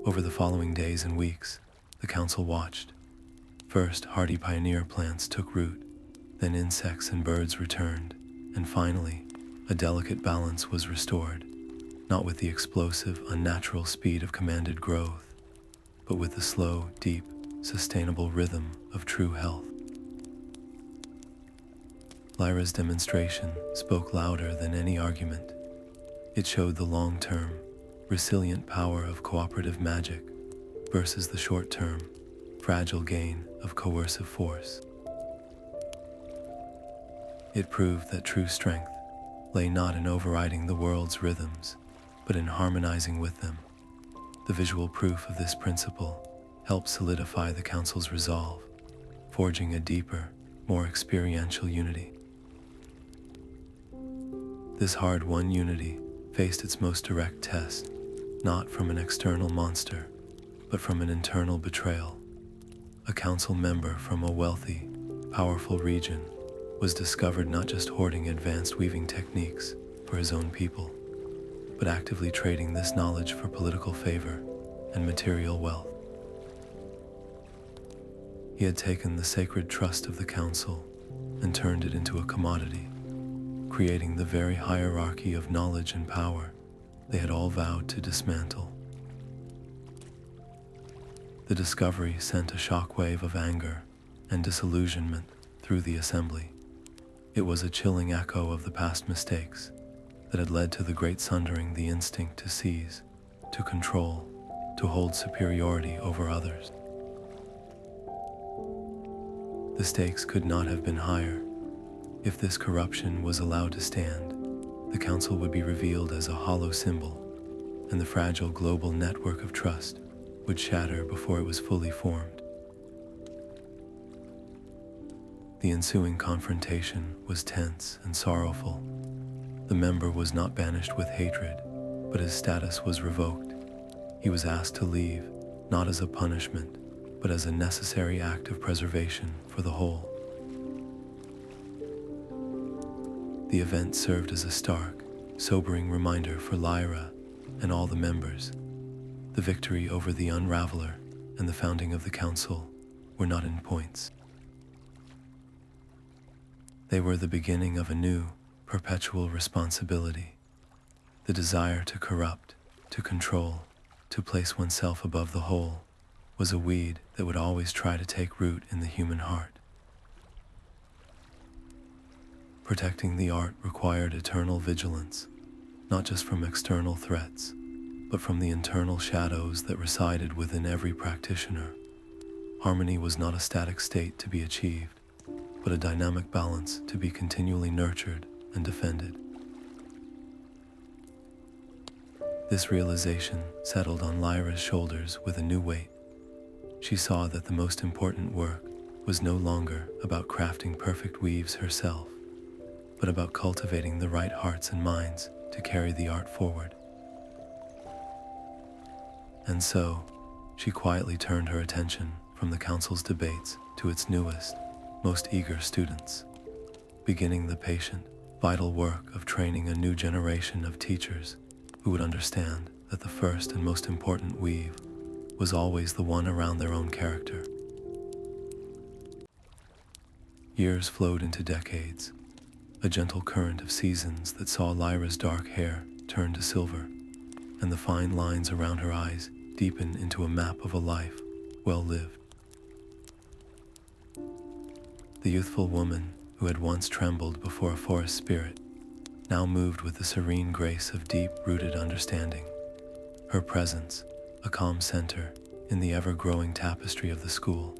Over the following days and weeks, the council watched. First, hardy pioneer plants took root, then insects and birds returned, and finally, a delicate balance was restored, not with the explosive, unnatural speed of commanded growth, but with the slow, deep, sustainable rhythm of true health. Lyra's demonstration spoke louder than any argument. It showed the long-term, resilient power of cooperative magic versus the short-term, fragile gain of coercive force. It proved that true strength lay not in overriding the world's rhythms, but in harmonizing with them. The visual proof of this principle helped solidify the council's resolve, forging a deeper, more experiential unity. This hard-won unity faced its most direct test, not from an external monster, but from an internal betrayal. A council member from a wealthy, powerful region was discovered not just hoarding advanced weaving techniques for his own people, but actively trading this knowledge for political favor and material wealth. He had taken the sacred trust of the council and turned it into a commodity, creating the very hierarchy of knowledge and power they had all vowed to dismantle. The discovery sent a shockwave of anger and disillusionment through the assembly. It was a chilling echo of the past mistakes that had led to the Great Sundering, the instinct to seize, to control, to hold superiority over others. The stakes could not have been higher. If this corruption was allowed to stand, the council would be revealed as a hollow symbol, and the fragile global network of trust would shatter before it was fully formed. The ensuing confrontation was tense and sorrowful. The member was not banished with hatred, but his status was revoked. He was asked to leave, not as a punishment, but as a necessary act of preservation for the whole. The event served as a stark, sobering reminder for Lyra and all the members. The victory over the Unraveler and the founding of the council were not in points. They were the beginning of a new, perpetual responsibility. The desire to corrupt, to control, to place oneself above the whole was a weed that would always try to take root in the human heart. Protecting the art required eternal vigilance, not just from external threats, but from the internal shadows that resided within every practitioner. Harmony was not a static state to be achieved, but a dynamic balance to be continually nurtured and defended. This realization settled on Lyra's shoulders with a new weight. She saw that the most important work was no longer about crafting perfect weaves herself, but about cultivating the right hearts and minds to carry the art forward. And so, she quietly turned her attention from the council's debates to its newest, most eager students, beginning the patient, vital work of training a new generation of teachers who would understand that the first and most important weave was always the one around their own character. Years flowed into decades, a gentle current of seasons that saw Lyra's dark hair turn to silver, and the fine lines around her eyes deepen into a map of a life well lived. The youthful woman who had once trembled before a forest spirit now moved with the serene grace of deep-rooted understanding. Her presence, a calm center in the ever-growing tapestry of the school.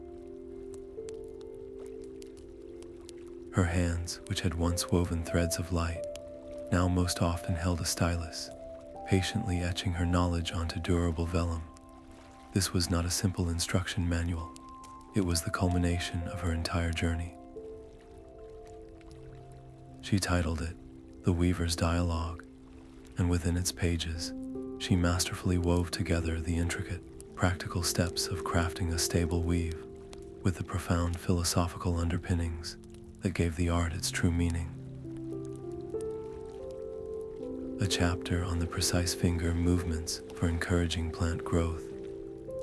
Her hands, which had once woven threads of light, now most often held a stylus, patiently etching her knowledge onto durable vellum. This was not a simple instruction manual. It was the culmination of her entire journey. She titled it The Weaver's Dialogue, and within its pages, she masterfully wove together the intricate, practical steps of crafting a stable weave with the profound philosophical underpinnings that gave the art its true meaning. A chapter on the precise finger movements for encouraging plant growth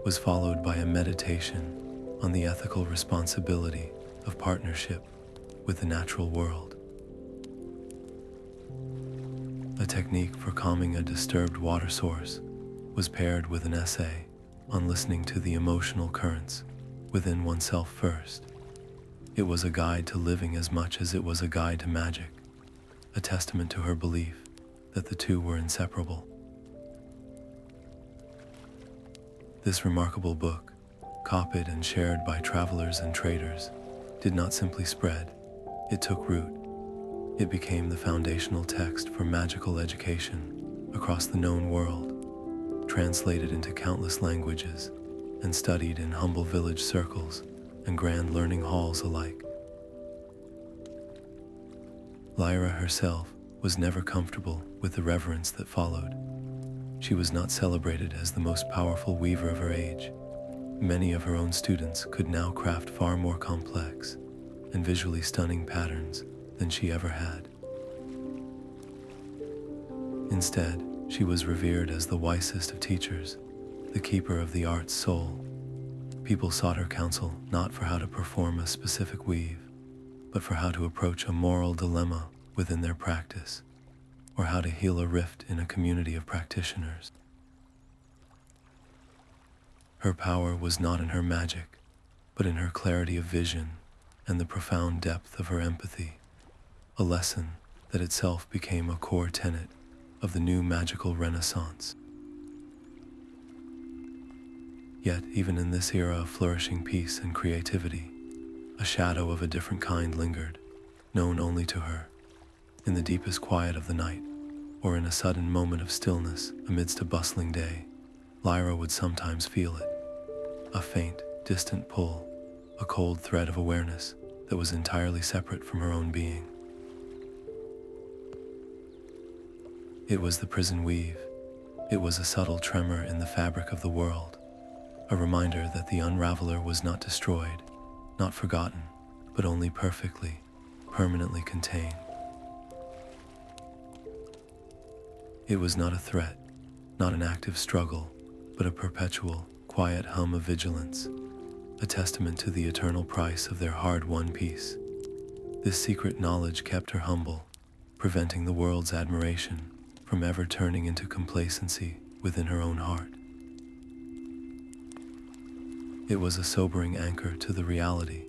was followed by a meditation on the ethical responsibility of partnership with the natural world. A technique for calming a disturbed water source was paired with an essay on listening to the emotional currents within oneself first. It was a guide to living as much as it was a guide to magic, a testament to her belief that the two were inseparable. This remarkable book, copied and shared by travelers and traders, did not simply spread, it took root. It became the foundational text for magical education across the known world, translated into countless languages and studied in humble village circles and grand learning halls alike. Lyra herself was never comfortable with the reverence that followed. She was not celebrated as the most powerful weaver of her age. Many of her own students could now craft far more complex and visually stunning patterns than she ever had. Instead, she was revered as the wisest of teachers, the keeper of the art's soul. People sought her counsel not for how to perform a specific weave, but for how to approach a moral dilemma within their practice, or how to heal a rift in a community of practitioners. Her power was not in her magic, but in her clarity of vision and the profound depth of her empathy, a lesson that itself became a core tenet of the new magical renaissance. Yet, even in this era of flourishing peace and creativity, a shadow of a different kind lingered, known only to her. In the deepest quiet of the night, or in a sudden moment of stillness amidst a bustling day, Lyra would sometimes feel it. A faint, distant pull, a cold thread of awareness that was entirely separate from her own being. It was the prison weave. It was a subtle tremor in the fabric of the world, a reminder that the Unraveler was not destroyed, not forgotten, but only perfectly, permanently contained. It was not a threat, not an active struggle, but a perpetual, quiet hum of vigilance, a testament to the eternal price of their hard-won peace. This secret knowledge kept her humble, preventing the world's admiration from ever turning into complacency within her own heart. It was a sobering anchor to the reality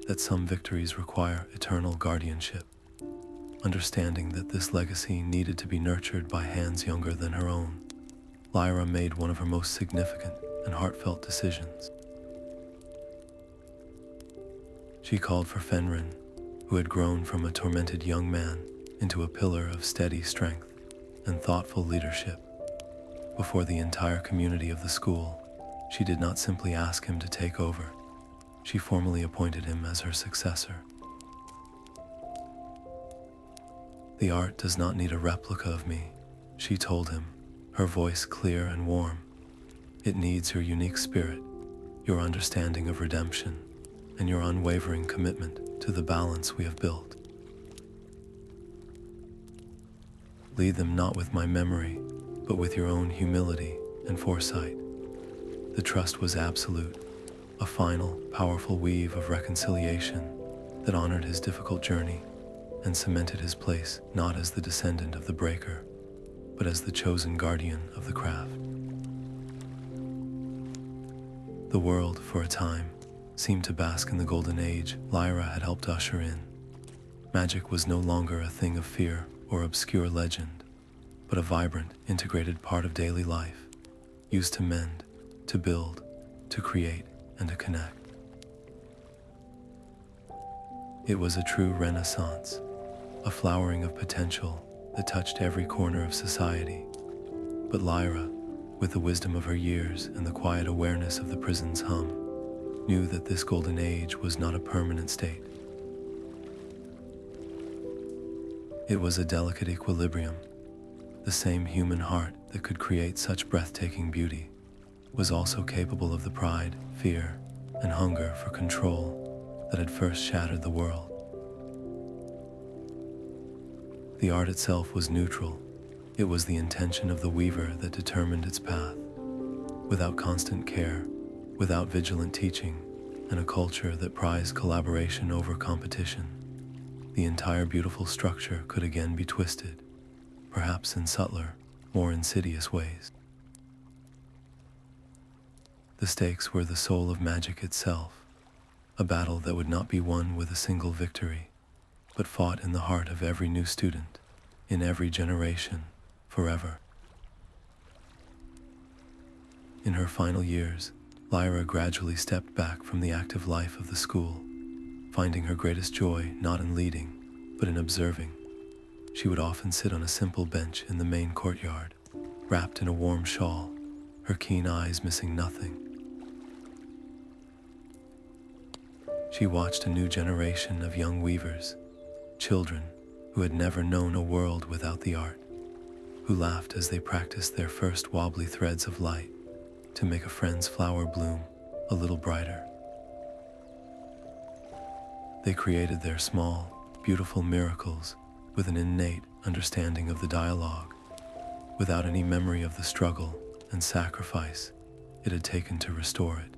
that some victories require eternal guardianship. Understanding that this legacy needed to be nurtured by hands younger than her own, Lyra made one of her most significant and heartfelt decisions. She called for Fenrin, who had grown from a tormented young man into a pillar of steady strength and thoughtful leadership. Before the entire community of the school, she did not simply ask him to take over. She formally appointed him as her successor. "The art does not need a replica of me," she told him, her voice clear and warm. "It needs your unique spirit, your understanding of redemption, and your unwavering commitment to the balance we have built. Lead them not with my memory, but with your own humility and foresight." The trust was absolute, a final, powerful weave of reconciliation that honored his difficult journey and cemented his place not as the descendant of the breaker, but as the chosen guardian of the craft. The world, for a time, seemed to bask in the golden age Lyra had helped usher in. Magic was no longer a thing of fear or obscure legend, but a vibrant, integrated part of daily life, used to mend, to build, to create, and to connect. It was a true renaissance, a flowering of potential that touched every corner of society. But Lyra, with the wisdom of her years and the quiet awareness of the prison's hum, knew that this golden age was not a permanent state. It was a delicate equilibrium. The same human heart that could create such breathtaking beauty was also capable of the pride, fear, and hunger for control that had first shattered the world. The art itself was neutral. It was the intention of the weaver that determined its path. Without constant care, without vigilant teaching, and a culture that prized collaboration over competition, the entire beautiful structure could again be twisted, perhaps in subtler, more insidious ways. The stakes were the soul of magic itself, a battle that would not be won with a single victory, but fought in the heart of every new student, in every generation, forever. In her final years, Lyra gradually stepped back from the active life of the school, finding her greatest joy not in leading, but in observing. She would often sit on a simple bench in the main courtyard, wrapped in a warm shawl, her keen eyes missing nothing. She watched a new generation of young weavers, children who had never known a world without the art, who laughed as they practiced their first wobbly threads of light to make a friend's flower bloom a little brighter. They created their small, beautiful miracles with an innate understanding of the dialogue, without any memory of the struggle and sacrifice it had taken to restore it.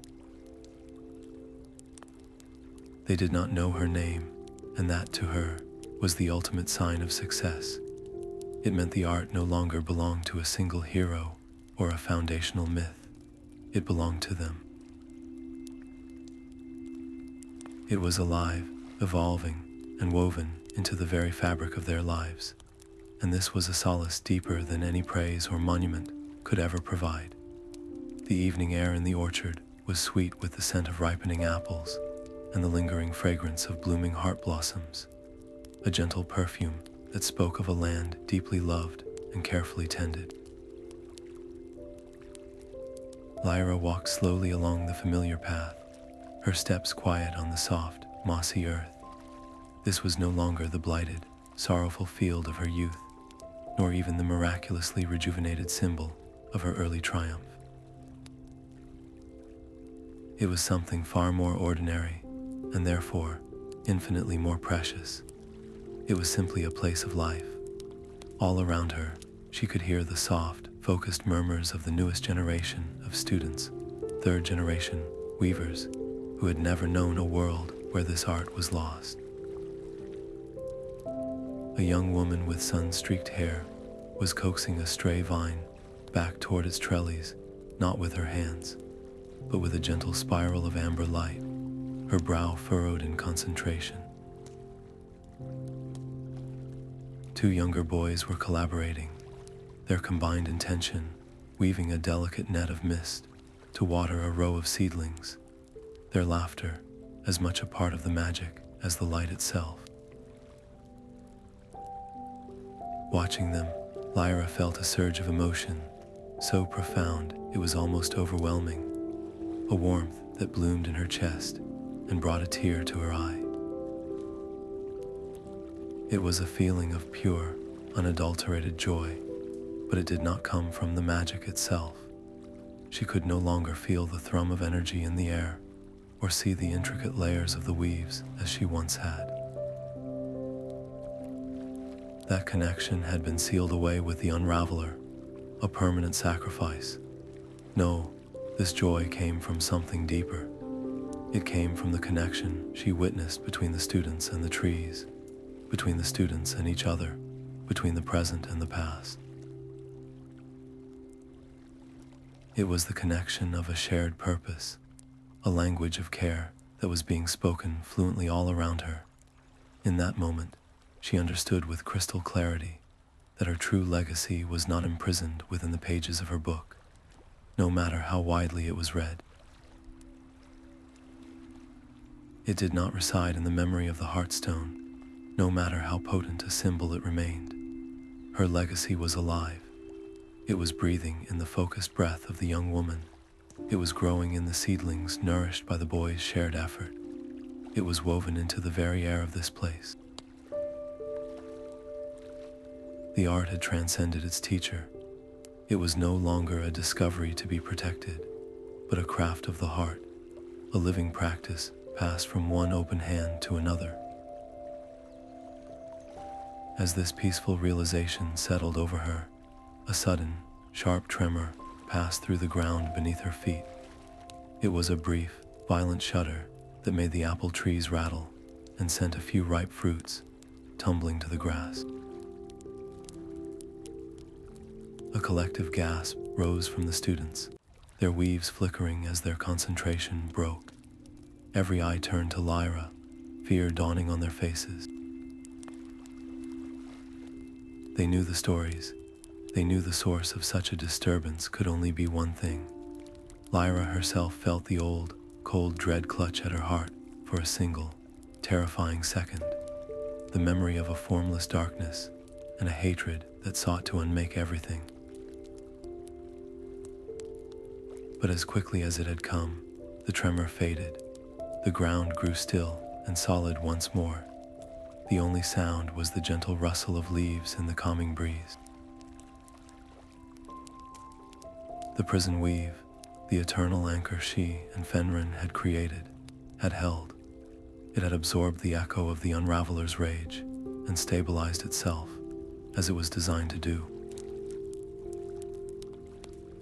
They did not know her name, and that to her was the ultimate sign of success. It meant the art no longer belonged to a single hero or a foundational myth. It belonged to them. It was alive, evolving, and woven into the very fabric of their lives, and this was a solace deeper than any praise or monument could ever provide. The evening air in the orchard was sweet with the scent of ripening apples and the lingering fragrance of blooming heart blossoms, a gentle perfume that spoke of a land deeply loved and carefully tended. Lyra walked slowly along the familiar path, her steps quiet on the soft, mossy earth. This was no longer the blighted, sorrowful field of her youth, nor even the miraculously rejuvenated symbol of her early triumph. It was something far more ordinary, and therefore infinitely more precious. It was simply a place of life. All around her, she could hear the soft, focused murmurs of the newest generation of students, third-generation weavers, who had never known a world where this art was lost. A young woman with sun-streaked hair was coaxing a stray vine back toward its trellis, not with her hands, but with a gentle spiral of amber light, her brow furrowed in concentration. Two younger boys were collaborating, their combined intention weaving a delicate net of mist to water a row of seedlings, their laughter as much a part of the magic as the light itself. Watching them, Lyra felt a surge of emotion, so profound it was almost overwhelming, a warmth that bloomed in her chest and brought a tear to her eye. It was a feeling of pure, unadulterated joy, but it did not come from the magic itself. She could no longer feel the thrum of energy in the air, or see the intricate layers of the weaves as she once had. That connection had been sealed away with the Unraveler, a permanent sacrifice. No, this joy came from something deeper. It came from the connection she witnessed between the students and the trees, between the students and each other, between the present and the past. It was the connection of a shared purpose, a language of care that was being spoken fluently all around her. In that moment, she understood with crystal clarity that her true legacy was not imprisoned within the pages of her book, no matter how widely it was read. It did not reside in the memory of the Heartstone, no matter how potent a symbol it remained. Her legacy was alive. It was breathing in the focused breath of the young woman. It was growing in the seedlings nourished by the boys' shared effort. It was woven into the very air of this place. The art had transcended its teacher. It was no longer a discovery to be protected, but a craft of the heart, a living practice passed from one open hand to another. As this peaceful realization settled over her, a sudden, sharp tremor passed through the ground beneath her feet. It was a brief, violent shudder that made the apple trees rattle and sent a few ripe fruits tumbling to the grass. A collective gasp rose from the students, their weaves flickering as their concentration broke. Every eye turned to Lyra, fear dawning on their faces. They knew the stories. They knew the source of such a disturbance could only be one thing. Lyra herself felt the old, cold dread clutch at her heart for a single, terrifying second. The memory of a formless darkness and a hatred that sought to unmake everything. But as quickly as it had come, the tremor faded. The ground grew still and solid once more. The only sound was the gentle rustle of leaves in the calming breeze. The prison weave, the eternal anchor she and Fenrin had created, had held. It had absorbed the echo of the Unraveler's rage and stabilized itself, as it was designed to do.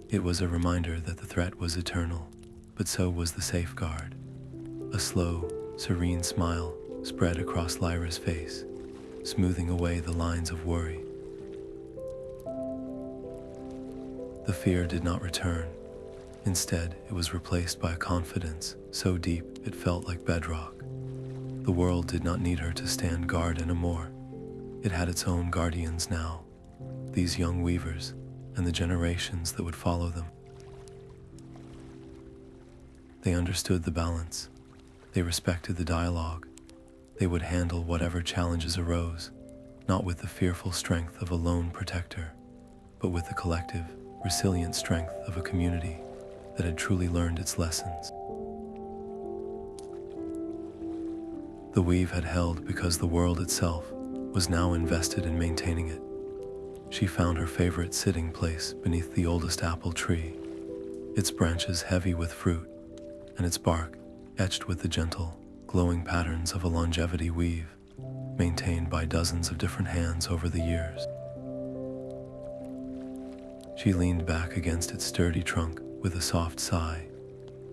It was a reminder that the threat was eternal, but so was the safeguard. A slow, serene smile spread across Lyra's face, smoothing away the lines of worry. The fear did not return. Instead, it was replaced by a confidence so deep it felt like bedrock. The world did not need her to stand guard anymore. It had its own guardians now, these young weavers and the generations that would follow them. They understood the balance. They respected the dialogue. They would handle whatever challenges arose, not with the fearful strength of a lone protector, but with the collective, resilient strength of a community that had truly learned its lessons. The weave had held because the world itself was now invested in maintaining it. She found her favorite sitting place beneath the oldest apple tree, its branches heavy with fruit, and its bark etched with the gentle, glowing patterns of a longevity weave, maintained by dozens of different hands over the years. She leaned back against its sturdy trunk with a soft sigh,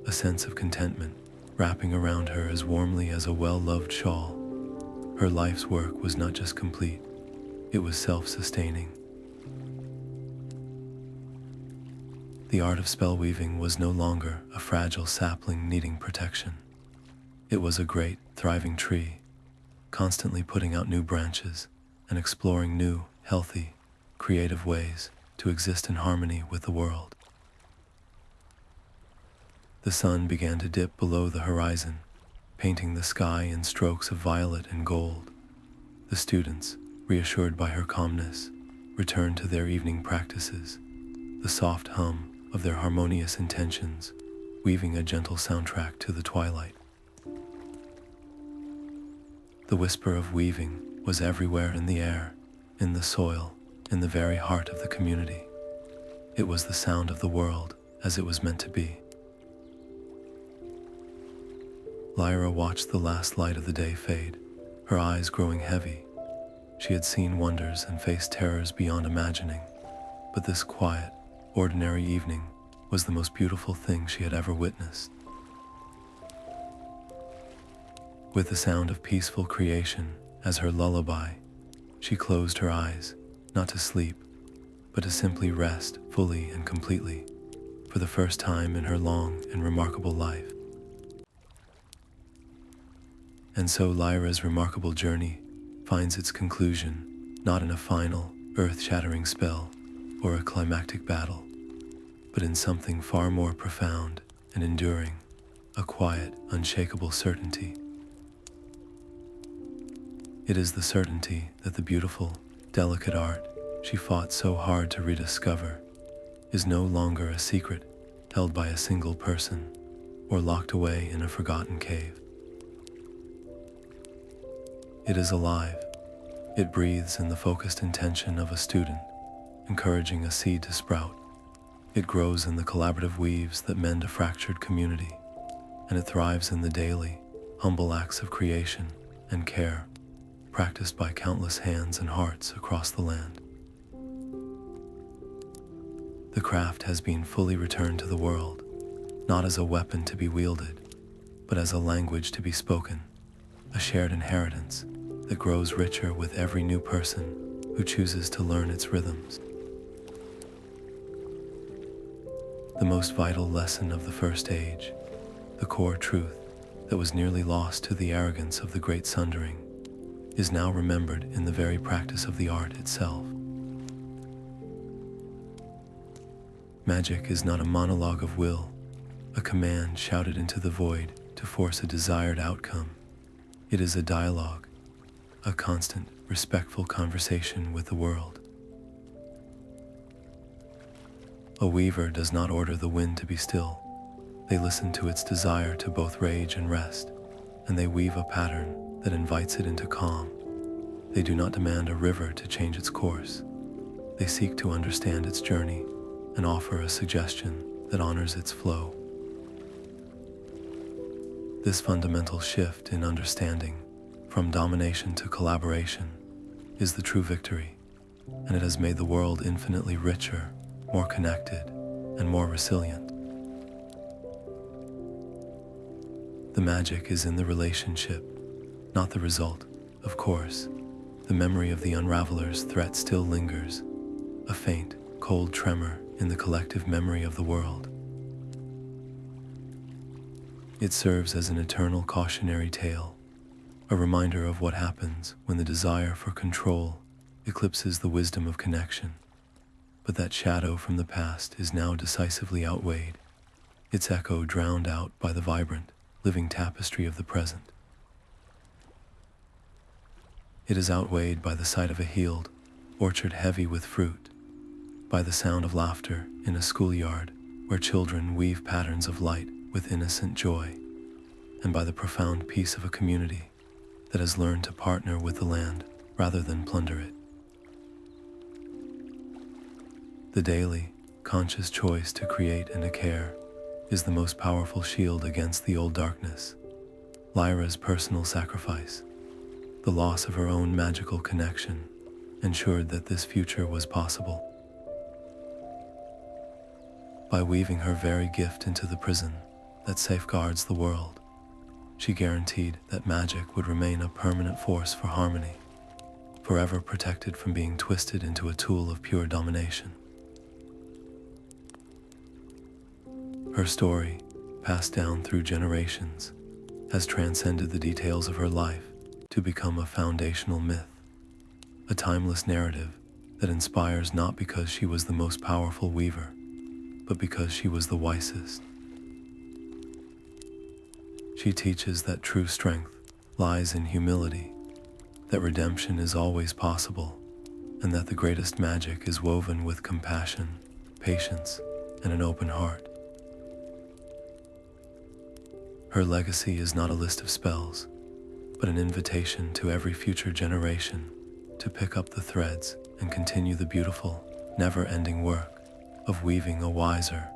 a sense of contentment wrapping around her as warmly as a well-loved shawl. Her life's work was not just complete, it was self-sustaining. The art of spellweaving was no longer a fragile sapling needing protection. It was a great, thriving tree, constantly putting out new branches and exploring new, healthy, creative ways to exist in harmony with the world. The sun began to dip below the horizon, painting the sky in strokes of violet and gold. The students, reassured by her calmness, returned to their evening practices, the soft hum of their harmonious intentions weaving a gentle soundtrack to the twilight. The whisper of weaving was everywhere in the air, in the soil, in the very heart of the community. It was the sound of the world as it was meant to be. Lyra watched the last light of the day fade, her eyes growing heavy. She had seen wonders and faced terrors beyond imagining, but this quiet, ordinary evening was the most beautiful thing she had ever witnessed. With the sound of peaceful creation as her lullaby, she closed her eyes, not to sleep, but to simply rest fully and completely, for the first time in her long and remarkable life. And so Lyra's remarkable journey finds its conclusion not in a final, earth-shattering spell or a climactic battle, but in something far more profound and enduring, a quiet, unshakable certainty. It is the certainty that the beautiful, delicate art she fought so hard to rediscover is no longer a secret held by a single person or locked away in a forgotten cave. It is alive. It breathes in the focused intention of a student, encouraging a seed to sprout. It grows in the collaborative weaves that mend a fractured community, and it thrives in the daily, humble acts of creation and care practiced by countless hands and hearts across the land. The craft has been fully returned to the world, not as a weapon to be wielded, but as a language to be spoken, a shared inheritance that grows richer with every new person who chooses to learn its rhythms. The most vital lesson of the First Age, the core truth that was nearly lost to the arrogance of the Great Sundering, is now remembered in the very practice of the art itself. Magic is not a monologue of will, a command shouted into the void to force a desired outcome. It is a dialogue, a constant, respectful conversation with the world. A weaver does not order the wind to be still. They listen to its desire to both rage and rest, and they weave a pattern that invites it into calm. They do not demand a river to change its course. They seek to understand its journey and offer a suggestion that honors its flow. This fundamental shift in understanding, from domination to collaboration, is the true victory, and it has made the world infinitely richer, more connected, and more resilient. The magic is in the relationship, not the result, of course. The memory of the Unraveler's threat still lingers, a faint, cold tremor in the collective memory of the world. It serves as an eternal cautionary tale, a reminder of what happens when the desire for control eclipses the wisdom of connection. But that shadow from the past is now decisively outweighed, its echo drowned out by the vibrant, living tapestry of the present. It is outweighed by the sight of a healed orchard heavy with fruit, by the sound of laughter in a schoolyard where children weave patterns of light with innocent joy, and by the profound peace of a community that has learned to partner with the land rather than plunder it. The daily, conscious choice to create and to care is the most powerful shield against the old darkness. Lyra's personal sacrifice, the loss of her own magical connection, ensured that this future was possible. By weaving her very gift into the prison that safeguards the world, she guaranteed that magic would remain a permanent force for harmony, forever protected from being twisted into a tool of pure domination. Her story, passed down through generations, has transcended the details of her life to become a foundational myth, a timeless narrative that inspires not because she was the most powerful weaver, but because she was the wisest. She teaches that true strength lies in humility, that redemption is always possible, and that the greatest magic is woven with compassion, patience, and an open heart. Her legacy is not a list of spells, but an invitation to every future generation to pick up the threads and continue the beautiful, never-ending work of weaving a wiser,